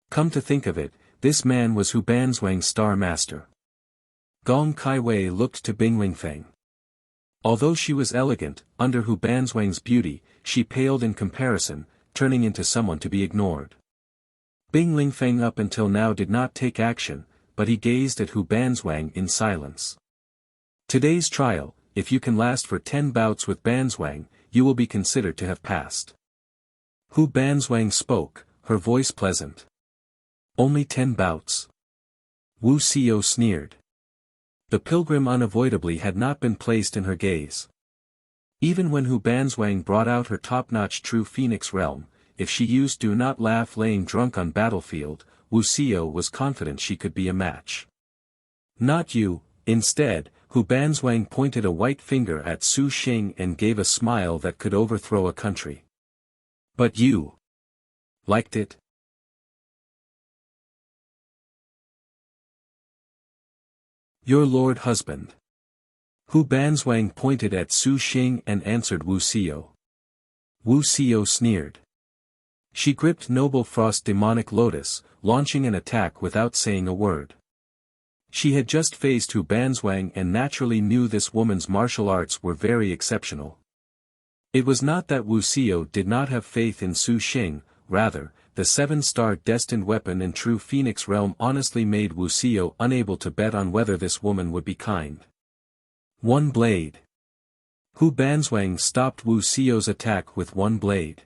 Come to think of it, this man was Hu Banzwang's star master. Gong Kaiwei looked to Bing Lingfeng. Although she was elegant, under Hu Banzwang's beauty, she paled in comparison, turning into someone to be ignored. Bing Lingfeng up until now did not take action, but he gazed at Hu Banzwang in silence. Today's trial, if you can last for 10 bouts with Banzwang, you will be considered to have passed. Hu Banzwang spoke, her voice pleasant. Only 10 bouts. Wuxia sneered. The pilgrim unavoidably had not been placed in her gaze. Even when Hu Banzwang brought out her top-notch true phoenix realm, if she used do not laugh laying drunk on battlefield, Wuxia was confident she could be a match. Not you. Instead, Hu Banzwang pointed a white finger at Su Xing and gave a smile that could overthrow a country. But you liked it? Your lord husband. Hu Banzwang pointed at Su Xing and answered Wuxia. Wuxia sneered. She gripped Noble Frost's demonic lotus, launching an attack without saying a word. She had just faced Hu Banzwang and naturally knew this woman's martial arts were very exceptional. It was not that Wuxia did not have faith in Su Xing, rather, the 7-star destined weapon in true Phoenix realm honestly made Wuxia unable to bet on whether this woman would be kind. One blade. Hu Banzwang stopped Wuxia's attack with one blade.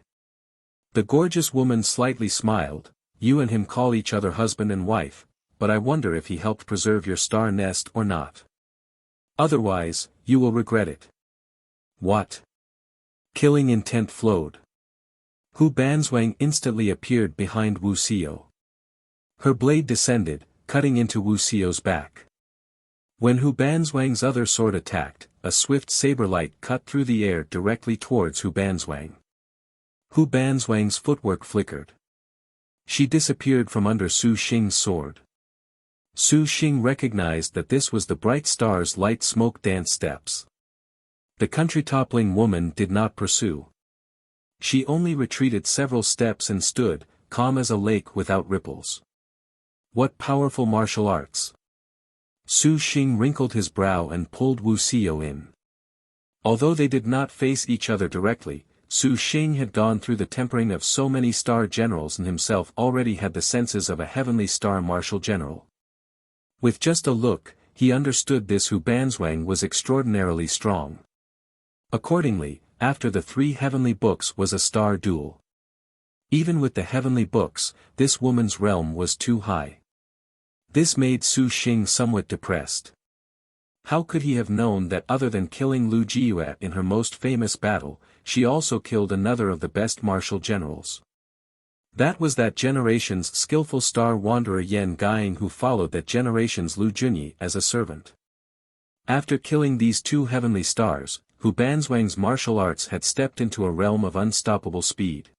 The gorgeous woman slightly smiled. You and him call each other husband and wife, but I wonder if he helped preserve your star nest or not. Otherwise, you will regret it. What? Killing intent flowed. Hu Banzwang instantly appeared behind Wuxia. Her blade descended, cutting into Wuxia's back. When Hu Banzwang's other sword attacked, a swift saber light cut through the air directly towards Hu Banzwang. Hu Banzwang's footwork flickered. She disappeared from under Su Xing's sword. Su Xing recognized that this was the bright star's light smoke dance steps. The country-toppling woman did not pursue. She only retreated several steps and stood, calm as a lake without ripples. What powerful martial arts! Su Xing wrinkled his brow and pulled Wuxia in. Although they did not face each other directly, Su Xing had gone through the tempering of so many star generals and himself already had the senses of a heavenly star martial general. With just a look, he understood this Hu Banzwang was extraordinarily strong. Accordingly, after the 3 heavenly books was a star duel. Even with the heavenly books, this woman's realm was too high. This made Su Xing somewhat depressed. How could he have known that other than killing Lu Jiyue in her most famous battle, she also killed another of the best martial generals? That was that generation's skillful star wanderer Yan Guiying who followed that generation's Lu Junyi as a servant. After killing these 2 heavenly stars, Hu Banzwang's martial arts had stepped into a realm of unstoppable speed.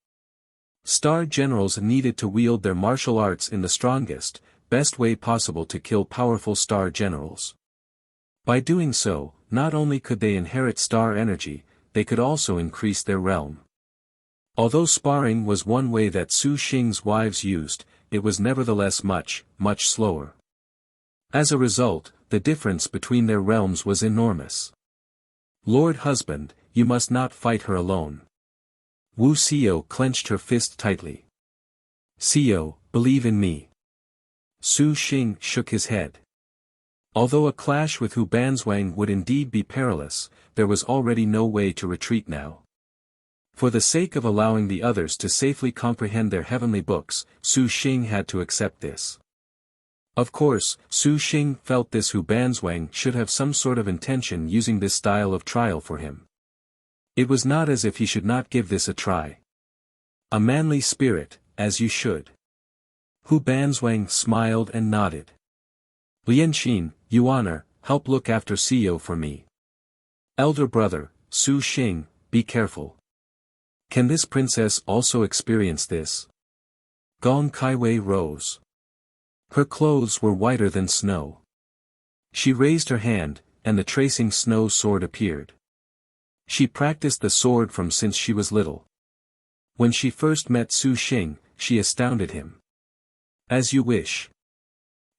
Star generals needed to wield their martial arts in the strongest, best way possible to kill powerful star generals. By doing so, not only could they inherit star energy, they could also increase their realm. Although sparring was one way that Su Xing's wives used, it was nevertheless much, much slower. As a result, the difference between their realms was enormous. Lord husband, you must not fight her alone. Wuxia clenched her fist tightly. Xiao, believe in me. Su Xing shook his head. Although a clash with Hu Banzwang would indeed be perilous, there was already no way to retreat now. For the sake of allowing the others to safely comprehend their heavenly books, Su Xing had to accept this. Of course, Su Xing felt this Hu Banzwang should have some sort of intention using this style of trial for him. It was not as if he should not give this a try. A manly spirit, as you should. Hu Banzwang smiled and nodded. Lianxin, Yuaner, help look after Xiao for me. Elder brother, Su Xing, be careful. Can this princess also experience this? Gong Kaiwei rose. Her clothes were whiter than snow. She raised her hand, and the tracing snow sword appeared. She practiced the sword from since she was little. When she first met Su Xing, she astounded him. As you wish.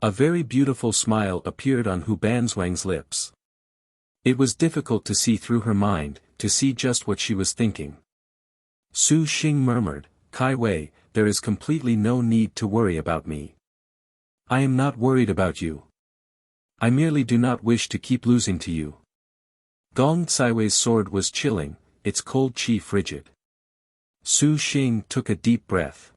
A very beautiful smile appeared on Hu Banzwang's lips. It was difficult to see through her mind, to see just what she was thinking. Su Xing murmured, Kai Wei, there is completely no need to worry about me. I am not worried about you. I merely do not wish to keep losing to you. Gong Caiwei's sword was chilling, its cold chi frigid. Su Xing took a deep breath.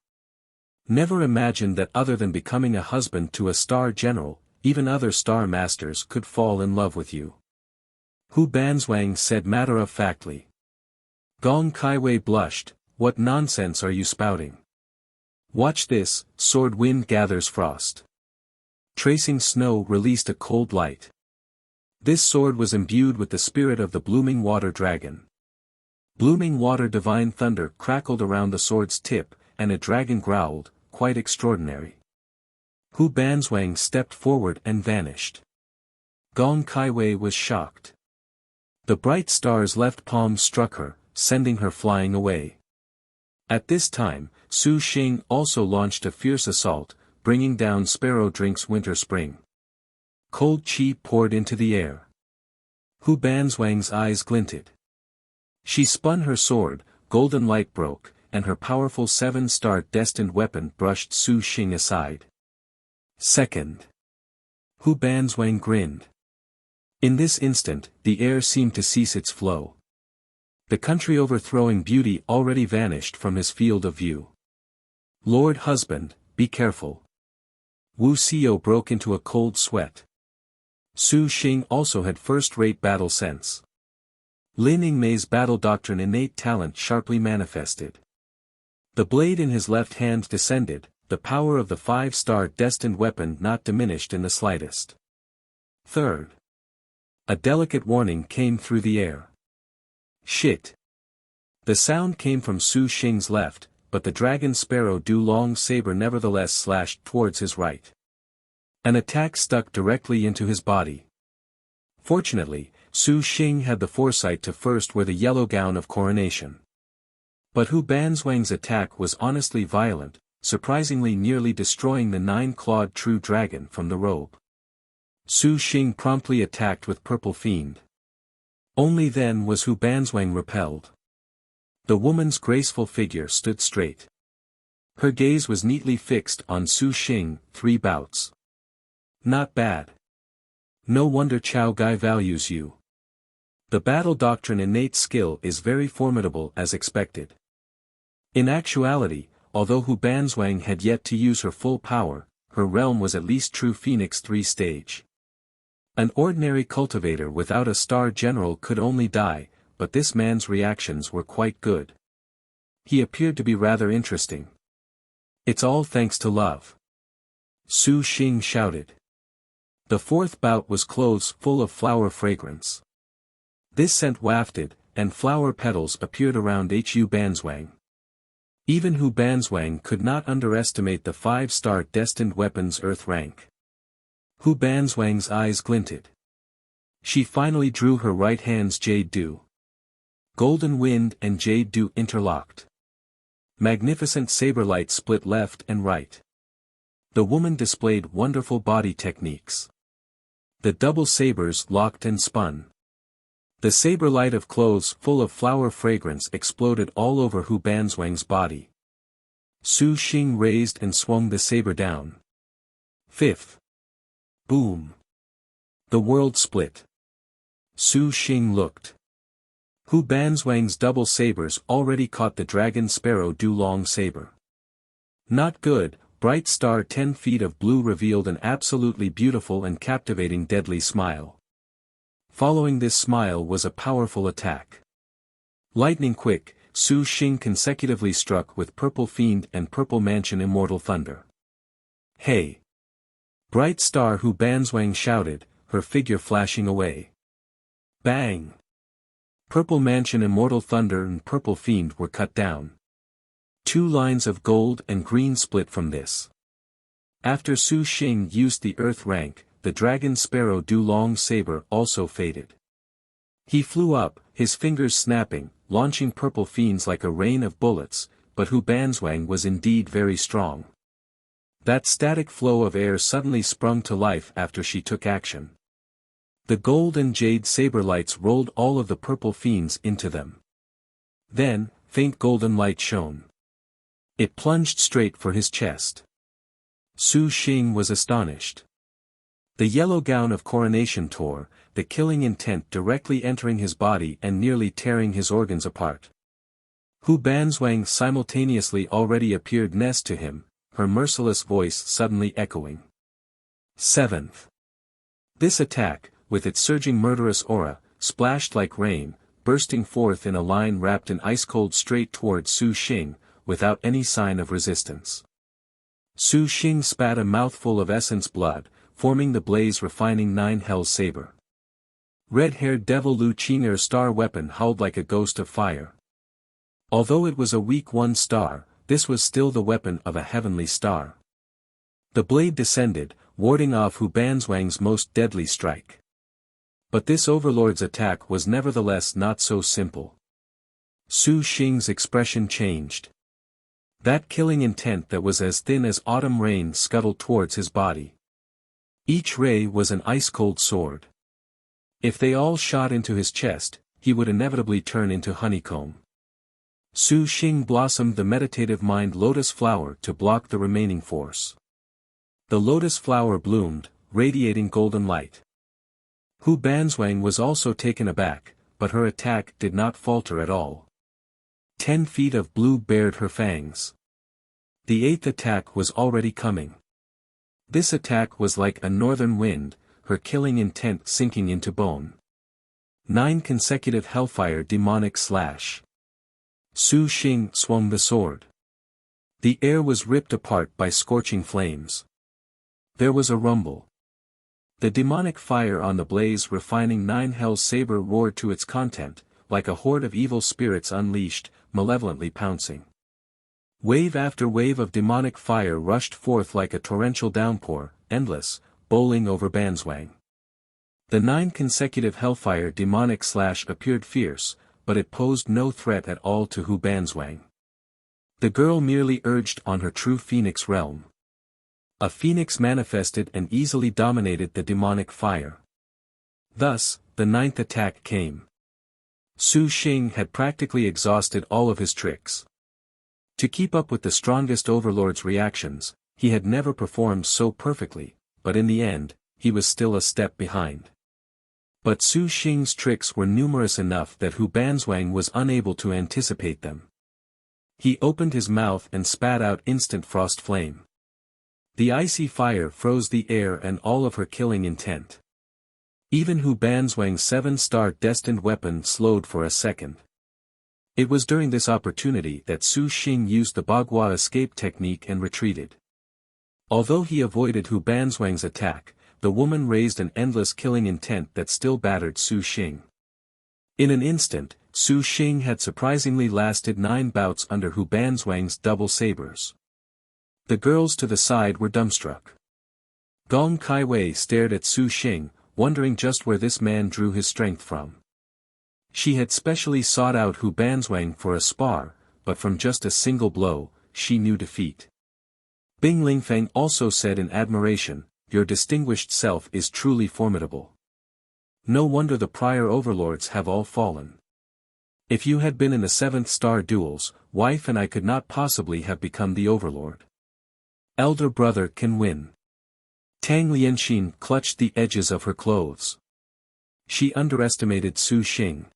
Never imagined that other than becoming a husband to a star general, even other star masters could fall in love with you. Hu Banzwang said matter-of-factly. Gong Kaiwei blushed, what nonsense are you spouting? Watch this, sword wind gathers frost. Tracing snow released a cold light. This sword was imbued with the spirit of the blooming water dragon. Blooming water divine thunder crackled around the sword's tip, and a dragon growled, quite extraordinary. Hu Banzwang stepped forward and vanished. Gong Kaiwei was shocked. The bright star's left palm struck her, sending her flying away. At this time, Su Xing also launched a fierce assault, bringing down Sparrow Drink's winter spring. Cold chi poured into the air. Hu Banzwang's eyes glinted. She spun her sword, golden light broke, and her powerful 7-star destined weapon brushed Su Xing aside. Second. Hu Banzwang grinned. In this instant, the air seemed to cease its flow. The country overthrowing beauty already vanished from his field of view. Lord husband, be careful. Wu Xio broke into a cold sweat. Su Xing also had first-rate battle sense. Lin Yingmei's battle doctrine innate talent sharply manifested. The blade in his left hand descended, the power of the 5-star destined weapon not diminished in the slightest. Third. A delicate warning came through the air. Shit. The sound came from Su Xing's left, but the dragon sparrow long saber nevertheless slashed towards his right. An attack stuck directly into his body. Fortunately, Su Xing had the foresight to first wear the yellow gown of coronation. But Hu Banzwang's attack was honestly violent, surprisingly nearly destroying the 9-clawed true dragon from the robe. Su Xing promptly attacked with Purple Fiend. Only then was Hu Banzwang repelled. The woman's graceful figure stood straight. Her gaze was neatly fixed on Su Xing. 3 bouts. Not bad. No wonder Chao Gai values you. The battle doctrine innate skill is very formidable as expected. In actuality, although Hu Banzwang had yet to use her full power, her realm was at least true Phoenix 3 stage. An ordinary cultivator without a star general could only die, but this man's reactions were quite good. He appeared to be rather interesting. It's all thanks to love. Su Xing shouted. The 4th bout was clothes full of flower fragrance. This scent wafted, and flower petals appeared around Hu Banzwang. Even Hu Banzwang could not underestimate the 5-star destined weapon's earth rank. Hu Banzwang's eyes glinted. She finally drew her right hand's Jade Dew. Golden Wind and Jade Dew interlocked. Magnificent saber light split left and right. The woman displayed wonderful body techniques. The double sabers locked and spun. The saber light of clothes full of flower fragrance exploded all over Hu Banzwang's body. Su Xing raised and swung the saber down. 5th. Boom. The world split. Su Xing looked. Hu Banzwang's double sabers already caught the dragon sparrow long saber. Not good. Bright star 10 feet of blue revealed an absolutely beautiful and captivating deadly smile. Following this smile was a powerful attack. Lightning quick, Su Xing consecutively struck with Purple Fiend and Purple Mansion Immortal Thunder. Hey! Bright star Hu Banzwang shouted, her figure flashing away. Bang! Purple Mansion Immortal Thunder and Purple Fiend were cut down. 2 lines of gold and green split from this. After Su Xing used the earth rank, the dragon sparrow long saber also faded. He flew up, his fingers snapping, launching purple fiends like a rain of bullets, but Hu Banzwang was indeed very strong. That static flow of air suddenly sprung to life after she took action. The gold and jade saber lights rolled all of the purple fiends into them. Then, faint golden light shone. It plunged straight for his chest. Su Xing was astonished. The yellow gown of coronation tore, the killing intent directly entering his body and nearly tearing his organs apart. Hu Banzwang simultaneously already appeared next to him, her merciless voice suddenly echoing. 7th. This attack, with its surging murderous aura, splashed like rain, bursting forth in a line wrapped in ice-cold straight towards Su Xing, without any sign of resistance. Su Xing spat a mouthful of essence blood, forming the blaze-refining 9 Hell's saber. Red-haired devil Lu Qing'er's star weapon howled like a ghost of fire. Although it was a weak 1 star, this was still the weapon of a heavenly star. The blade descended, warding off Hu Banzwang's most deadly strike. But this overlord's attack was nevertheless not so simple. Su Xing's expression changed. That killing intent that was as thin as autumn rain scuttled towards his body. Each ray was an ice-cold sword. If they all shot into his chest, he would inevitably turn into honeycomb. Su Xing blossomed the meditative mind lotus flower to block the remaining force. The lotus flower bloomed, radiating golden light. Hu Banzwang was also taken aback, but her attack did not falter at all. 10 feet of blue bared her fangs. The 8th attack was already coming. This attack was like a northern wind, her killing intent sinking into bone. 9 consecutive hellfire demonic slash. Su Xing swung the sword. The air was ripped apart by scorching flames. There was a rumble. The demonic fire on the blaze refining nine hell's saber roared to its content, like a horde of evil spirits unleashed, malevolently pouncing. Wave after wave of demonic fire rushed forth like a torrential downpour, endless, bowling over Banswang. The 9 consecutive hellfire demonic slash appeared fierce, but it posed no threat at all to Hu Banswang. The girl merely urged on her true phoenix realm. A phoenix manifested and easily dominated the demonic fire. Thus, the 9th attack came. Su Xing had practically exhausted all of his tricks. To keep up with the strongest overlord's reactions, he had never performed so perfectly, but in the end, he was still a step behind. But Su Xing's tricks were numerous enough that Hu Banswang was unable to anticipate them. He opened his mouth and spat out instant frost flame. The icy fire froze the air and all of her killing intent. Even Hu Banswang's 7-star destined weapon slowed for a second. It was during this opportunity that Su Xing used the Bagua escape technique and retreated. Although he avoided Hu Banswang's attack, the woman raised an endless killing intent that still battered Su Xing. In an instant, Su Xing had surprisingly lasted 9 bouts under Hu Banswang's double sabers. The girls to the side were dumbstruck. Gong Kaiwei stared at Su Xing, wondering just where this man drew his strength from. She had specially sought out Hu Banswang for a spar, but from just a single blow, she knew defeat. Bing Lingfeng also said in admiration, "Your distinguished self is truly formidable. No wonder the prior overlords have all fallen. If you had been in the 7th-star duels, wife and I could not possibly have become the overlord. Elder brother can win." Tang Lianxin clutched the edges of her clothes. She underestimated Su Xing.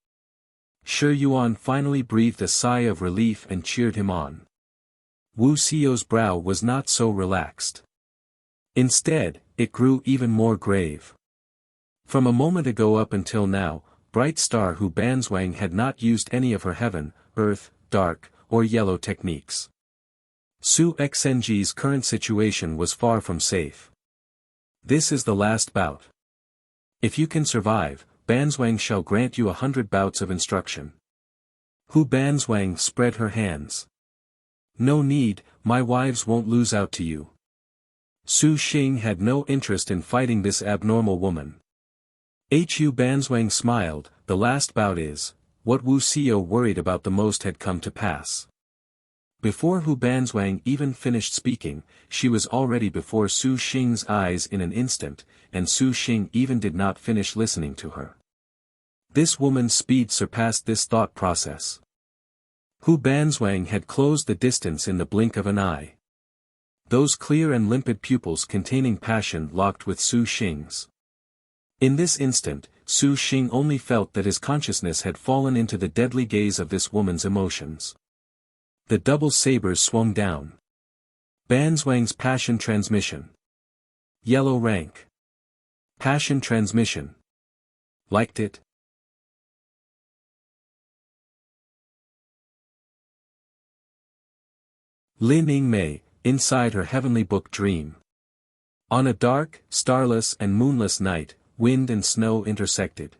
Shi Yuan finally breathed a sigh of relief and cheered him on. Wu Xiao's brow was not so relaxed. Instead, it grew even more grave. From a moment ago up until now, Bright Star Hu Banswang had not used any of her heaven, earth, dark, or yellow techniques. Su Xng's current situation was far from safe. This is the last bout. If you can survive, Banswang shall grant you 100 bouts of instruction. Hu Banswang spread her hands. No need, my wives won't lose out to you. Su Xing had no interest in fighting this abnormal woman. Hu Banswang smiled, the last bout is, what Wu Xiao worried about the most had come to pass. Before Hu Banswang even finished speaking, she was already before Su Xing's eyes in an instant, and Su Xing even did not finish listening to her. This woman's speed surpassed this thought process. Hu Banswang had closed the distance in the blink of an eye. Those clear and limpid pupils containing passion locked with Su Xing's. In this instant, Su Xing only felt that his consciousness had fallen into the deadly gaze of this woman's emotions. The double sabers swung down. Banswang's passion transmission. Yellow rank. Passion transmission. Liked it? Lin Yingmei, inside her heavenly book dream. On a dark, starless and moonless night, wind and snow intersected.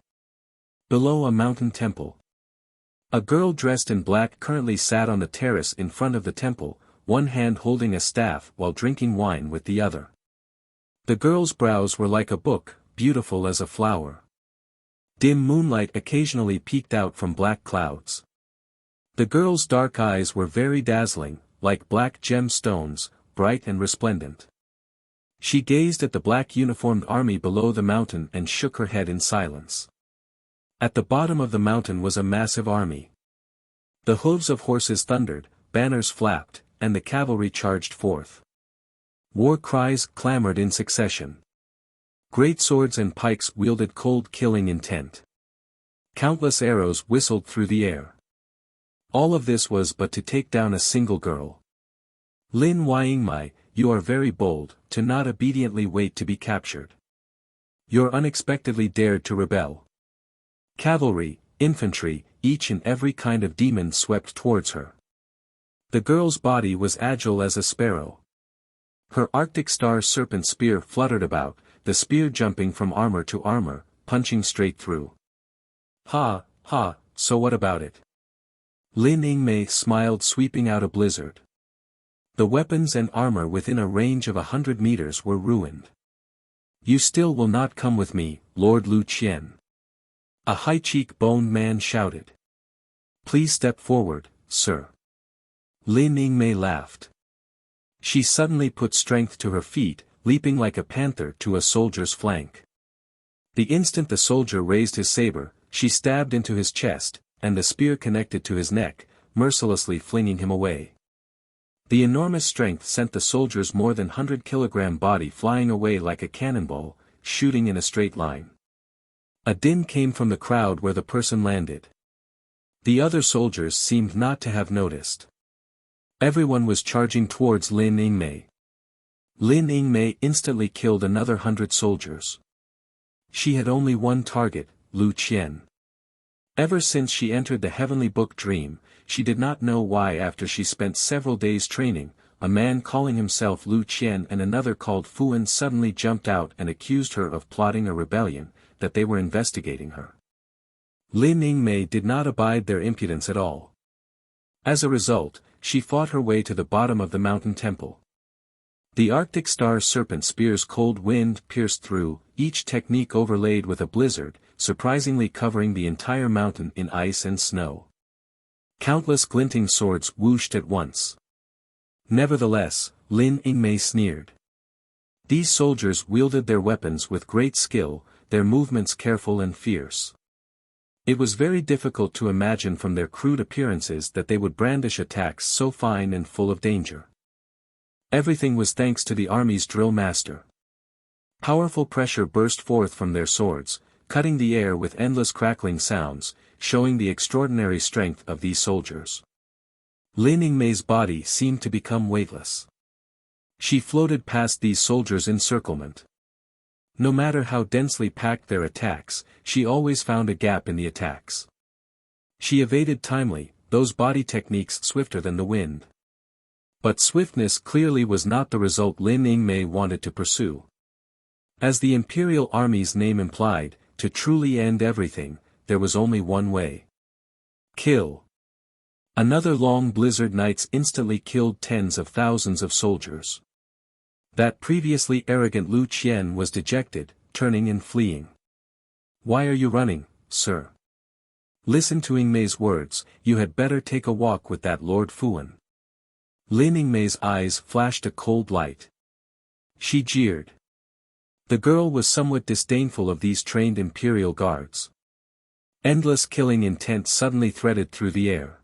Below a mountain temple. A girl dressed in black currently sat on the terrace in front of the temple, one hand holding a staff while drinking wine with the other. The girl's brows were like a book, beautiful as a flower. Dim moonlight occasionally peeked out from black clouds. The girl's dark eyes were very dazzling, like black gemstones, bright and resplendent. She gazed at the black uniformed army below the mountain and shook her head in silence. At the bottom of the mountain was a massive army. The hooves of horses thundered, banners flapped, and the cavalry charged forth. War cries clamored in succession. Great swords and pikes wielded cold killing intent. Countless arrows whistled through the air. All of this was but to take down a single girl. Lin Yingmei, you are very bold, to not obediently wait to be captured. You're unexpectedly dared to rebel. Cavalry, infantry, each and every kind of demon swept towards her. The girl's body was agile as a sparrow. Her Arctic star serpent spear fluttered about, the spear jumping from armor to armor, punching straight through. Ha, ha, so what about it? Lin Yingmei smiled, sweeping out a blizzard. The weapons and armor within a range of 100 meters were ruined. You still will not come with me, Lord Lu Qian. A high cheek-boned man shouted. Please step forward, sir. Lin Yingmei laughed. She suddenly put strength to her feet, leaping like a panther to a soldier's flank. The instant the soldier raised his saber, she stabbed into his chest, and the spear connected to his neck, mercilessly flinging him away. The enormous strength sent the soldier's more than 100-kilogram body flying away like a cannonball, shooting in a straight line. A din came from the crowd where the person landed. The other soldiers seemed not to have noticed. Everyone was charging towards Lin Yingmei. Lin Yingmei instantly killed another 100 soldiers. She had only one target, Lu Qian. Ever since she entered the heavenly book dream, she did not know why after she spent several days training, a man calling himself Lu Qian and another called Fuan suddenly jumped out and accused her of plotting a rebellion, that they were investigating her. Lin Yingmei did not abide their impudence at all. As a result, she fought her way to the bottom of the mountain temple. The Arctic star serpent spear's cold wind pierced through, each technique overlaid with a blizzard, surprisingly covering the entire mountain in ice and snow. Countless glinting swords whooshed at once. Nevertheless, Lin Yingmei sneered. These soldiers wielded their weapons with great skill, their movements careful and fierce. It was very difficult to imagine from their crude appearances that they would brandish attacks so fine and full of danger. Everything was thanks to the army's drill master. Powerful pressure burst forth from their swords, cutting the air with endless crackling sounds, showing the extraordinary strength of these soldiers. Lin Yingmei's body seemed to become weightless. She floated past these soldiers' encirclement. No matter how densely packed their attacks, she always found a gap in the attacks. She evaded timely, those body techniques swifter than the wind. But swiftness clearly was not the result Lin Yingmei wanted to pursue. As the Imperial Army's name implied, to truly end everything, there was only one way. Kill. Another long blizzard nights instantly killed tens of thousands of soldiers. That previously arrogant Lu Qian was dejected, turning and fleeing. Why are you running, sir? Listen to Yingmei's words, you had better take a walk with that Lord Fuan. Lin Yingmei's eyes flashed a cold light. She jeered. The girl was somewhat disdainful of these trained imperial guards. Endless killing intent suddenly threaded through the air.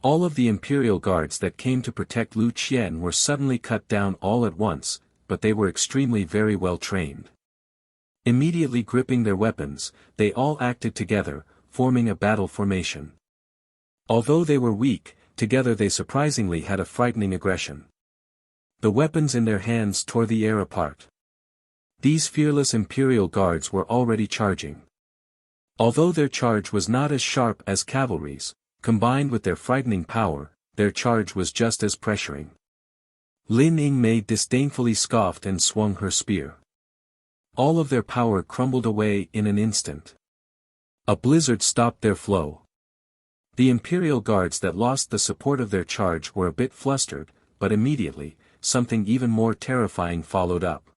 All of the imperial guards that came to protect Lu Qian were suddenly cut down all at once, but they were extremely very well trained. Immediately gripping their weapons, they all acted together, forming a battle formation. Although they were weak, together they surprisingly had a frightening aggression. The weapons in their hands tore the air apart. These fearless imperial guards were already charging. Although their charge was not as sharp as cavalry's, combined with their frightening power, their charge was just as pressuring. Lin Yingmei disdainfully scoffed and swung her spear. All of their power crumbled away in an instant. A blizzard stopped their flow. The imperial guards that lost the support of their charge were a bit flustered, but immediately, something even more terrifying followed up.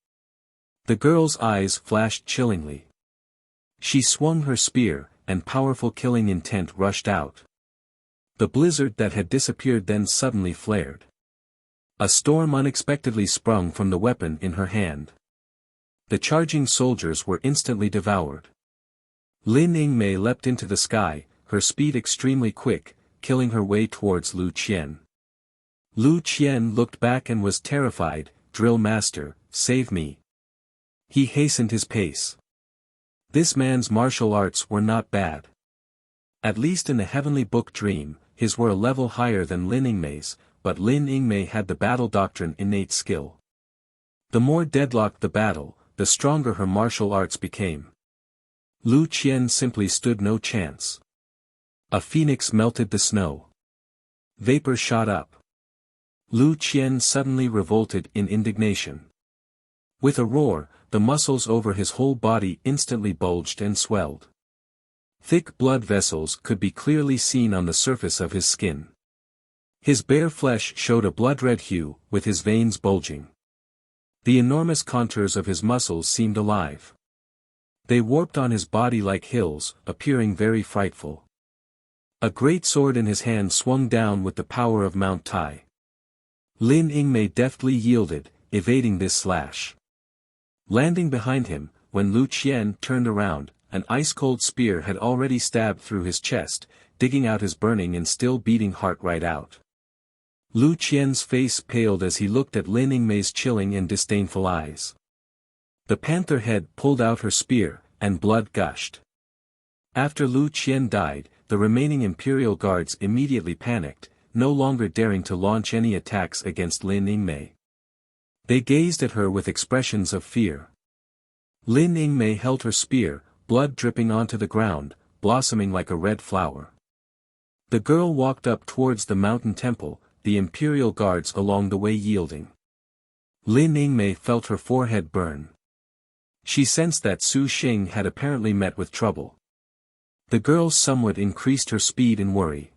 The girl's eyes flashed chillingly. She swung her spear, and powerful killing intent rushed out. The blizzard that had disappeared then suddenly flared. A storm unexpectedly sprung from the weapon in her hand. The charging soldiers were instantly devoured. Lin Yingmei leapt into the sky, her speed extremely quick, killing her way towards Lu Qian. Lu Qian looked back and was terrified. Drill master, save me. He hastened his pace. This man's martial arts were not bad. At least in the heavenly book dream, his were a level higher than Lin Yingmei's, but Lin Yingmei had the battle doctrine innate skill. The more deadlocked the battle, the stronger her martial arts became. Lu Qian simply stood no chance. A phoenix melted the snow. Vapor shot up. Lu Qian suddenly revolted in indignation. With a roar, the muscles over his whole body instantly bulged and swelled. Thick blood vessels could be clearly seen on the surface of his skin. His bare flesh showed a blood-red hue, with his veins bulging. The enormous contours of his muscles seemed alive. They warped on his body like hills, appearing very frightful. A great sword in his hand swung down with the power of Mount Tai. Lin Yingmei deftly yielded, evading this slash. Landing behind him, when Lu Qian turned around, an ice-cold spear had already stabbed through his chest, digging out his burning and still beating heart right out. Lu Qian's face paled as he looked at Lin Yingmei's chilling and disdainful eyes. The panther head pulled out her spear, and blood gushed. After Lu Qian died, the remaining imperial guards immediately panicked, no longer daring to launch any attacks against Lin Yingmei. They gazed at her with expressions of fear. Lin Yingmei held her spear, blood dripping onto the ground, blossoming like a red flower. The girl walked up towards the mountain temple, the imperial guards along the way yielding. Lin Yingmei felt her forehead burn. She sensed that Su Xing had apparently met with trouble. The girl somewhat increased her speed and worry.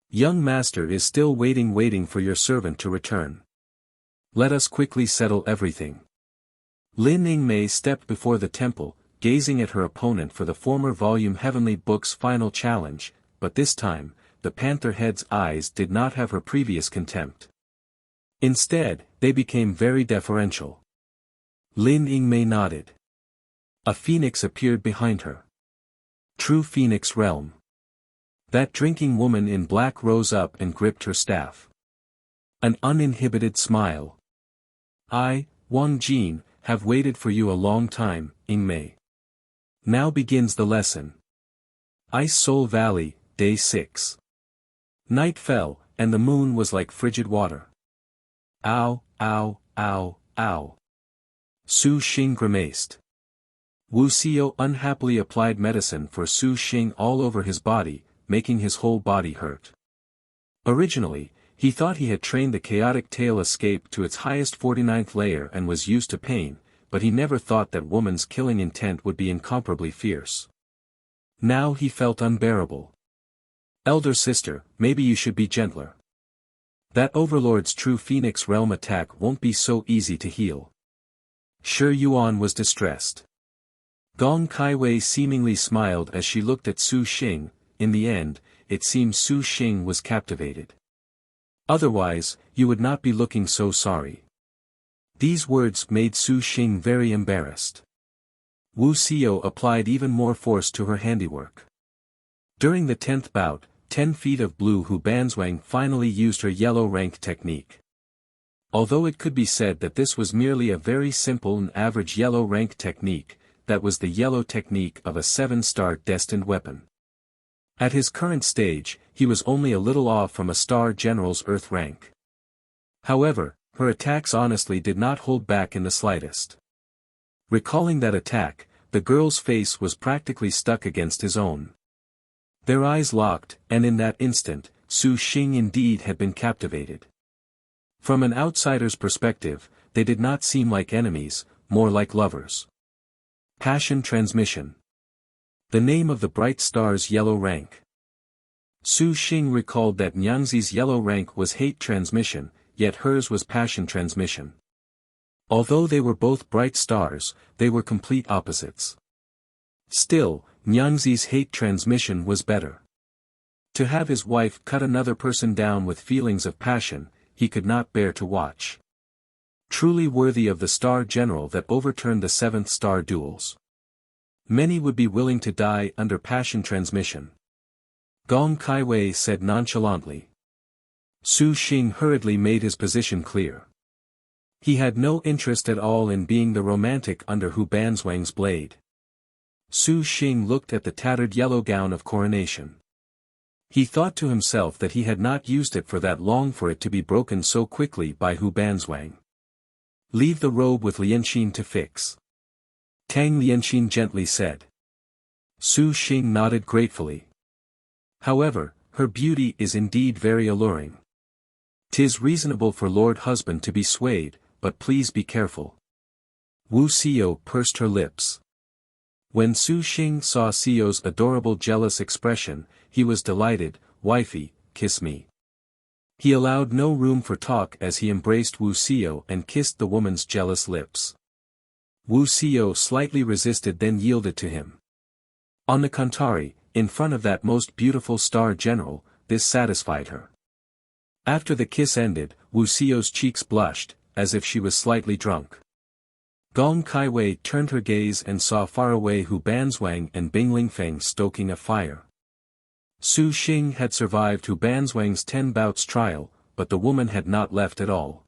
"Young master is still waiting for your servant to return. Let us quickly settle everything." Lin Yingmei stepped before the temple, gazing at her opponent for the former volume Heavenly Book's final challenge, but this time, the panther head's eyes did not have her previous contempt. Instead, they became very deferential. Lin Yingmei nodded. A phoenix appeared behind her. True Phoenix Realm. That drinking woman in black rose up and gripped her staff. An uninhibited smile. "I, Wang Jin, have waited for you a long time, Yingmei. Now begins the lesson." Ice Soul Valley, Day 6. Night fell, and the moon was like frigid water. "Ow, ow, ow, ow." Su Xing grimaced. Wuxia unhappily applied medicine for Su Xing all over his body, making his whole body hurt. Originally, he thought he had trained the chaotic tail escape to its highest 49th layer and was used to pain, but he never thought that woman's killing intent would be incomparably fierce. Now he felt unbearable. "Elder sister, maybe you should be gentler. That overlord's true Phoenix Realm attack won't be so easy to heal." Shi Yuan was distressed. Gong Kaiwei seemingly smiled as she looked at Su Xing. In the end, it seems Su Xing was captivated. "Otherwise, you would not be looking so sorry." These words made Su Xing very embarrassed. Wuxia applied even more force to her handiwork. During the 10th bout, 10 feet of blue Hu Banzwang finally used her yellow rank technique. Although it could be said that this was merely a very simple and average yellow rank technique, that was the yellow technique of a 7-star destined weapon. At his current stage, he was only a little off from a Star General's Earth rank. However, her attacks honestly did not hold back in the slightest. Recalling that attack, the girl's face was practically stuck against his own. Their eyes locked, and in that instant, Su Xing indeed had been captivated. From an outsider's perspective, they did not seem like enemies, more like lovers. Passion Transmission. The name of the bright star's yellow rank. Su Xing recalled that Nyangzi's yellow rank was hate transmission, yet hers was passion transmission. Although they were both bright stars, they were complete opposites. Still, Nyangzi's hate transmission was better. To have his wife cut another person down with feelings of passion, he could not bear to watch. Truly worthy of the Star General that overturned the 7th star duels. Many would be willing to die under passion transmission. Gong Kaiwei said nonchalantly. Su Xing hurriedly made his position clear. He had no interest at all in being the romantic under Hu Banzwang's blade. Su Xing looked at the tattered yellow gown of coronation. He thought to himself that he had not used it for that long for it to be broken so quickly by Hu Banzwang. "Leave the robe with Lianxin to fix," Tang Lianxin gently said. Su Xing nodded gratefully. "However, her beauty is indeed very alluring. 'Tis reasonable for Lord Husband to be swayed, but please be careful." Wu Xiao pursed her lips. When Su Xing saw Xiao's adorable jealous expression, he was delighted. "Wifey, kiss me." He allowed no room for talk as he embraced Wu Xiao and kissed the woman's jealous lips. Wu Xiao slightly resisted then yielded to him. On the contrary, in front of that most beautiful star general, this satisfied her. After the kiss ended, Wu Xiao's cheeks blushed, as if she was slightly drunk. Gong Kaiwei turned her gaze and saw far away Hu Banzwang and Bing Lingfeng stoking a fire. Su Xing had survived Hu Banzwang's 10 bouts trial, but the woman had not left at all.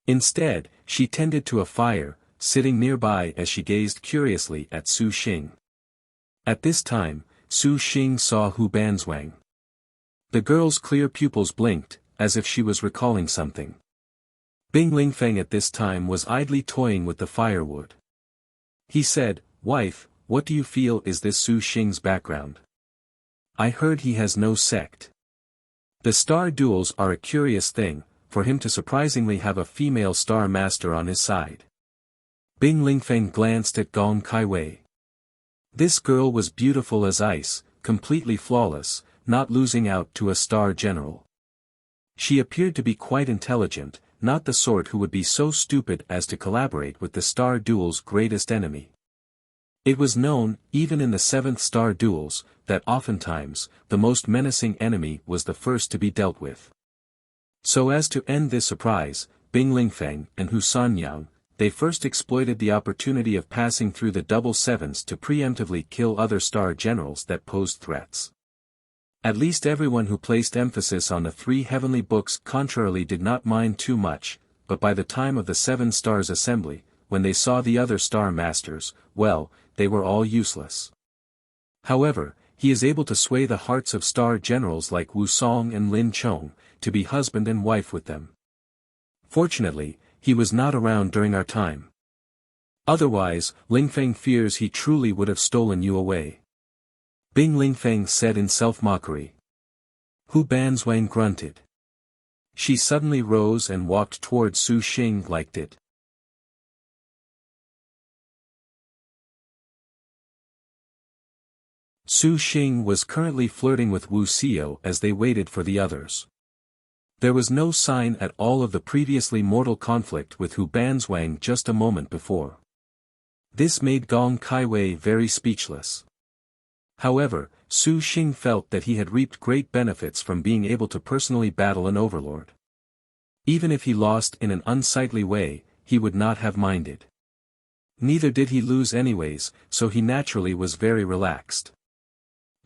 Instead, she tended to a fire, sitting nearby as she gazed curiously at Su Xing. At this time, Su Xing saw Hu Banzwang. The girl's clear pupils blinked, as if she was recalling something. Bing Lingfeng at this time was idly toying with the firewood. He said, "Wife, what do you feel is this Su Xing's background? I heard he has no sect." The star duels are a curious thing, for him to surprisingly have a female star master on his side. Bing Lingfeng glanced at Gong Kaiwei. This girl was beautiful as ice, completely flawless, not losing out to a star general. She appeared to be quite intelligent, not the sort who would be so stupid as to collaborate with the star duel's greatest enemy. It was known, even in the 7th star duels, that oftentimes, the most menacing enemy was the first to be dealt with. So as to end this surprise, Bing Lingfeng and Hu Sanyang, they first exploited the opportunity of passing through the double sevens to preemptively kill other star generals that posed threats. At least everyone who placed emphasis on the 3 heavenly books contrarily did not mind too much, but by the time of the 7 stars assembly, when they saw the other star masters, well, they were all useless. However, he is able to sway the hearts of star generals like Wu Song and Lin Chong, to be husband and wife with them. Fortunately, he was not around during our time. Otherwise, Lingfeng fears he truly would have stolen you away. Bing Lingfeng said in self-mockery. Hu Banzwang grunted. She suddenly rose and walked toward Su Xing like it. Su Xing was currently flirting with Wu Xiao as they waited for the others. There was no sign at all of the previously mortal conflict with Hu Banzwang just a moment before. This made Gong Kaiwei very speechless. However, Su Xing felt that he had reaped great benefits from being able to personally battle an overlord. Even if he lost in an unsightly way, he would not have minded. Neither did he lose anyways, so he naturally was very relaxed.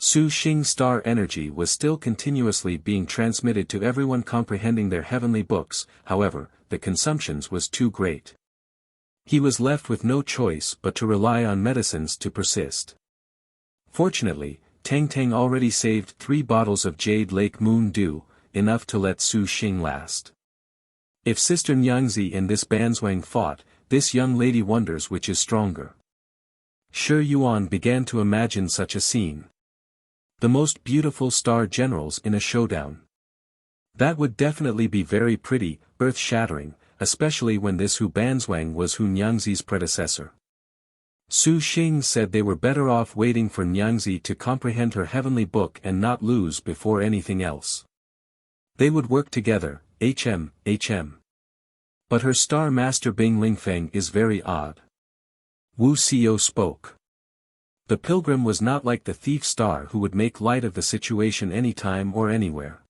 Su Xing's star energy was still continuously being transmitted to everyone comprehending their heavenly books, however, the consumptions was too great. He was left with no choice but to rely on medicines to persist. Fortunately, Tang Tang already saved 3 bottles of Jade Lake Moon Dew, enough to let Su Xing last. If Sister Nyangzi and this Banzwang fought, this young lady wonders which is stronger. Shi Yuan began to imagine such a scene. The most beautiful star generals in a showdown. That would definitely be very pretty, earth-shattering, especially when this Hu Banzwang was Hu Nyangzi's predecessor. Su Xing said they were better off waiting for Nyangzi to comprehend her heavenly book and not lose before anything else. They would work together, HM. But her star master Bing Lingfeng is very odd. Wu Xiao spoke. The pilgrim was not like the thief star who would make light of the situation anytime or anywhere.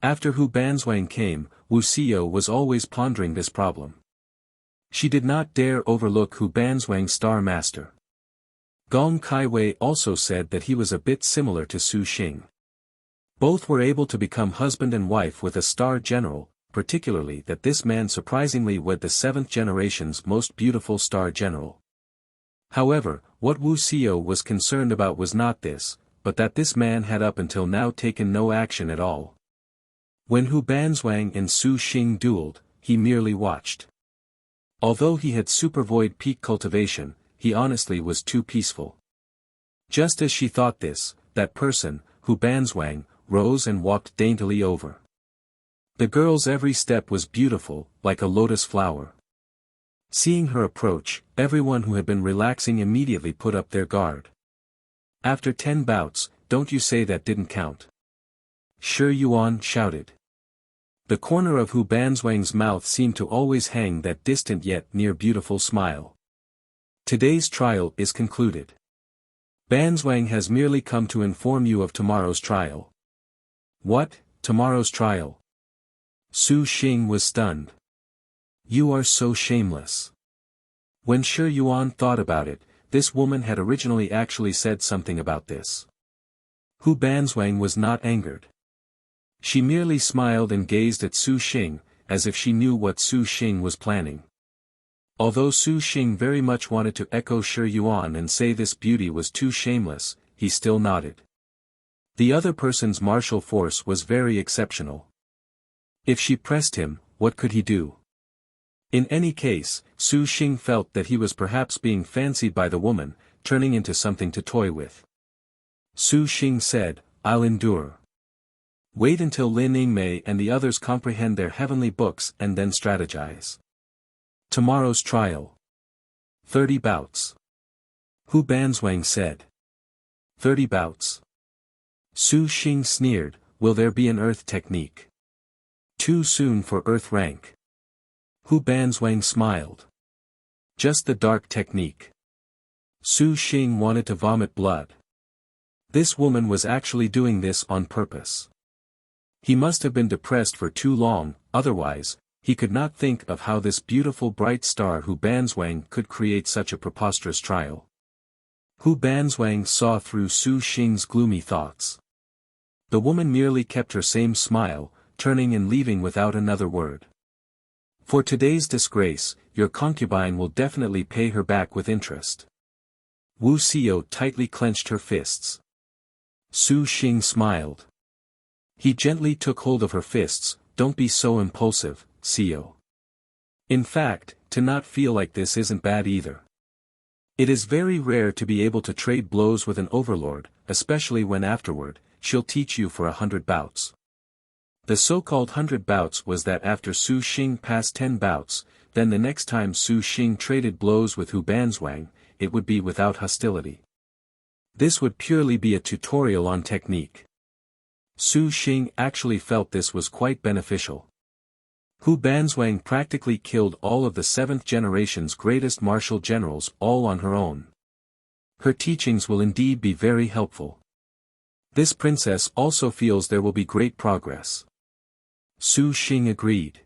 After Hu Banzwang came, Wu Xiao was always pondering this problem. She did not dare overlook Hu Banzwang's star master. Gong Kaiwei also said that he was a bit similar to Su Xing. Both were able to become husband and wife with a star general, particularly that this man surprisingly wed the 7th generation's most beautiful star general. However, what Wu Xiao was concerned about was not this, but that this man had up until now taken no action at all. When Hu Banzwang and Su Xing dueled, he merely watched. Although he had supervoid peak cultivation, he honestly was too peaceful. Just as she thought this, that person, Hu Banzwang, rose and walked daintily over. The girl's every step was beautiful, like a lotus flower. Seeing her approach, everyone who had been relaxing immediately put up their guard. After 10 bouts, don't you say that didn't count? Shi Yuan shouted. The corner of Hu Banzwang's mouth seemed to always hang that distant yet near beautiful smile. Today's trial is concluded. Banzwang has merely come to inform you of tomorrow's trial. What, tomorrow's trial? Su Xing was stunned. You are so shameless. When Shi Yuan thought about it, this woman had originally actually said something about this. Hu Banzwang was not angered. She merely smiled and gazed at Su Xing, as if she knew what Su Xing was planning. Although Su Xing very much wanted to echo Shi Yuan and say this beauty was too shameless, he still nodded. The other person's martial force was very exceptional. If she pressed him, what could he do? In any case, Su Xing felt that he was perhaps being fancied by the woman, turning into something to toy with. Su Xing said, I'll endure. Wait until Lin Yingmei and the others comprehend their heavenly books and then strategize. Tomorrow's trial. 30 bouts. Hu Banzwang said. 30 bouts. Su Xing sneered, will there be an earth technique? Too soon for earth rank. Hu Banzwang smiled. Just the dark technique. Su Xing wanted to vomit blood. This woman was actually doing this on purpose. He must have been depressed for too long, otherwise, he could not think of how this beautiful bright star Hu Banzwang could create such a preposterous trial. Hu Banzwang saw through Su Xing's gloomy thoughts. The woman merely kept her same smile, turning and leaving without another word. For today's disgrace, your concubine will definitely pay her back with interest. Wuxia tightly clenched her fists. Su Xing smiled. He gently took hold of her fists, don't be so impulsive, Xio. In fact, to not feel like this isn't bad either. It is very rare to be able to trade blows with an overlord, especially when afterward, she'll teach you for 100 bouts. The so-called 100 bouts was that after Su Xing passed 10 bouts, then the next time Su Xing traded blows with Hu Banzwang, it would be without hostility. This would purely be a tutorial on technique. Su Xing actually felt this was quite beneficial. Hu Banzwang practically killed all of the 7th generation's greatest martial generals all on her own. Her teachings will indeed be very helpful. This princess also feels there will be great progress. Su Xing agreed.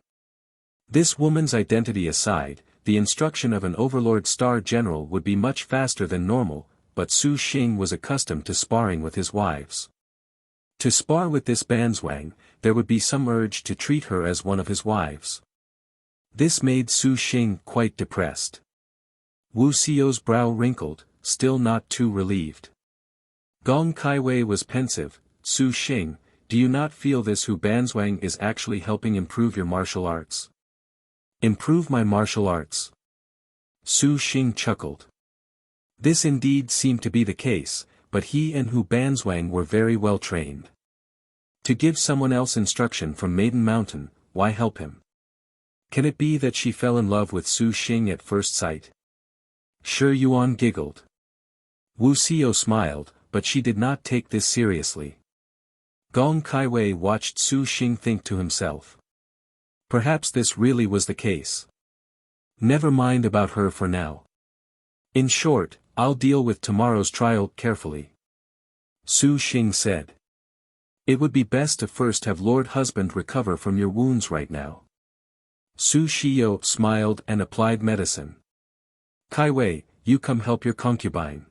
This woman's identity aside, the instruction of an overlord star general would be much faster than normal, but Su Xing was accustomed to sparring with his wives. To spar with this Banzwang, there would be some urge to treat her as one of his wives. This made Su Xing quite depressed. Wuxia's brow wrinkled, still not too relieved. Gong Kaiwei was pensive, Su Xing, do you not feel this Hu Banzwang is actually helping improve your martial arts? Improve my martial arts? Su Xing chuckled. This indeed seemed to be the case, but he and Hu Banzwang were very well trained. To give someone else instruction from Maiden Mountain, why help him? Can it be that she fell in love with Su Xing at first sight? Shi Yuan giggled. Wuxia smiled, but she did not take this seriously. Gong Kaiwei watched Su Xing think to himself. Perhaps this really was the case. Never mind about her for now. In short, I'll deal with tomorrow's trial carefully. Su Xing said. It would be best to first have Lord Husband recover from your wounds right now. Su Shio smiled and applied medicine. Kaiwei, you come help your concubine.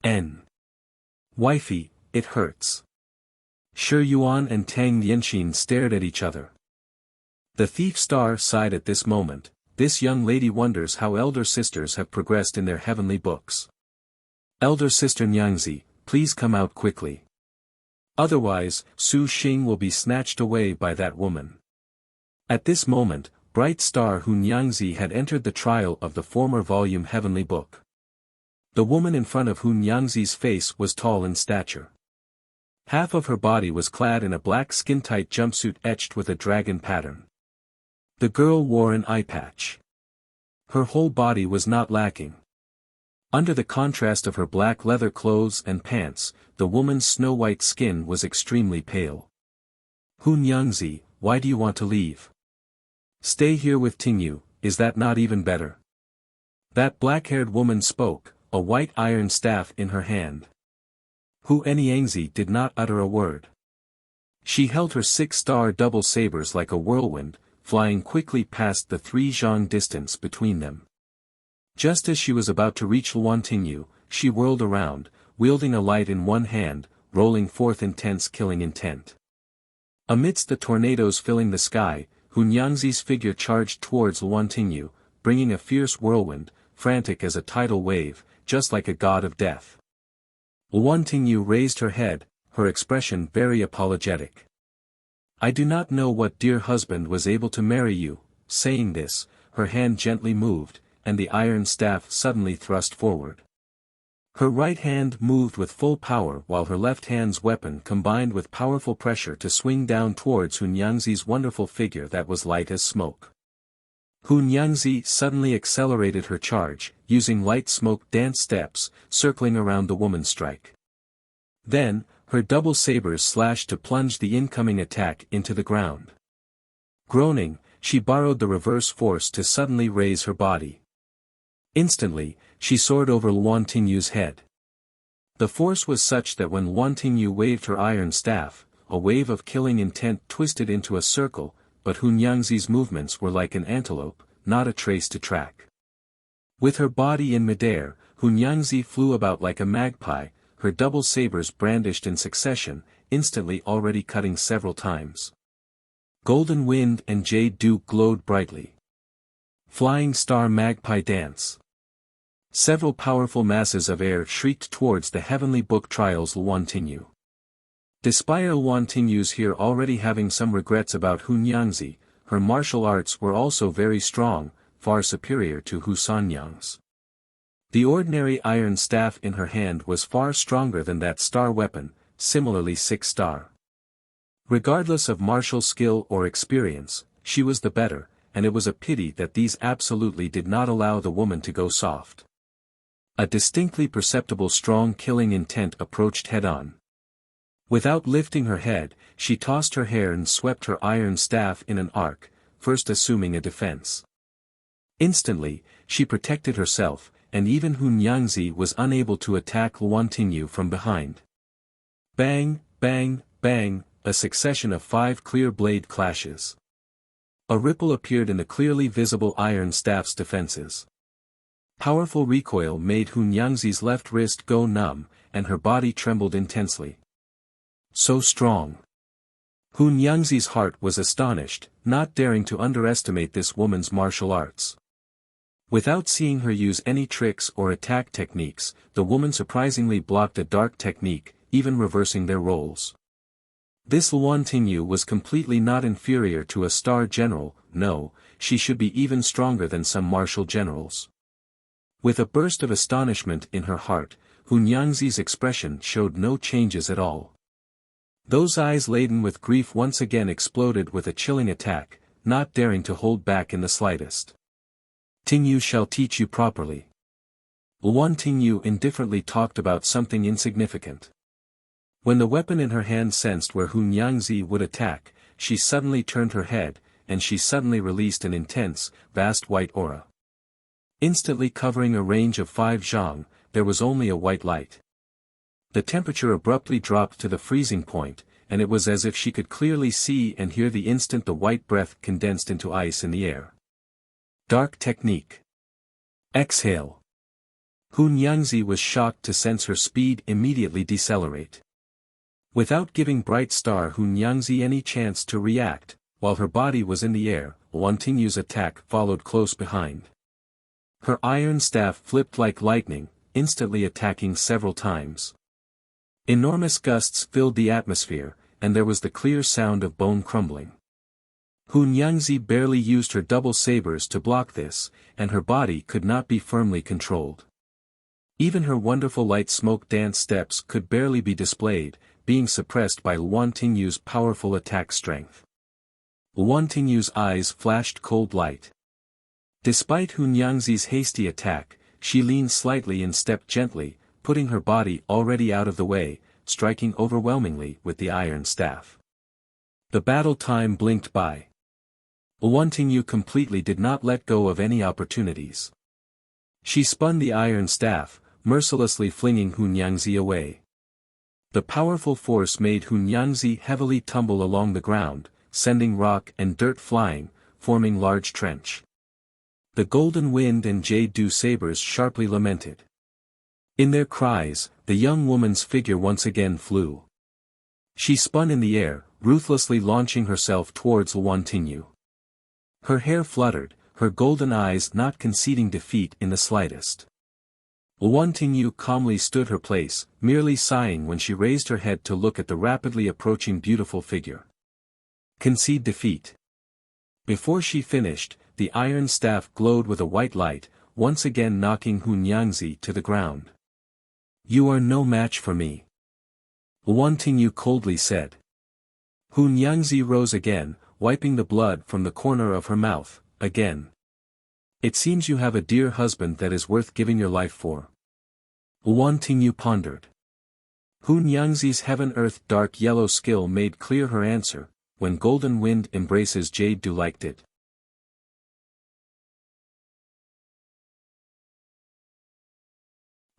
N. Wifey, it hurts. Shi Yuan and Tang Yanxin stared at each other. The thief star sighed at this moment. This young lady wonders how elder sisters have progressed in their heavenly books. Elder sister Nyangzi, please come out quickly. Otherwise, Su Xing will be snatched away by that woman. At this moment, bright star Hu Nyangzi had entered the trial of the former volume heavenly book. The woman in front of Hu Nyangzi's face was tall in stature. Half of her body was clad in a black skin-tight jumpsuit etched with a dragon pattern. The girl wore an eye patch. Her whole body was not lacking. Under the contrast of her black leather clothes and pants, the woman's snow-white skin was extremely pale. Hun Yangzi, why do you want to leave? Stay here with Tingyu, is that not even better? That black-haired woman spoke, a white iron staff in her hand. Hu Anyangzi did not utter a word. She held her 6-star double sabers like a whirlwind, flying quickly past the 3 zhang distance between them. Just as she was about to reach Luan Tingyu, she whirled around, wielding a light in one hand, rolling forth intense killing intent. Amidst the tornadoes filling the sky, Hun Yangzi's figure charged towards Luan Tingyu, bringing a fierce whirlwind, frantic as a tidal wave, just like a god of death. Luan Tingyu raised her head, her expression very apologetic. I do not know what dear husband was able to marry you. Saying this, her hand gently moved, and the iron staff suddenly thrust forward. Her right hand moved with full power while her left hand's weapon combined with powerful pressure to swing down towards Hun Yangzi's wonderful figure that was light as smoke. Hun Yangzi suddenly accelerated her charge, using light smoke dance steps, circling around the woman's strike. Then, her double sabers slashed to plunge the incoming attack into the ground. Groaning, she borrowed the reverse force to suddenly raise her body. Instantly, she soared over Luan Tingyu's head. The force was such that when Luan Tingyu waved her iron staff, a wave of killing intent twisted into a circle, but Hun Yangzi's movements were like an antelope, not a trace to track. With her body in midair, Hun Yangzi flew about like a magpie, her double sabers brandished in succession, instantly already cutting several times. Golden Wind and Jade Dew glowed brightly. Flying Star Magpie Dance. Several powerful masses of air shrieked towards the heavenly book trials Luan Tingyu. Despite Luan Tingyu's here already having some regrets about Hun Yangzi, her martial arts were also very strong, far superior to Hu Sanyang's. The ordinary iron staff in her hand was far stronger than that star weapon, similarly 6-star. Regardless of martial skill or experience, she was the better, and it was a pity that these absolutely did not allow the woman to go soft. A distinctly perceptible strong killing intent approached head-on. Without lifting her head, she tossed her hair and swept her iron staff in an arc, first assuming a defense. Instantly, she protected herself, and even Hun Yangzi was unable to attack Luan Tingyu from behind. Bang, bang, bang, a succession of 5 clear blade clashes. A ripple appeared in the clearly visible iron staff's defenses. Powerful recoil made Hun Yangzi's left wrist go numb, and her body trembled intensely. So strong. Hun Yangzi's heart was astonished, not daring to underestimate this woman's martial arts. Without seeing her use any tricks or attack techniques, the woman surprisingly blocked a dark technique, even reversing their roles. This Luan Tingyu was completely not inferior to a star general, no, she should be even stronger than some martial generals. With a burst of astonishment in her heart, Hun Yangzi's expression showed no changes at all. Those eyes laden with grief once again exploded with a chilling attack, not daring to hold back in the slightest. Tingyu shall teach you properly. Luan Tingyu indifferently talked about something insignificant. When the weapon in her hand sensed where Hun Yangzi would attack, she suddenly turned her head, and she suddenly released an intense, vast white aura. Instantly covering a range of 5 zhang, there was only a white light. The temperature abruptly dropped to the freezing point, and it was as if she could clearly see and hear the instant the white breath condensed into ice in the air. Dark technique. Exhale. Hun Yangzi was shocked to sense her speed immediately decelerate. Without giving Bright Star Hun Yangzi any chance to react, while her body was in the air, Luan Tingyu's attack followed close behind. Her iron staff flipped like lightning, instantly attacking several times. Enormous gusts filled the atmosphere, and there was the clear sound of bone crumbling. Hun Yangzi barely used her double sabers to block this, and her body could not be firmly controlled. Even her wonderful light smoke dance steps could barely be displayed, being suppressed by Luan Tingyu's powerful attack strength. Luan Tingyu's eyes flashed cold light. Despite Hunyangzi's hasty attack, she leaned slightly and stepped gently, putting her body already out of the way, striking overwhelmingly with the iron staff. The battle time blinked by. Wanting completely did not let go of any opportunities. She spun the iron staff, mercilessly flinging Hunyangzi away. The powerful force made Hunyangzi heavily tumble along the ground, sending rock and dirt flying, forming large trench. The golden wind and jade dew sabers sharply lamented. In their cries, the young woman's figure once again flew. She spun in the air, ruthlessly launching herself towards Wantinyu. Her hair fluttered, her golden eyes not conceding defeat in the slightest. Wantinyu calmly stood her place, merely sighing when she raised her head to look at the rapidly approaching beautiful figure. Concede defeat. Before she finished, the iron staff glowed with a white light, once again knocking Hunyangzi to the ground. You are no match for me. Wantinyu coldly said. Hunyangzi rose again, wiping the blood from the corner of her mouth, again. It seems you have a dear husband that is worth giving your life for. Wantinyu pondered. Hunyangzi's heaven-earth dark yellow skill made clear her answer, when golden wind embraces jade dew like it.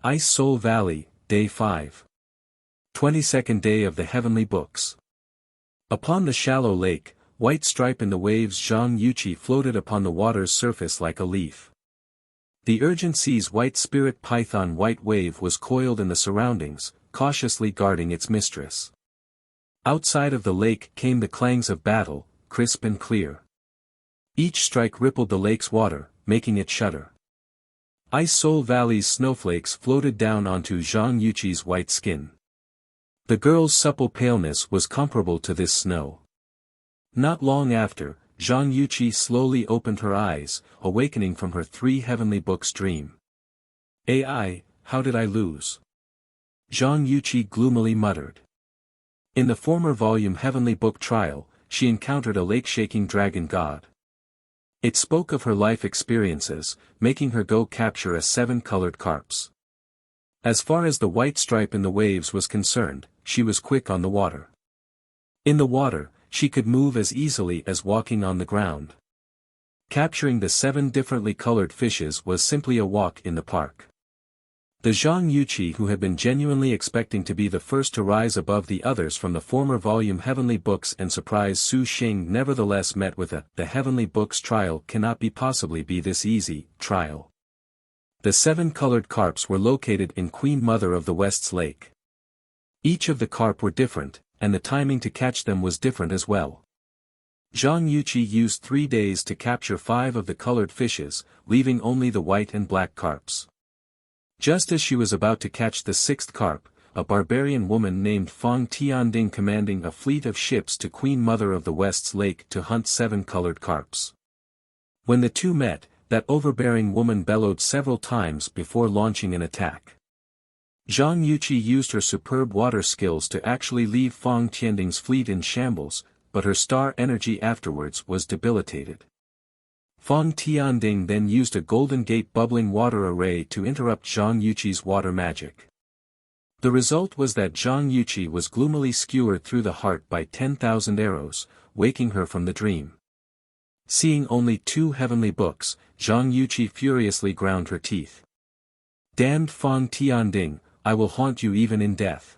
Ice Soul Valley, Day 5. 22nd day of the Heavenly Books. Upon the shallow lake, white stripe in the waves, Zhang Yuqi floated upon the water's surface like a leaf. The urgent sea's white spirit python white wave was coiled in the surroundings, cautiously guarding its mistress. Outside of the lake came the clangs of battle, crisp and clear. Each strike rippled the lake's water, making it shudder. Ice Soul Valley's snowflakes floated down onto Zhang Yuqi's white skin. The girl's supple paleness was comparable to this snow. Not long after, Zhang Yuqi slowly opened her eyes, awakening from her 3 heavenly books dream. "AI, how did I lose?" Zhang Yuqi gloomily muttered. In the former volume Heavenly Book Trial, she encountered a lake-shaking dragon god. It spoke of her life experiences, making her go capture a 7-colored carps. As far as the white stripe in the waves was concerned, she was quick on the water. In the water, she could move as easily as walking on the ground. Capturing the 7 differently colored fishes was simply a walk in the park. The Zhang Yuqi who had been genuinely expecting to be the first to rise above the others from the former volume Heavenly Books and surprise Su Xing nevertheless met with the Heavenly Books trial cannot possibly be this easy, trial. The 7-colored carps were located in Queen Mother of the West's lake. Each of the carp were different, and the timing to catch them was different as well. Zhang Yuqi used 3 days to capture 5 of the colored fishes, leaving only the white and black carps. Just as she was about to catch the 6th carp, a barbarian woman named Fang Tianding commanding a fleet of ships to Queen Mother of the West's lake to hunt 7-colored carps. When the two met, that overbearing woman bellowed several times before launching an attack. Zhang Yuqi used her superb water skills to actually leave Fang Tianding's fleet in shambles, but her star energy afterwards was debilitated. Fang Tianding then used a Golden Gate bubbling water array to interrupt Zhang Yuqi's water magic. The result was that Zhang Yuqi was gloomily skewered through the heart by 10,000 arrows, waking her from the dream. Seeing only 2 heavenly books, Zhang Yuqi furiously ground her teeth. "Damned Fang Tianding, I will haunt you even in death."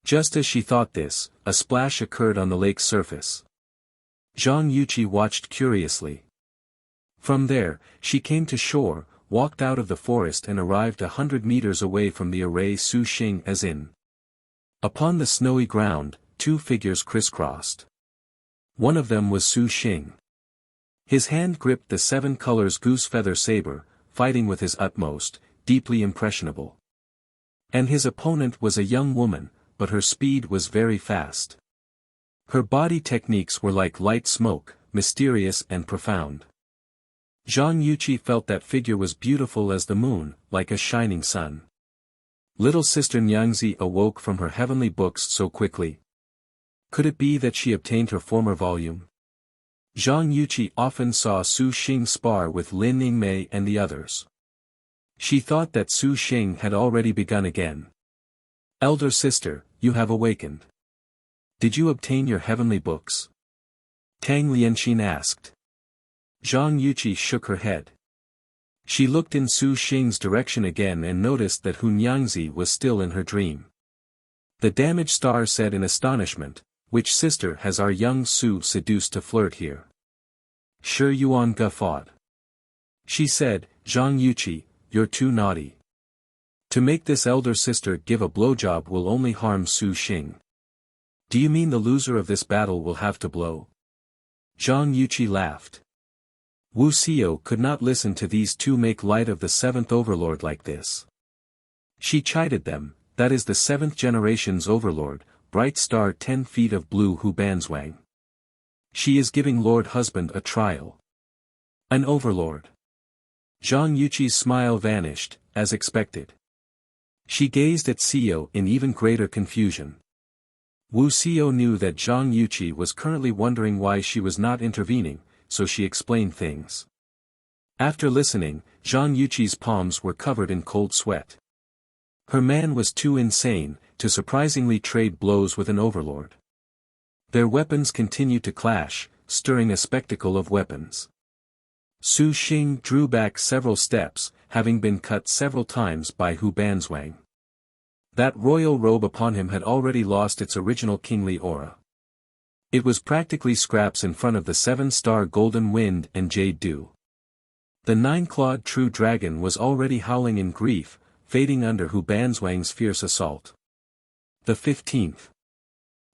Just as she thought this, a splash occurred on the lake's surface. Zhang Yuqi watched curiously. From there, she came to shore, walked out of the forest and arrived 100 meters away from the array Su Xing as in. Upon the snowy ground, 2 figures crisscrossed. One of them was Su Xing. His hand gripped the 7 colors goose feather saber, fighting with his utmost, deeply impressionable. And his opponent was a young woman, but her speed was very fast. Her body techniques were like light smoke, mysterious and profound. Zhang Yuqi felt that figure was beautiful as the moon, like a shining sun. Little sister Nyangzi awoke from her heavenly books so quickly. Could it be that she obtained her former volume? Zhang Yuqi often saw Su Xing spar with Lin Yingmei and the others. She thought that Su Xing had already begun again. Elder sister, you have awakened. Did you obtain your heavenly books? Tang Lianxin asked. Zhang Yuqi shook her head. She looked in Su Xing's direction again and noticed that Hunyangzi was still in her dream. The damaged star said in astonishment, "Which sister has our young Su seduced to flirt here?" Shi Yuan guffawed. She said, "Zhang Yuqi, you're too naughty. To make this elder sister give a blowjob will only harm Su Xing. Do you mean the loser of this battle will have to blow?" Zhang Yuqi laughed. Wuxia could not listen to these two make light of the seventh overlord like this. She chided them, "That is the seventh generation's overlord, bright star 10 feet of blue Hubanzwang. She is giving Lord Husband a trial. An overlord." Zhang Yuqi's smile vanished, as expected. She gazed at Xiao in even greater confusion. Wuxia knew that Zhang Yuqi was currently wondering why she was not intervening, so she explained things. After listening, Zhang Yuqi's palms were covered in cold sweat. Her man was too insane to surprisingly trade blows with an overlord. Their weapons continued to clash, stirring a spectacle of weapons. Su Xing drew back several steps, having been cut several times by Hubanzwang. That royal robe upon him had already lost its original kingly aura. It was practically scraps in front of the 7-star Golden Wind and Jade Dew. The 9-clawed true dragon was already howling in grief, fading under Hubanzwang's fierce assault. The 15th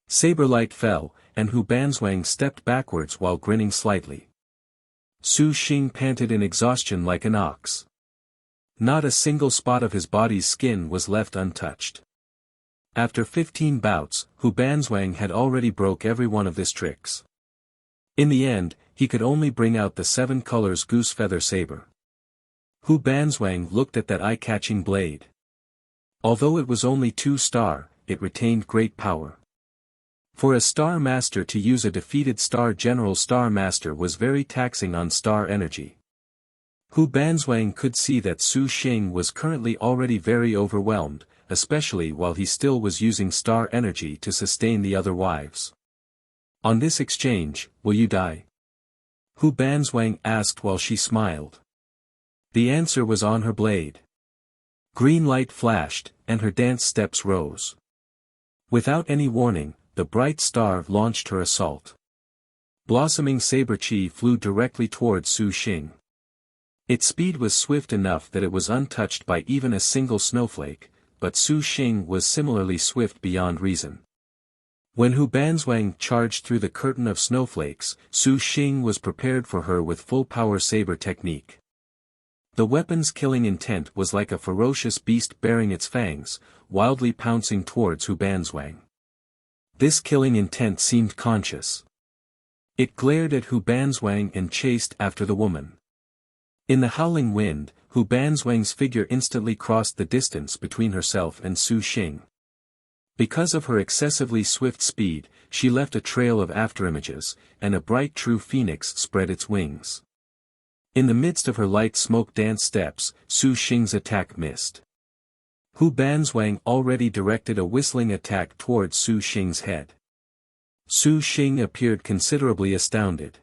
Saberlight fell, and Hubanzwang stepped backwards while grinning slightly. Su Xing panted in exhaustion like an ox. Not a single spot of his body's skin was left untouched. After 15 bouts, Hubanzwang had already broke every one of his tricks. In the end, he could only bring out the 7 colors goose feather saber. Hubanzwang looked at that eye-catching blade. Although it was only 2-star, it retained great power. For a Star Master to use a defeated Star General Star Master was very taxing on star energy. Hubanzwang could see that Su Xing was currently already very overwhelmed, especially while he still was using star energy to sustain the other wives. "On this exchange, will you die?" Hubanzwang asked while she smiled. The answer was on her blade. Green light flashed, and her dance steps rose. Without any warning, the bright star launched her assault. Blossoming saber chi flew directly towards Su Xing. Its speed was swift enough that it was untouched by even a single snowflake, but Su Xing was similarly swift beyond reason. When Hubanzwang charged through the curtain of snowflakes, Su Xing was prepared for her with full-power saber technique. The weapon's killing intent was like a ferocious beast baring its fangs, wildly pouncing towards Hubanzwang. This killing intent seemed conscious. It glared at Hubanzwang and chased after the woman. In the howling wind, Hubanzwang's figure instantly crossed the distance between herself and Su Xing. Because of her excessively swift speed, she left a trail of afterimages, and a bright true phoenix spread its wings. In the midst of her light smoke dance steps, Su Xing's attack missed. Hubanzwang already directed a whistling attack towards Su Xing's head. Su Xing appeared considerably astounded.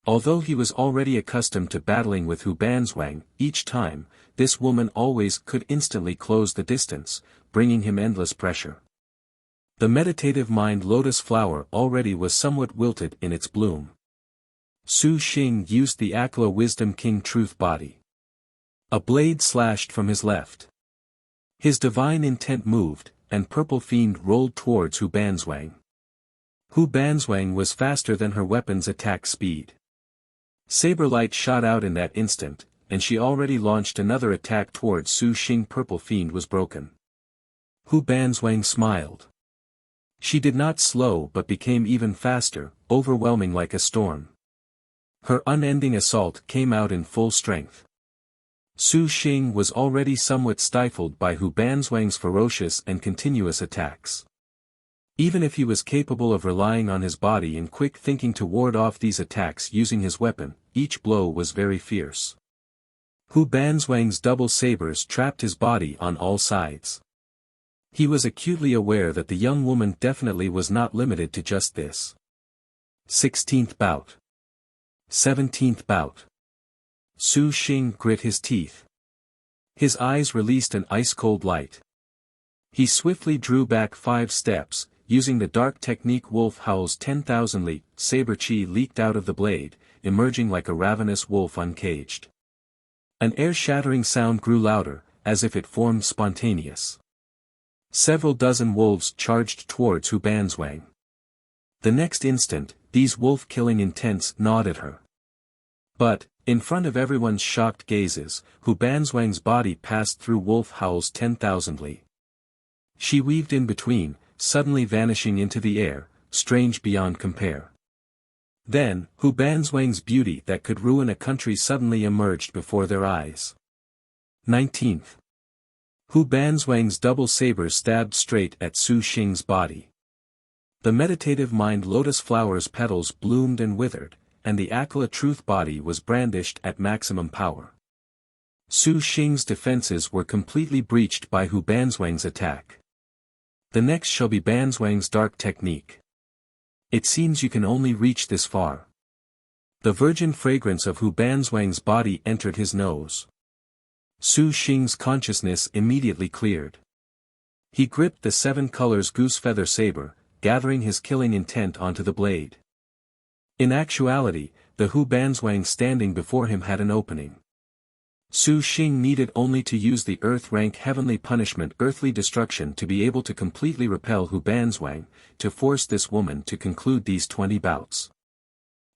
Although he was already accustomed to battling with Hubanzwang, each time, this woman always could instantly close the distance, bringing him endless pressure. The meditative mind lotus flower already was somewhat wilted in its bloom. Su Xing used the Akla Wisdom King Truth Body. A blade slashed from his left. His divine intent moved, and Purple Fiend rolled towards Hubanzwang. Hubanzwang was faster than her weapon's attack speed. Saberlight shot out in that instant, and she already launched another attack towards Su Xing. Purple Fiend was broken. Hubanzwang smiled. She did not slow but became even faster, overwhelming like a storm. Her unending assault came out in full strength. Su Xing was already somewhat stifled by Hubanzwang's ferocious and continuous attacks. Even if he was capable of relying on his body and quick thinking to ward off these attacks using his weapon, each blow was very fierce. Hu Banzwang's double sabers trapped his body on all sides. He was acutely aware that the young woman definitely was not limited to just this. 16th bout. 17th bout. Su Xing grit his teeth. His eyes released an ice-cold light. He swiftly drew back 5 steps, using the dark technique Wolf Howl's 10,000 li, saber chi leaked out of the blade, emerging like a ravenous wolf uncaged. An air-shattering sound grew louder, as if it formed spontaneous. Several dozen wolves charged towards Hu Banzwang. The next instant, these wolf-killing intents gnawed at her. But, in front of everyone's shocked gazes, Hu Banzwang's body passed through Wolf Howl's 10,000 li. She weaved in between, suddenly vanishing into the air, strange beyond compare. Then, Hu Banzwang's beauty that could ruin a country suddenly emerged before their eyes. 19th. Hu Banzwang's double saber stabbed straight at Su Xing's body. The meditative mind lotus flower's petals bloomed and withered, and the Akala truth body was brandished at maximum power. Su Xing's defenses were completely breached by Hu Banzwang's attack. The next shall be Banzwang's dark technique. It seems you can only reach this far. The virgin fragrance of Hu Banzwang's body entered his nose. Su Xing's consciousness immediately cleared. He gripped the 7 colors goose feather saber, gathering his killing intent onto the blade. In actuality, the Hu Banzwang standing before him had an opening. Su Xing needed only to use the earth-rank heavenly punishment earthly destruction to be able to completely repel Hu Banzwang, to force this woman to conclude these 20 bouts.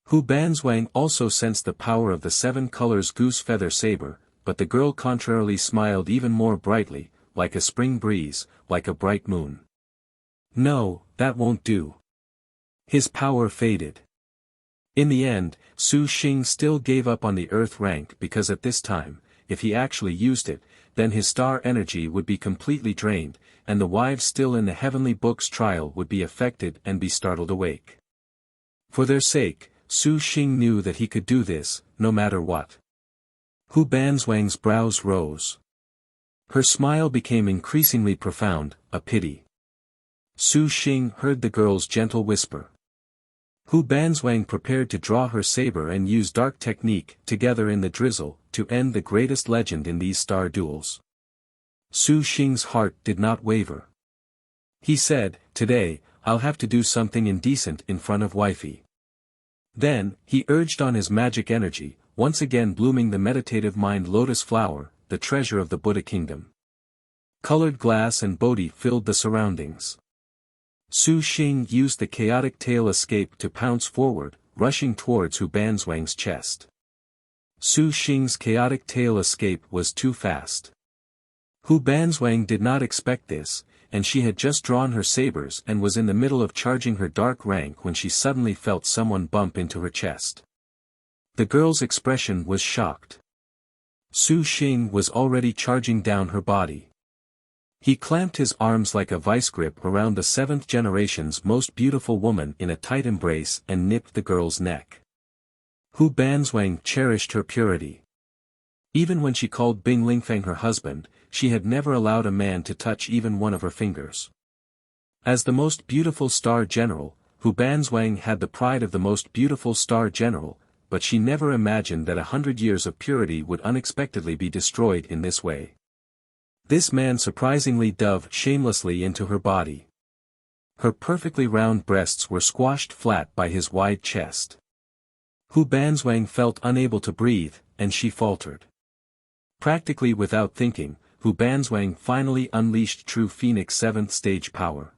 Hu Banzwang also sensed the power of the 7 colors goose feather saber, but the girl contrarily smiled even more brightly, like a spring breeze, like a bright moon. No, that won't do. His power faded. In the end, Su Xing still gave up on the earth rank because at this time, if he actually used it, then his star energy would be completely drained, and the wives still in the heavenly book's trial would be affected and be startled awake. For their sake, Su Xing knew that he could do this, no matter what. Hu Banzwang's brows rose. Her smile became increasingly profound, a pity. Su Xing heard the girl's gentle whisper. Hu Banzwang prepared to draw her saber and use dark technique together in the drizzle, to end the greatest legend in these star duels. Su Xing's heart did not waver. He said, "Today, I'll have to do something indecent in front of wifey." Then, he urged on his magic energy, once again blooming the meditative mind lotus flower, the treasure of the Buddha kingdom. Colored glass and Bodhi filled the surroundings. Su Xing used the chaotic tail escape to pounce forward, rushing towards Hu Banzwang's chest. Su Xing's chaotic tail escape was too fast. Hu Banzwang did not expect this, and she had just drawn her sabers and was in the middle of charging her dark rank when she suddenly felt someone bump into her chest. The girl's expression was shocked. Su Xing was already charging down her body. He clamped his arms like a vice grip around the 7th generation's most beautiful woman in a tight embrace and nipped the girl's neck. Hu Banzwang cherished her purity. Even when she called Bing Lingfeng her husband, she had never allowed a man to touch even one of her fingers. As the most beautiful star general, Hu Banzwang had the pride of the most beautiful star general, but she never imagined that 100 years of purity would unexpectedly be destroyed in this way. This man surprisingly dove shamelessly into her body. Her perfectly round breasts were squashed flat by his wide chest. Hu Banzwang felt unable to breathe, and she faltered. Practically without thinking, Hu Banzwang finally unleashed True Phoenix 7th stage power.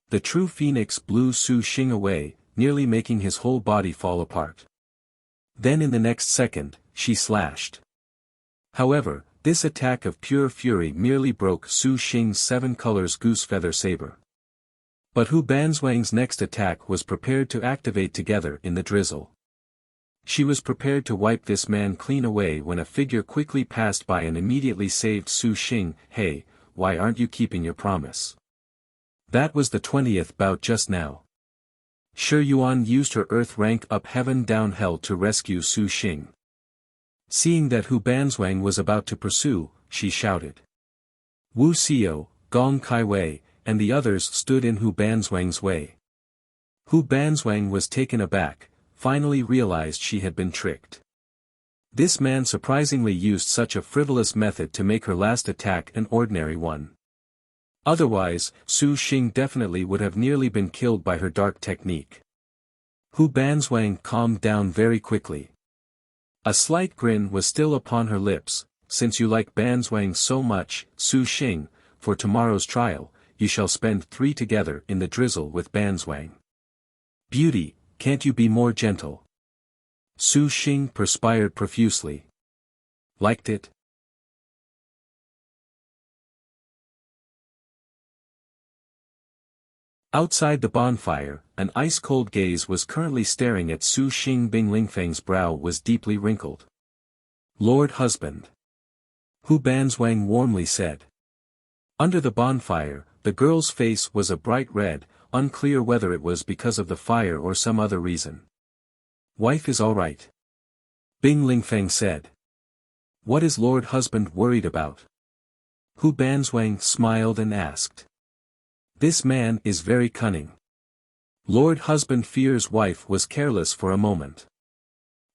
The True Phoenix blew Su Xing away, nearly making his whole body fall apart. Then in the next second, she slashed. However, this attack of pure fury merely broke Su Xing's 7 colors goose feather saber. But Hu Banzwang's next attack was prepared to activate together in the drizzle. She was prepared to wipe this man clean away when a figure quickly passed by and immediately saved Su Xing. "Hey, why aren't you keeping your promise?" That was the 20th bout just now. Shi Yuan used her earth rank up heaven down hell to rescue Su Xing. Seeing that Hu Banzwang was about to pursue, she shouted. Wu Xiao, Gong Kaiwei, and the others stood in Hu Banzwang's way. Hu Banzwang was taken aback, finally realized she had been tricked. This man surprisingly used such a frivolous method to make her last attack an ordinary one. Otherwise, Su Xing definitely would have nearly been killed by her dark technique. Hu Banzwang calmed down very quickly. A slight grin was still upon her lips. Since you like Banzwang so much, Su Xing, for tomorrow's trial, you shall spend 3 together in the drizzle with Banzwang. Beauty, can't you be more gentle? Su Xing perspired profusely. Liked it? Outside the bonfire, an ice-cold gaze was currently staring at Su Xing. Bing Lingfeng's brow was deeply wrinkled. Lord Husband. Hu Banzwang warmly said. Under the bonfire, the girl's face was a bright red, unclear whether it was because of the fire or some other reason. Wife is all right. Bing Lingfeng said. What is Lord Husband worried about? Hu Banzwang smiled and asked. This man is very cunning. Lord Husband fears wife was careless for a moment.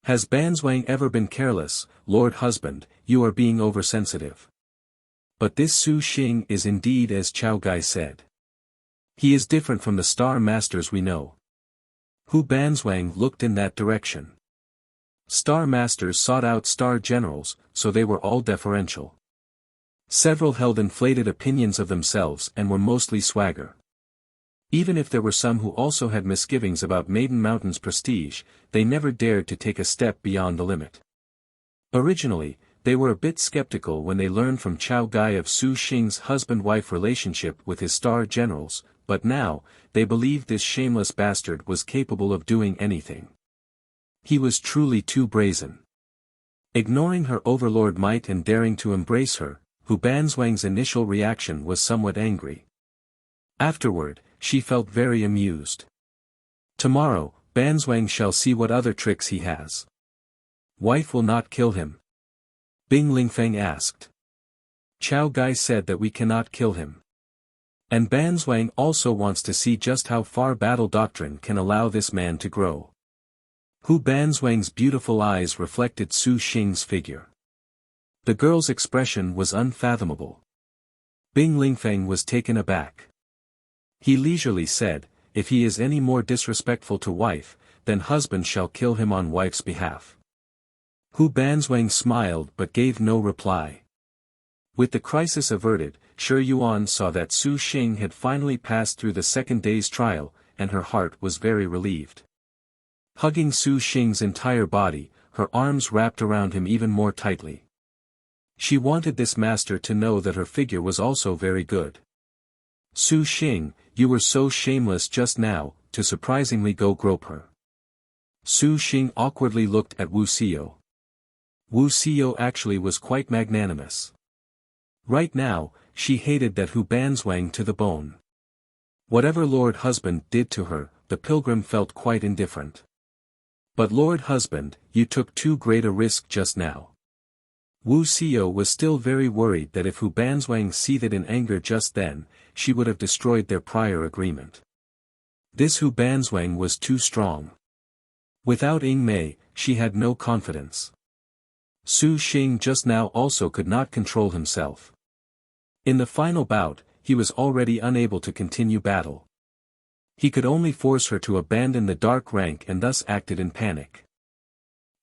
Has Banzwang ever been careless? Lord Husband, you are being oversensitive. But this Su Xing is indeed as Chao Gai said. He is different from the star masters we know. Hu Banzwang looked in that direction. Star masters sought out star generals, so they were all deferential. Several held inflated opinions of themselves and were mostly swagger. Even if there were some who also had misgivings about Maiden Mountain's prestige, they never dared to take a step beyond the limit. Originally, they were a bit skeptical when they learned from Chao Gai of Su Xing's husband-wife relationship with his star generals, but now, they believed this shameless bastard was capable of doing anything. He was truly too brazen. Ignoring her overlord might and daring to embrace her, Hu Banzwang's initial reaction was somewhat angry. Afterward, she felt very amused. Tomorrow, Banzwang shall see what other tricks he has. Wife will not kill him? Bing Lingfeng asked. Chao Gai said that we cannot kill him. And Banzwang also wants to see just how far battle doctrine can allow this man to grow. Hu Banzwang's beautiful eyes reflected Su Xing's figure. The girl's expression was unfathomable. Bing Lingfeng was taken aback. He leisurely said, if he is any more disrespectful to wife, then husband shall kill him on wife's behalf. Hu Banzwang smiled but gave no reply. With the crisis averted, Shi Yuan saw that Su Xing had finally passed through the second day's trial, and her heart was very relieved. Hugging Su Xing's entire body, her arms wrapped around him even more tightly. She wanted this master to know that her figure was also very good. Su Xing, you were so shameless just now, to surprisingly go grope her. Su Xing awkwardly looked at Wu Xiao. Wu Xiao actually was quite magnanimous. Right now, she hated that Hu Banzwang to the bone. Whatever Lord Husband did to her, the pilgrim felt quite indifferent. But Lord Husband, you took too great a risk just now. Wu Xiao was still very worried that if Hu Banzwang seethed in anger just then, she would have destroyed their prior agreement. This Hu Banzwang was too strong. Without Ying Mei, she had no confidence. Su Xing just now also could not control himself. In the final bout, he was already unable to continue battle. He could only force her to abandon the dark rank and thus acted in panic.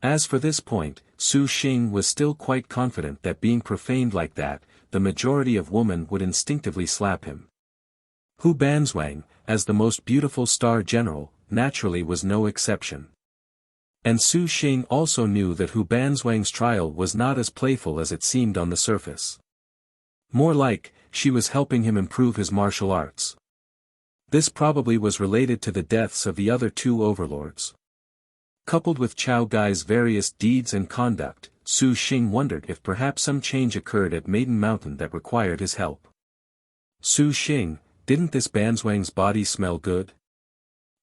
As for this point, Su Xing was still quite confident that being profaned like that, the majority of women would instinctively slap him. Hu Banzwang, as the most beautiful star general, naturally was no exception. And Su Xing also knew that Hu Banzwang's trial was not as playful as it seemed on the surface. More like, she was helping him improve his martial arts. This probably was related to the deaths of the other 2 overlords. Coupled with Chao Gai's various deeds and conduct, Su Xing wondered if perhaps some change occurred at Maiden Mountain that required his help. Su Xing, didn't this Banzwang's body smell good?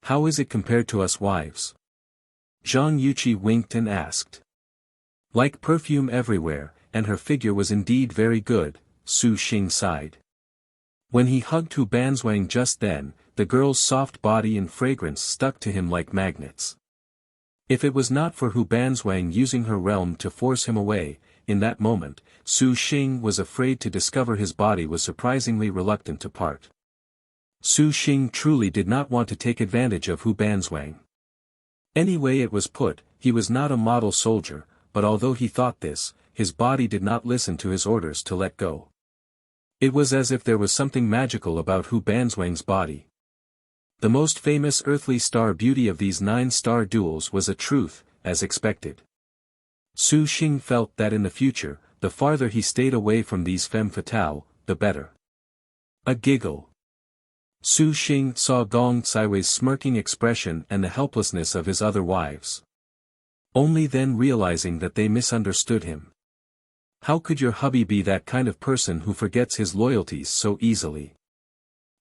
How is it compared to us wives? Zhang Yuqi winked and asked. Like perfume everywhere, and her figure was indeed very good, Su Xing sighed. When he hugged Hu Banzwang just then, the girl's soft body and fragrance stuck to him like magnets. If it was not for Hu Banzwang using her realm to force him away, in that moment, Su Xing was afraid to discover his body was surprisingly reluctant to part. Su Xing truly did not want to take advantage of Hu Banzwang. Anyway it was put, he was not a model soldier, but although he thought this, his body did not listen to his orders to let go. It was as if there was something magical about Hu Banzwang's body. The most famous earthly star beauty of these 9-star duels was a truth, as expected. Su Xing felt that in the future, the farther he stayed away from these femme fatale, the better. A giggle. Su Xing saw Gong Caiwei's smirking expression and the helplessness of his other wives. Only then realizing that they misunderstood him. How could your hubby be that kind of person who forgets his loyalties so easily?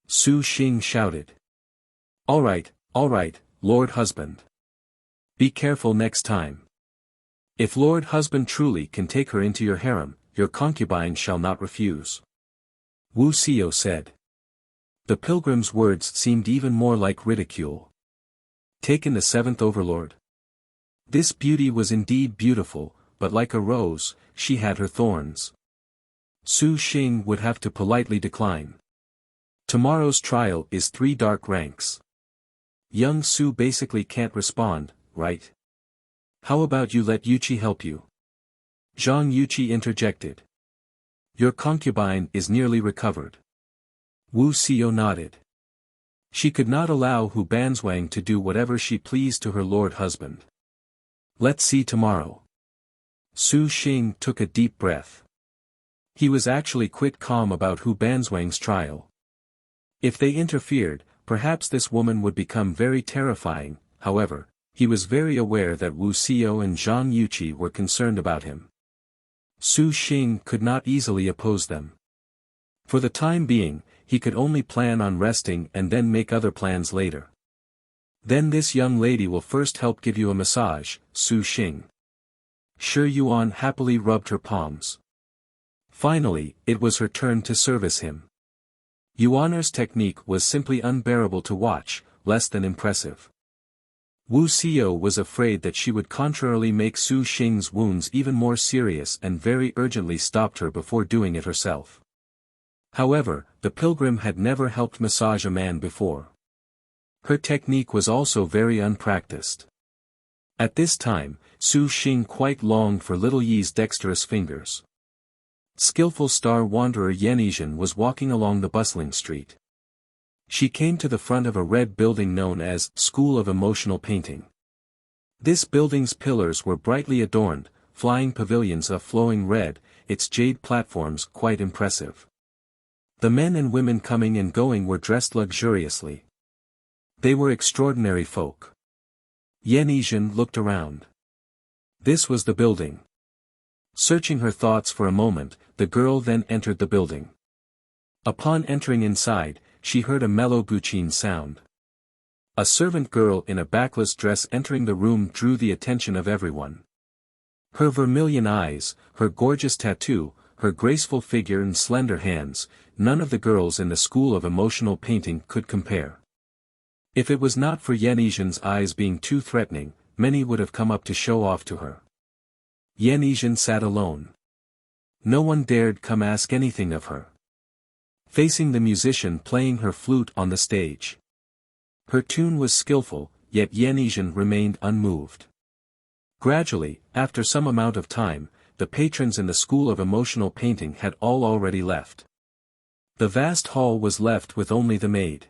Su Xing shouted. All right, Lord Husband. Be careful next time. If Lord Husband truly can take her into your harem, your concubine shall not refuse. Wuxia said. The pilgrim's words seemed even more like ridicule. Taken the 7th overlord. This beauty was indeed beautiful, but like a rose, she had her thorns. Su Xing would have to politely decline. Tomorrow's trial is 3 dark ranks. Young Su basically can't respond, right? How about you let Yuqi help you? Zhang Yuqi interjected. Your concubine is nearly recovered. Wuxia nodded. She could not allow Hu Banzwang to do whatever she pleased to her lord husband. Let's see tomorrow. Su Xing took a deep breath. He was actually quite calm about Hu Banzwang's trial. If they interfered, perhaps this woman would become very terrifying. However, he was very aware that Wuxia and Zhang Yuqi were concerned about him. Su Xing could not easily oppose them. For the time being, he could only plan on resting and then make other plans later. Then this young lady will first help give you a massage, Su Xing. Shi Yuan happily rubbed her palms. Finally, it was her turn to service him. Yuaner's technique was simply unbearable to watch, less than impressive. Wuxia was afraid that she would contrarily make Su Xing's wounds even more serious and very urgently stopped her before doing it herself. However, the pilgrim had never helped massage a man before. Her technique was also very unpracticed. At this time, Su Xing quite longed for little Yi's dexterous fingers. Skillful star wanderer Yanizhan was walking along the bustling street. She came to the front of a red building known as School of Emotional Painting. This building's pillars were brightly adorned, flying pavilions of flowing red, its jade platforms quite impressive. The men and women coming and going were dressed luxuriously. They were extraordinary folk. Yanizhan looked around. This was the building. Searching her thoughts for a moment, the girl then entered the building. Upon entering inside, she heard a mellow guqin sound. A servant girl in a backless dress entering the room drew the attention of everyone. Her vermilion eyes, her gorgeous tattoo, her graceful figure and slender hands, none of the girls in the School of Emotional Painting could compare. If it was not for Yanizhan's eyes being too threatening, many would have come up to show off to her. Yanizhan sat alone. No one dared come ask anything of her. Facing the musician playing her flute on the stage. Her tune was skillful, yet Yanizhan remained unmoved. Gradually, after some amount of time, the patrons in the School of Emotional Painting had all already left. The vast hall was left with only the maid.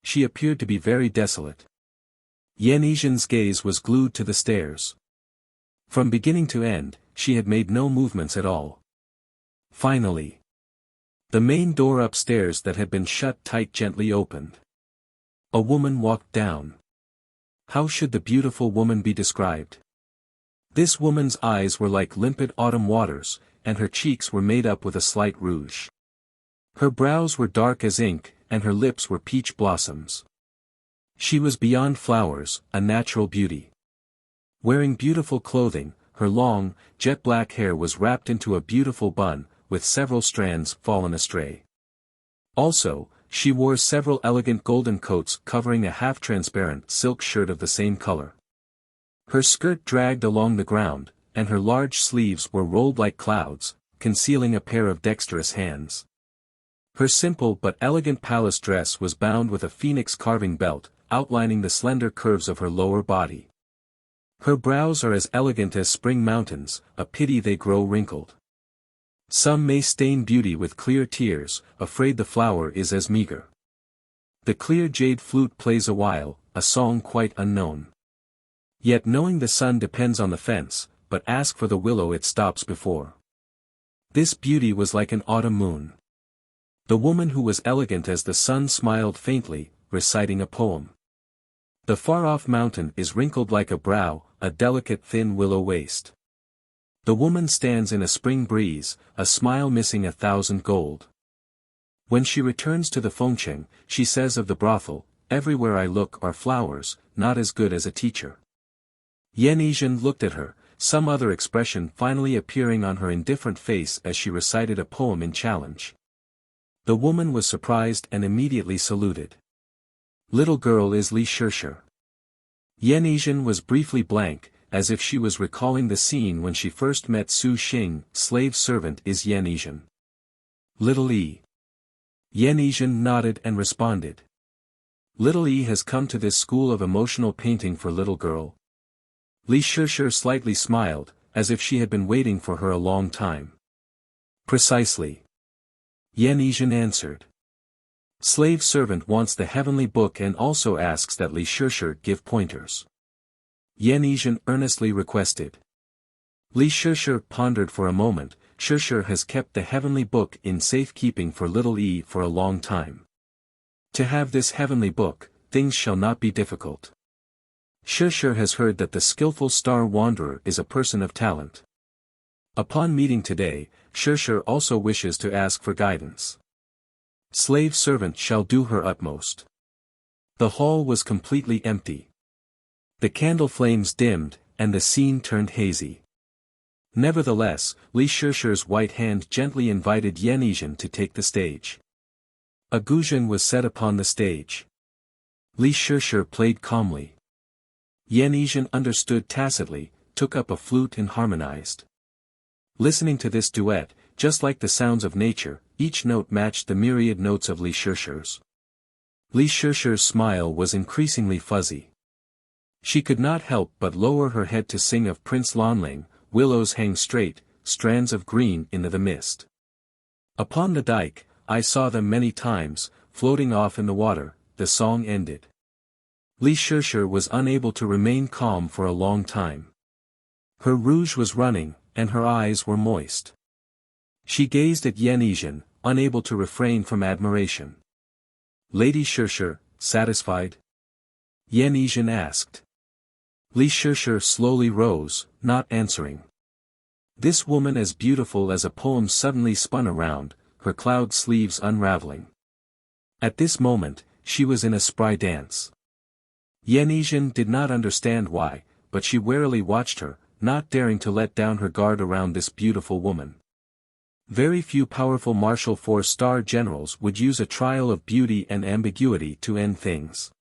She appeared to be very desolate. Yanizhan's gaze was glued to the stairs. From beginning to end, she had made no movements at all. Finally, the main door upstairs that had been shut tight gently opened. A woman walked down. How should the beautiful woman be described? This woman's eyes were like limpid autumn waters, and her cheeks were made up with a slight rouge. Her brows were dark as ink, and her lips were peach blossoms. She was beyond flowers, a natural beauty. Wearing beautiful clothing, her long, jet-black hair was wrapped into a beautiful bun, with several strands fallen astray. Also, she wore several elegant golden coats covering a half-transparent silk shirt of the same color. Her skirt dragged along the ground, and her large sleeves were rolled like clouds, concealing a pair of dexterous hands. Her simple but elegant palace dress was bound with a phoenix carving belt, outlining the slender curves of her lower body. Her brows are as elegant as spring mountains, a pity they grow wrinkled. Some may stain beauty with clear tears, afraid the flower is as meager. The clear jade flute plays a while, a song quite unknown. Yet knowing the sun depends on the fence, but ask for the willow it stops before. This beauty was like an autumn moon. The woman who was elegant as the sun smiled faintly, reciting a poem. The far-off mountain is wrinkled like a brow, a delicate thin willow waist. The woman stands in a spring breeze, a smile missing 1,000 gold. When she returns to the Fengcheng, she says of the brothel, everywhere I look are flowers, not as good as a teacher. Yan Yizhen looked at her, some other expression finally appearing on her indifferent face as she recited a poem in challenge. The woman was surprised and immediately saluted. Little girl is Li Shishir. Yan Yizhen was briefly blank, as if she was recalling the scene when she first met Su Xing. Slave servant is Yan Yizhen. Little E. Yan Yizhen nodded and responded. Little E has come to this school of emotional painting for little girl. Li Shishir slightly smiled, as if she had been waiting for her a long time. Precisely. Yan Yizhen answered. Slave servant wants the heavenly book and also asks that Li Shishir give pointers. Yan Yizhen earnestly requested. Li Shishir pondered for a moment. Shishir has kept the heavenly book in safekeeping for little E for a long time. To have this heavenly book, things shall not be difficult. Shishir has heard that the skillful star wanderer is a person of talent. Upon meeting today, Shishir also wishes to ask for guidance. Slave servant shall do her utmost. The hall was completely empty. The candle flames dimmed, and the scene turned hazy. Nevertheless, Li Shishir's white hand gently invited Yan Yizhen to take the stage. A guzheng was set upon the stage. Li Shishir played calmly. Yan Yizhen understood tacitly, took up a flute and harmonized. Listening to this duet, just like the sounds of nature, each note matched the myriad notes of Li Shishir's. Li Shishir's smile was increasingly fuzzy. She could not help but lower her head to sing of Prince Lanling. Willows hang straight, strands of green into the mist. Upon the dike, I saw them many times, floating off in the water. The song ended. Li Shishir was unable to remain calm for a long time. Her rouge was running, and her eyes were moist. She gazed at Yan Yizhen, unable to refrain from admiration. Lady Shishir, satisfied? Yan Yizhen asked. Li Shishir slowly rose, not answering. This woman as beautiful as a poem suddenly spun around, her cloud sleeves unraveling. At this moment, she was in a spry dance. Yan Yizhen did not understand why, but she warily watched her, not daring to let down her guard around this beautiful woman. Very few powerful martial four-star generals would use a trial of beauty and ambiguity to end things.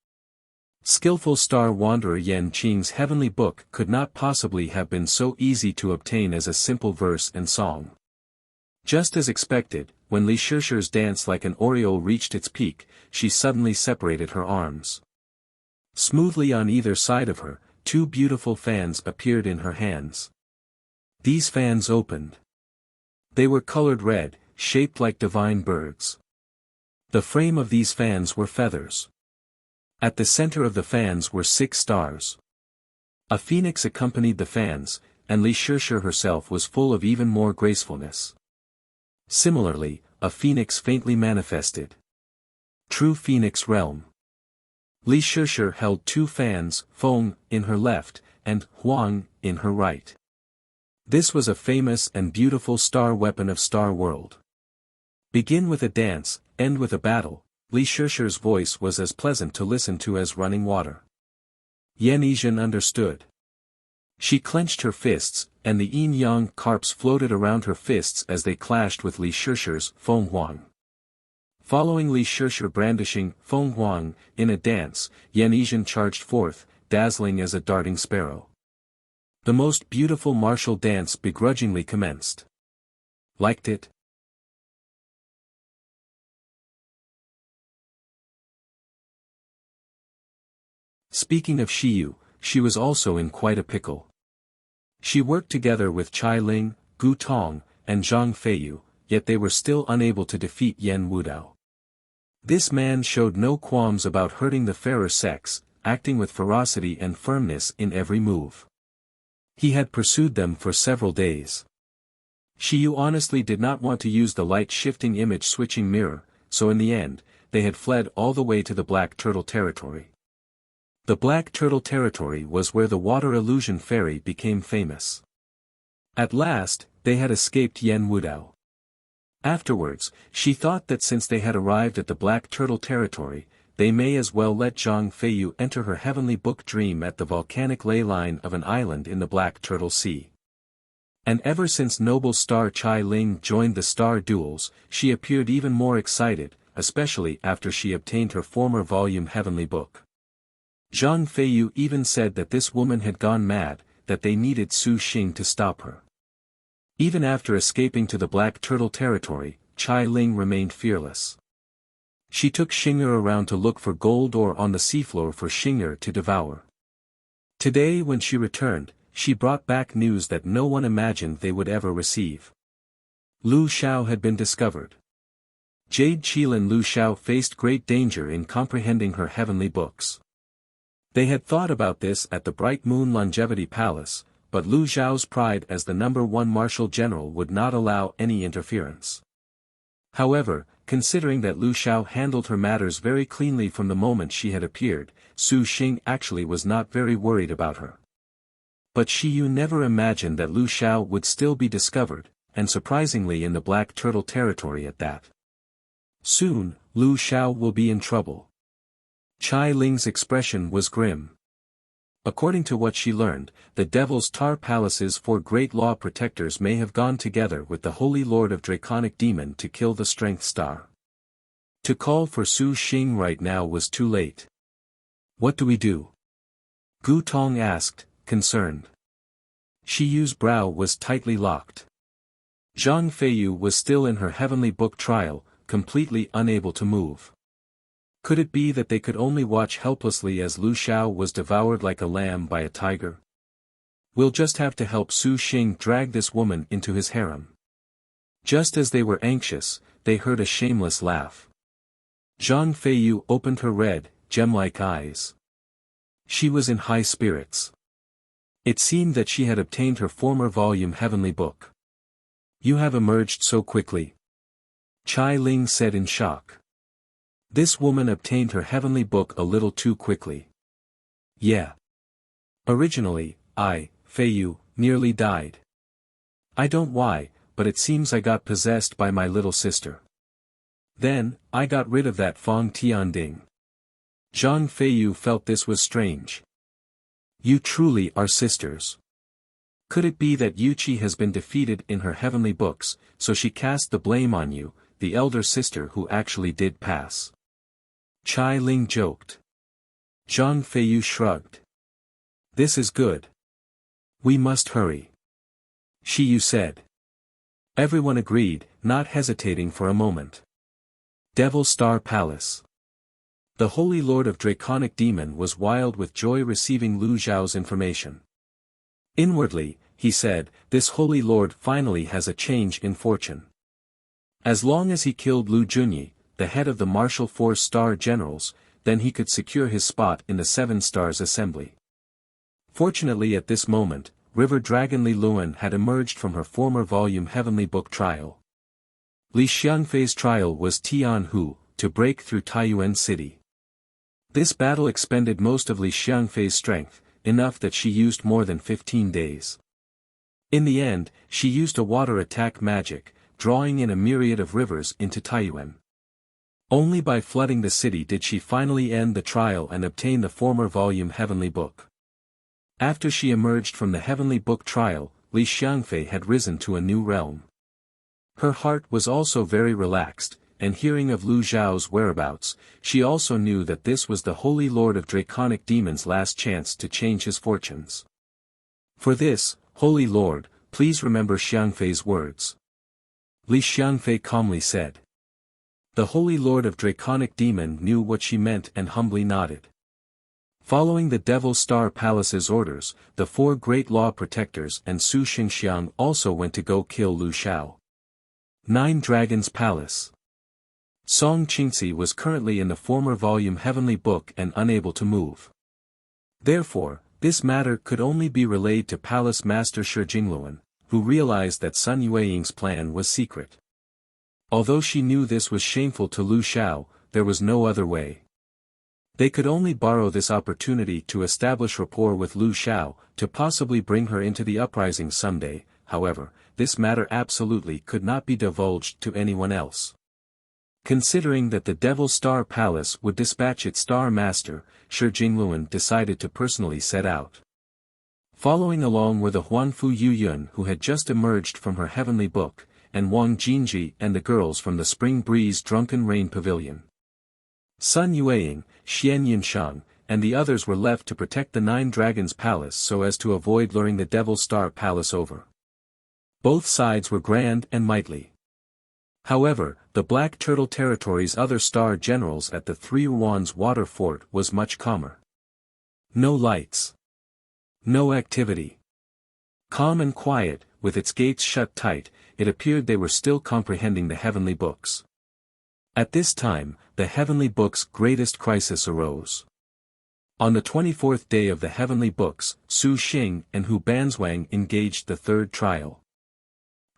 Skillful star wanderer Yan Qing's heavenly book could not possibly have been so easy to obtain as a simple verse and song. Just as expected, when Li Shishir's dance like an aureole reached its peak, she suddenly separated her arms. Smoothly on either side of her, two beautiful fans appeared in her hands. These fans opened. They were colored red, shaped like divine birds. The frame of these fans were feathers. At the center of the fans were 6 stars. A phoenix accompanied the fans, and Li Shishir herself was full of even more gracefulness. Similarly, a phoenix faintly manifested. True phoenix realm. Li Shishir held 2 fans, Feng, in her left, and Huang, in her right. This was a famous and beautiful star weapon of Star World. Begin with a dance, end with a battle, Li Shishir's voice was as pleasant to listen to as running water. Yan Yizhen understood. She clenched her fists, and the yin-yang carps floated around her fists as they clashed with Li Shishir's Feng Huang. Following Li Shishir brandishing Feng Huang in a dance, Yan Yizhen charged forth, dazzling as a darting sparrow. The most beautiful martial dance begrudgingly commenced. Liked it? Speaking of Shiyu, she was also in quite a pickle. She worked together with Chai Ling, Gu Tong, and Zhang Feiyu, yet they were still unable to defeat Yen Wudao. This man showed no qualms about hurting the fairer sex, acting with ferocity and firmness in every move. He had pursued them for several days. Shiyu honestly did not want to use the light-shifting image-switching mirror, so in the end, they had fled all the way to the Black Turtle territory. The Black Turtle territory was where the water illusion fairy became famous. At last, they had escaped Yen Wudao. Afterwards, she thought that since they had arrived at the Black Turtle territory, they may as well let Zhang Feiyu enter her heavenly book dream at the volcanic ley line of an island in the Black Turtle Sea. And ever since noble star Chai Ling joined the Star Duels, she appeared even more excited, especially after she obtained her former volume heavenly book. Zhang Feiyu even said that this woman had gone mad, that they needed Su Xing to stop her. Even after escaping to the Black Turtle territory, Chai Ling remained fearless. She took Xing'er around to look for gold ore on the seafloor for Xing'er to devour. Today when she returned, she brought back news that no one imagined they would ever receive. Lu Xiao had been discovered. Jade Qilin Lu Xiao faced great danger in comprehending her heavenly books. They had thought about this at the Bright Moon Longevity Palace, but Lu Xiao's pride as the #1 martial general would not allow any interference. However, considering that Lu Xiao handled her matters very cleanly from the moment she had appeared, Su Xing actually was not very worried about her. But Shiyu never imagined that Lu Xiao would still be discovered, and surprisingly in the Black Turtle territory at that. Soon, Lu Xiao will be in trouble. Chai Ling's expression was grim. According to what she learned, the Devil's Tar Palace's 4 great law protectors may have gone together with the Holy Lord of Draconic Demon to kill the Strength Star. To call for Su Xing right now was too late. What do we do? Gu Tong asked, concerned. Shiyu's brow was tightly locked. Zhang Feiyu was still in her heavenly book trial, completely unable to move. Could it be that they could only watch helplessly as Lu Xiao was devoured like a lamb by a tiger? We'll just have to help Su Xing drag this woman into his harem. Just as they were anxious, they heard a shameless laugh. Zhang Feiyu opened her red, gem-like eyes. She was in high spirits. It seemed that she had obtained her former volume heavenly book. You have emerged so quickly. Chai Ling said in shock. This woman obtained her heavenly book a little too quickly. Yeah. Originally, I, Feiyu, nearly died. I don't why, but it seems I got possessed by my little sister. Then, I got rid of that Fang Tianding. Zhang Feiyu felt this was strange. You truly are sisters. Could it be that Yuqi has been defeated in her heavenly books, so she cast the blame on you, the elder sister who actually did pass? Chai Ling joked. Zhang Feiyu shrugged. This is good. We must hurry. Shiyu said. Everyone agreed, not hesitating for a moment. Devil Star Palace. The Holy Lord of Draconic Demon was wild with joy receiving Lu Xiao's information. Inwardly, he said, this Holy Lord finally has a change in fortune. As long as he killed Lu Junyi, the head of the martial 4-star generals, then he could secure his spot in the 7 Stars Assembly. Fortunately at this moment, River Dragon Li Luan had emerged from her former volume heavenly book trial. Li Xiangfei's trial was Tian Hu, to break through Taiyuan City. This battle expended most of Li Xiangfei's strength, enough that she used more than 15 days. In the end, she used a water attack magic, drawing in a myriad of rivers into Taiyuan. Only by flooding the city did she finally end the trial and obtain the former volume Heavenly Book. After she emerged from the Heavenly Book trial, Li Xiangfei had risen to a new realm. Her heart was also very relaxed, and hearing of Lu Zhao's whereabouts, she also knew that this was the Holy Lord of Draconic Demons' last chance to change his fortunes. For this, Holy Lord, please remember Xiangfei's words. Li Xiangfei calmly said. The Holy Lord of Draconic Demon knew what she meant and humbly nodded. Following the Devil Star Palace's orders, the 4 great law protectors and Su Xingxiang also went to go kill Lu Xiao. 9 Dragons Palace. Song Qingxi was currently in the former volume Heavenly Book and unable to move. Therefore, this matter could only be relayed to Palace Master Shi Jingluan, who realized that Sun Yueying's plan was secret. Although she knew this was shameful to Lu Xiao, there was no other way. They could only borrow this opportunity to establish rapport with Lu Xiao, to possibly bring her into the uprising someday. However, this matter absolutely could not be divulged to anyone else. Considering that the Devil Star Palace would dispatch its Star Master, Shi Jingluan decided to personally set out. Following along were the Huanfu Yuyun who had just emerged from her Heavenly Book, and Wang Jinji and the girls from the Spring Breeze Drunken Rain Pavilion. Sun Yueying, Xian Yunshang, and the others were left to protect the 9 Dragons Palace so as to avoid luring the Devil Star Palace over. Both sides were grand and mighty. However, the Black Turtle Territory's other star generals at the 3 Wands Water Fort was much calmer. No lights. No activity. Calm and quiet, with its gates shut tight, it appeared they were still comprehending the Heavenly Books. At this time, the Heavenly Books' greatest crisis arose. On the 24th day of the Heavenly Books, Su Xing and Hu Banzwang engaged the 3rd trial.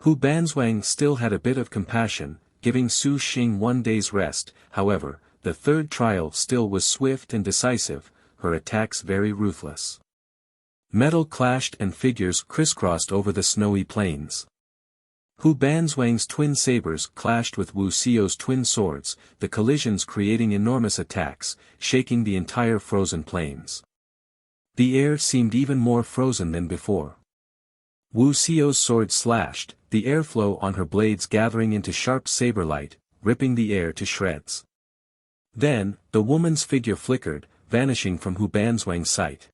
Hu Banzwang still had a bit of compassion, giving Su Xing 1 day's rest. However, the 3rd trial still was swift and decisive, her attacks very ruthless. Metal clashed and figures crisscrossed over the snowy plains. Hu Banzwang's twin sabers clashed with Wu Xiao's twin swords, the collisions creating enormous attacks, shaking the entire frozen plains. The air seemed even more frozen than before. Wu Xiao's sword slashed, the airflow on her blades gathering into sharp saber light, ripping the air to shreds. Then, the woman's figure flickered, vanishing from Hu Banzwang's sight.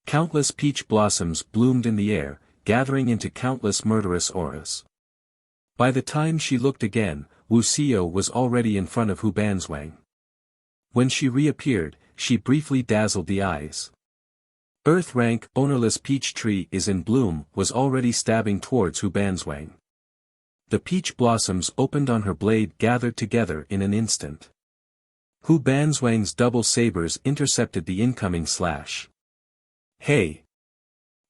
Countless peach blossoms bloomed in the air, gathering into countless murderous auras. By the time she looked again, Wu Xiao was already in front of Hu Banzwang. When she reappeared, she briefly dazzled the eyes. Earth-rank ownerless peach tree is in bloom was already stabbing towards Hu Banzwang. The peach blossoms opened on her blade gathered together in an instant. Hu Banzwang's double sabers intercepted the incoming slash. Hey!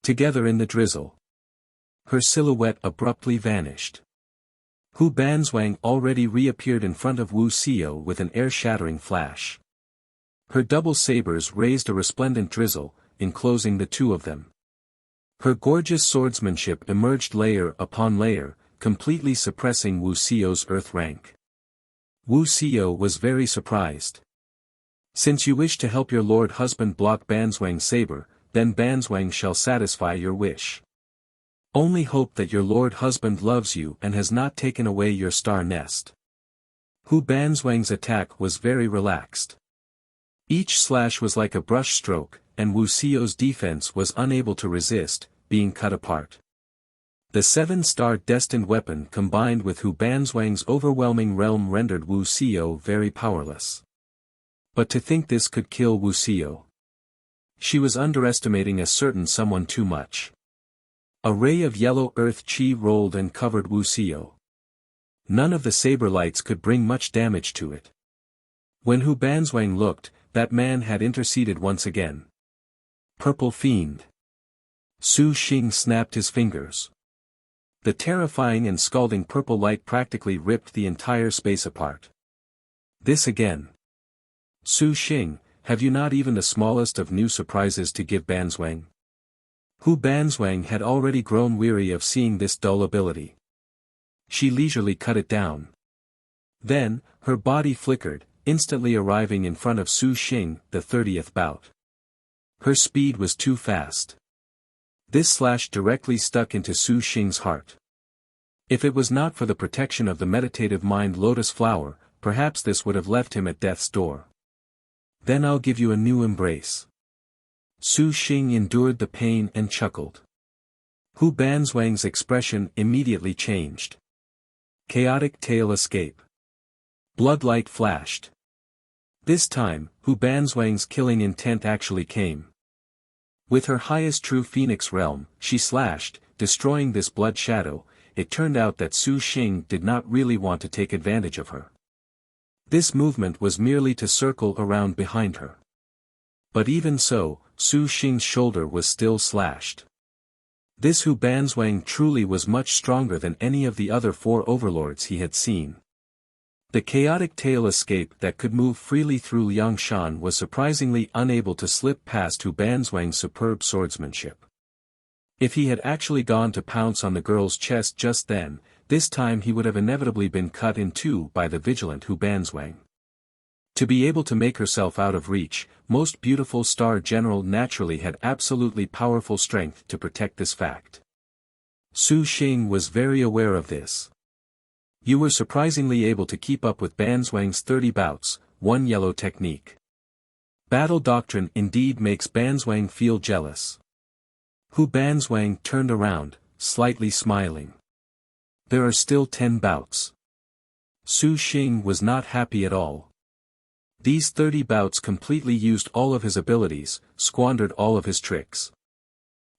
Together in the drizzle. Her silhouette abruptly vanished. Hu Banzwang already reappeared in front of Wu Xiao with an air-shattering flash. Her double sabers raised a resplendent drizzle, enclosing the two of them. Her gorgeous swordsmanship emerged layer upon layer, completely suppressing Wu Xiao's earth rank. Wu Xiao was very surprised. Since you wish to help your lord husband block Banzwang's saber, then Banzwang shall satisfy your wish. Only hope that your lord husband loves you and has not taken away your star nest. Hu Banzwang's attack was very relaxed. Each slash was like a brush stroke, and Wu Xiao's defense was unable to resist, being cut apart. The 7-star destined weapon combined with Hu Banzwang's overwhelming realm rendered Wu Xiao very powerless. But to think this could kill Wu Xiao. She was underestimating a certain someone too much. A ray of yellow earth chi rolled and covered Wu Xiao. None of the saber lights could bring much damage to it. When Hu Banzwang looked, that man had interceded once again. Purple fiend. Su Xing snapped his fingers. The terrifying and scalding purple light practically ripped the entire space apart. This again. Su Xing, have you not even the smallest of new surprises to give Banzwang? Hu Banzwang had already grown weary of seeing this dull ability. She leisurely cut it down. Then, her body flickered, instantly arriving in front of Su Xing, the 30th bout. Her speed was too fast. This slash directly stuck into Su Xing's heart. If it was not for the protection of the meditative mind lotus flower, perhaps this would have left him at death's door. Then I'll give you a new embrace. Su Xing endured the pain and chuckled. Hu Banzwang's expression immediately changed. Chaotic tail escape. Bloodlight flashed. This time, Hu Banzwang's killing intent actually came. With her highest true phoenix realm, she slashed, destroying this blood shadow. It turned out that Su Xing did not really want to take advantage of her. This movement was merely to circle around behind her. But even so, Su Xing's shoulder was still slashed. This Hu Banzwang truly was much stronger than any of the other 4 overlords he had seen. The chaotic tail escape that could move freely through Liangshan was surprisingly unable to slip past Hu Banzwang's superb swordsmanship. If he had actually gone to pounce on the girl's chest just then, this time he would have inevitably been cut in two by the vigilant Hu Banzwang. To be able to make herself out of reach, most beautiful Star General naturally had absolutely powerful strength to protect this fact. Su Xing was very aware of this. You were surprisingly able to keep up with Banzwang's 30 bouts, one yellow technique. Battle doctrine indeed makes Banzwang feel jealous. Hu Banzwang turned around, slightly smiling. There are still 10 bouts. Su Xing was not happy at all. These 30 bouts completely used all of his abilities, squandered all of his tricks.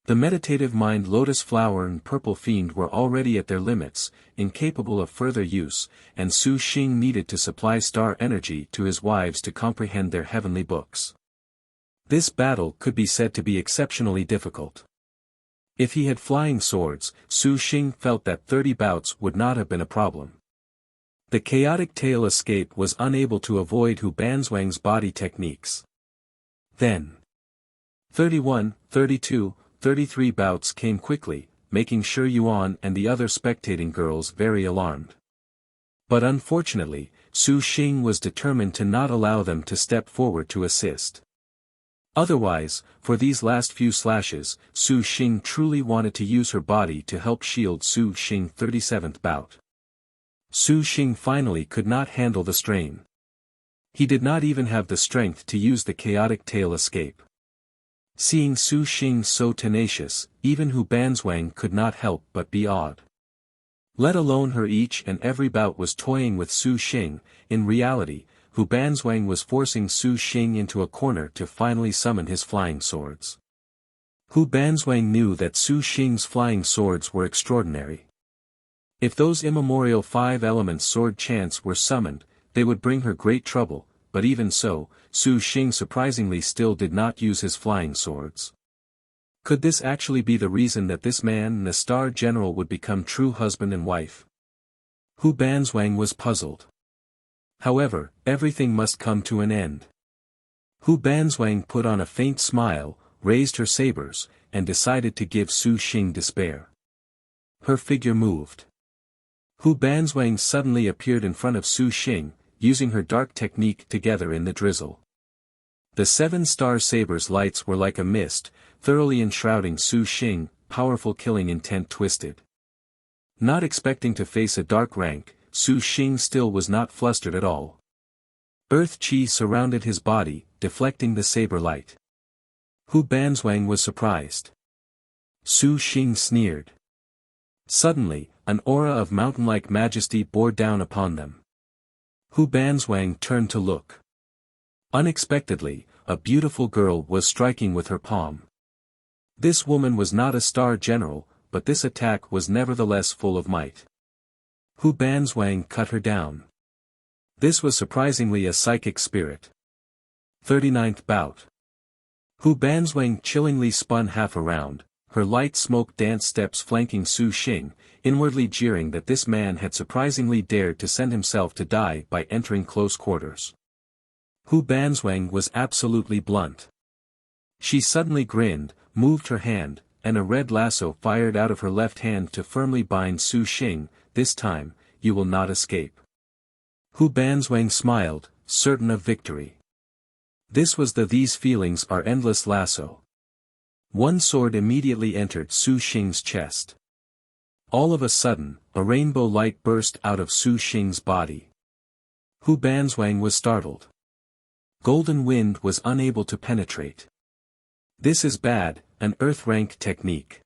The meditative mind lotus flower and purple fiend were already at their limits, incapable of further use, and Su Xing needed to supply star energy to his wives to comprehend their heavenly books. This battle could be said to be exceptionally difficult. If he had flying swords, Su Xing felt that 30 bouts would not have been a problem. The chaotic tail escape was unable to avoid Hu Banzwang's body techniques. Then 31, 32, 33 bouts came quickly, making Shi Yuan and the other spectating girls very alarmed. But unfortunately, Su Xing was determined to not allow them to step forward to assist. Otherwise, for these last few slashes, Su Xing truly wanted to use her body to help shield Su Xing's 37th bout. Su Xing finally could not handle the strain. He did not even have the strength to use the chaotic tail escape. Seeing Su Xing so tenacious, even Hu Banzwang could not help but be awed. Let alone her each and every bout was toying with Su Xing. In reality, Hu Banzwang was forcing Su Xing into a corner to finally summon his flying swords. Hu Banzwang knew that Su Xing's flying swords were extraordinary. If those immemorial 5 elements sword chants were summoned, they would bring her great trouble, but even so, Su Xing surprisingly still did not use his flying swords. Could this actually be the reason that this man and the Star General would become true husband and wife? Hu Banzwang was puzzled. However, everything must come to an end. Hu Banzwang put on a faint smile, raised her sabers, and decided to give Su Xing despair. Her figure moved. Hu Banzwang suddenly appeared in front of Su Xing, using her dark technique together in the drizzle. The 7-star saber's lights were like a mist, thoroughly enshrouding Su Xing, powerful killing intent twisted. Not expecting to face a dark rank, Su Xing still was not flustered at all. Earth chi surrounded his body, deflecting the saber light. Hu Banzwang was surprised. Su Xing sneered. Suddenly, an aura of mountain-like majesty bore down upon them. Hu Banzwang turned to look. Unexpectedly, a beautiful girl was striking with her palm. This woman was not a Star General, but this attack was nevertheless full of might. Hu Banzwang cut her down. This was surprisingly a psychic spirit. 39th bout. Hu Banzwang chillingly spun half around, her light smoke dance steps flanking Su Xing, inwardly jeering that this man had surprisingly dared to send himself to die by entering close quarters. Hu Banzwang was absolutely blunt. She suddenly grinned, moved her hand, and a red lasso fired out of her left hand to firmly bind Su Xing. This time, you will not escape. Hu Banzwang smiled, certain of victory. This was these feelings are endless lasso. One sword immediately entered Su Xing's chest. All of a sudden, a rainbow light burst out of Su Xing's body. Hu Banzwang was startled. Golden wind was unable to penetrate. This is bad, an earth rank technique.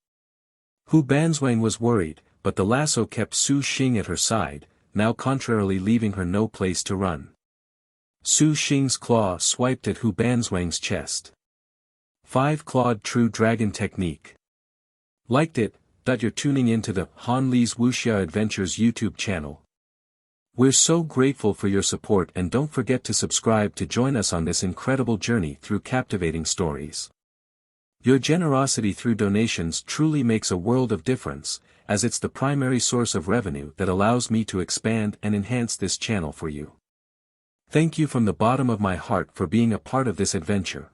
Hu Banzwang was worried, but the lasso kept Su Xing at her side, now contrarily leaving her no place to run. Su Xing's claw swiped at Hu Banzwang's chest. 5-clawed true dragon technique. Liked it? You're tuning into the Han Li's Wuxia Adventures YouTube channel. We're so grateful for your support, and don't forget to subscribe to join us on this incredible journey through captivating stories. Your generosity through donations truly makes a world of difference, as it's the primary source of revenue that allows me to expand and enhance this channel for you. Thank you from the bottom of my heart for being a part of this adventure.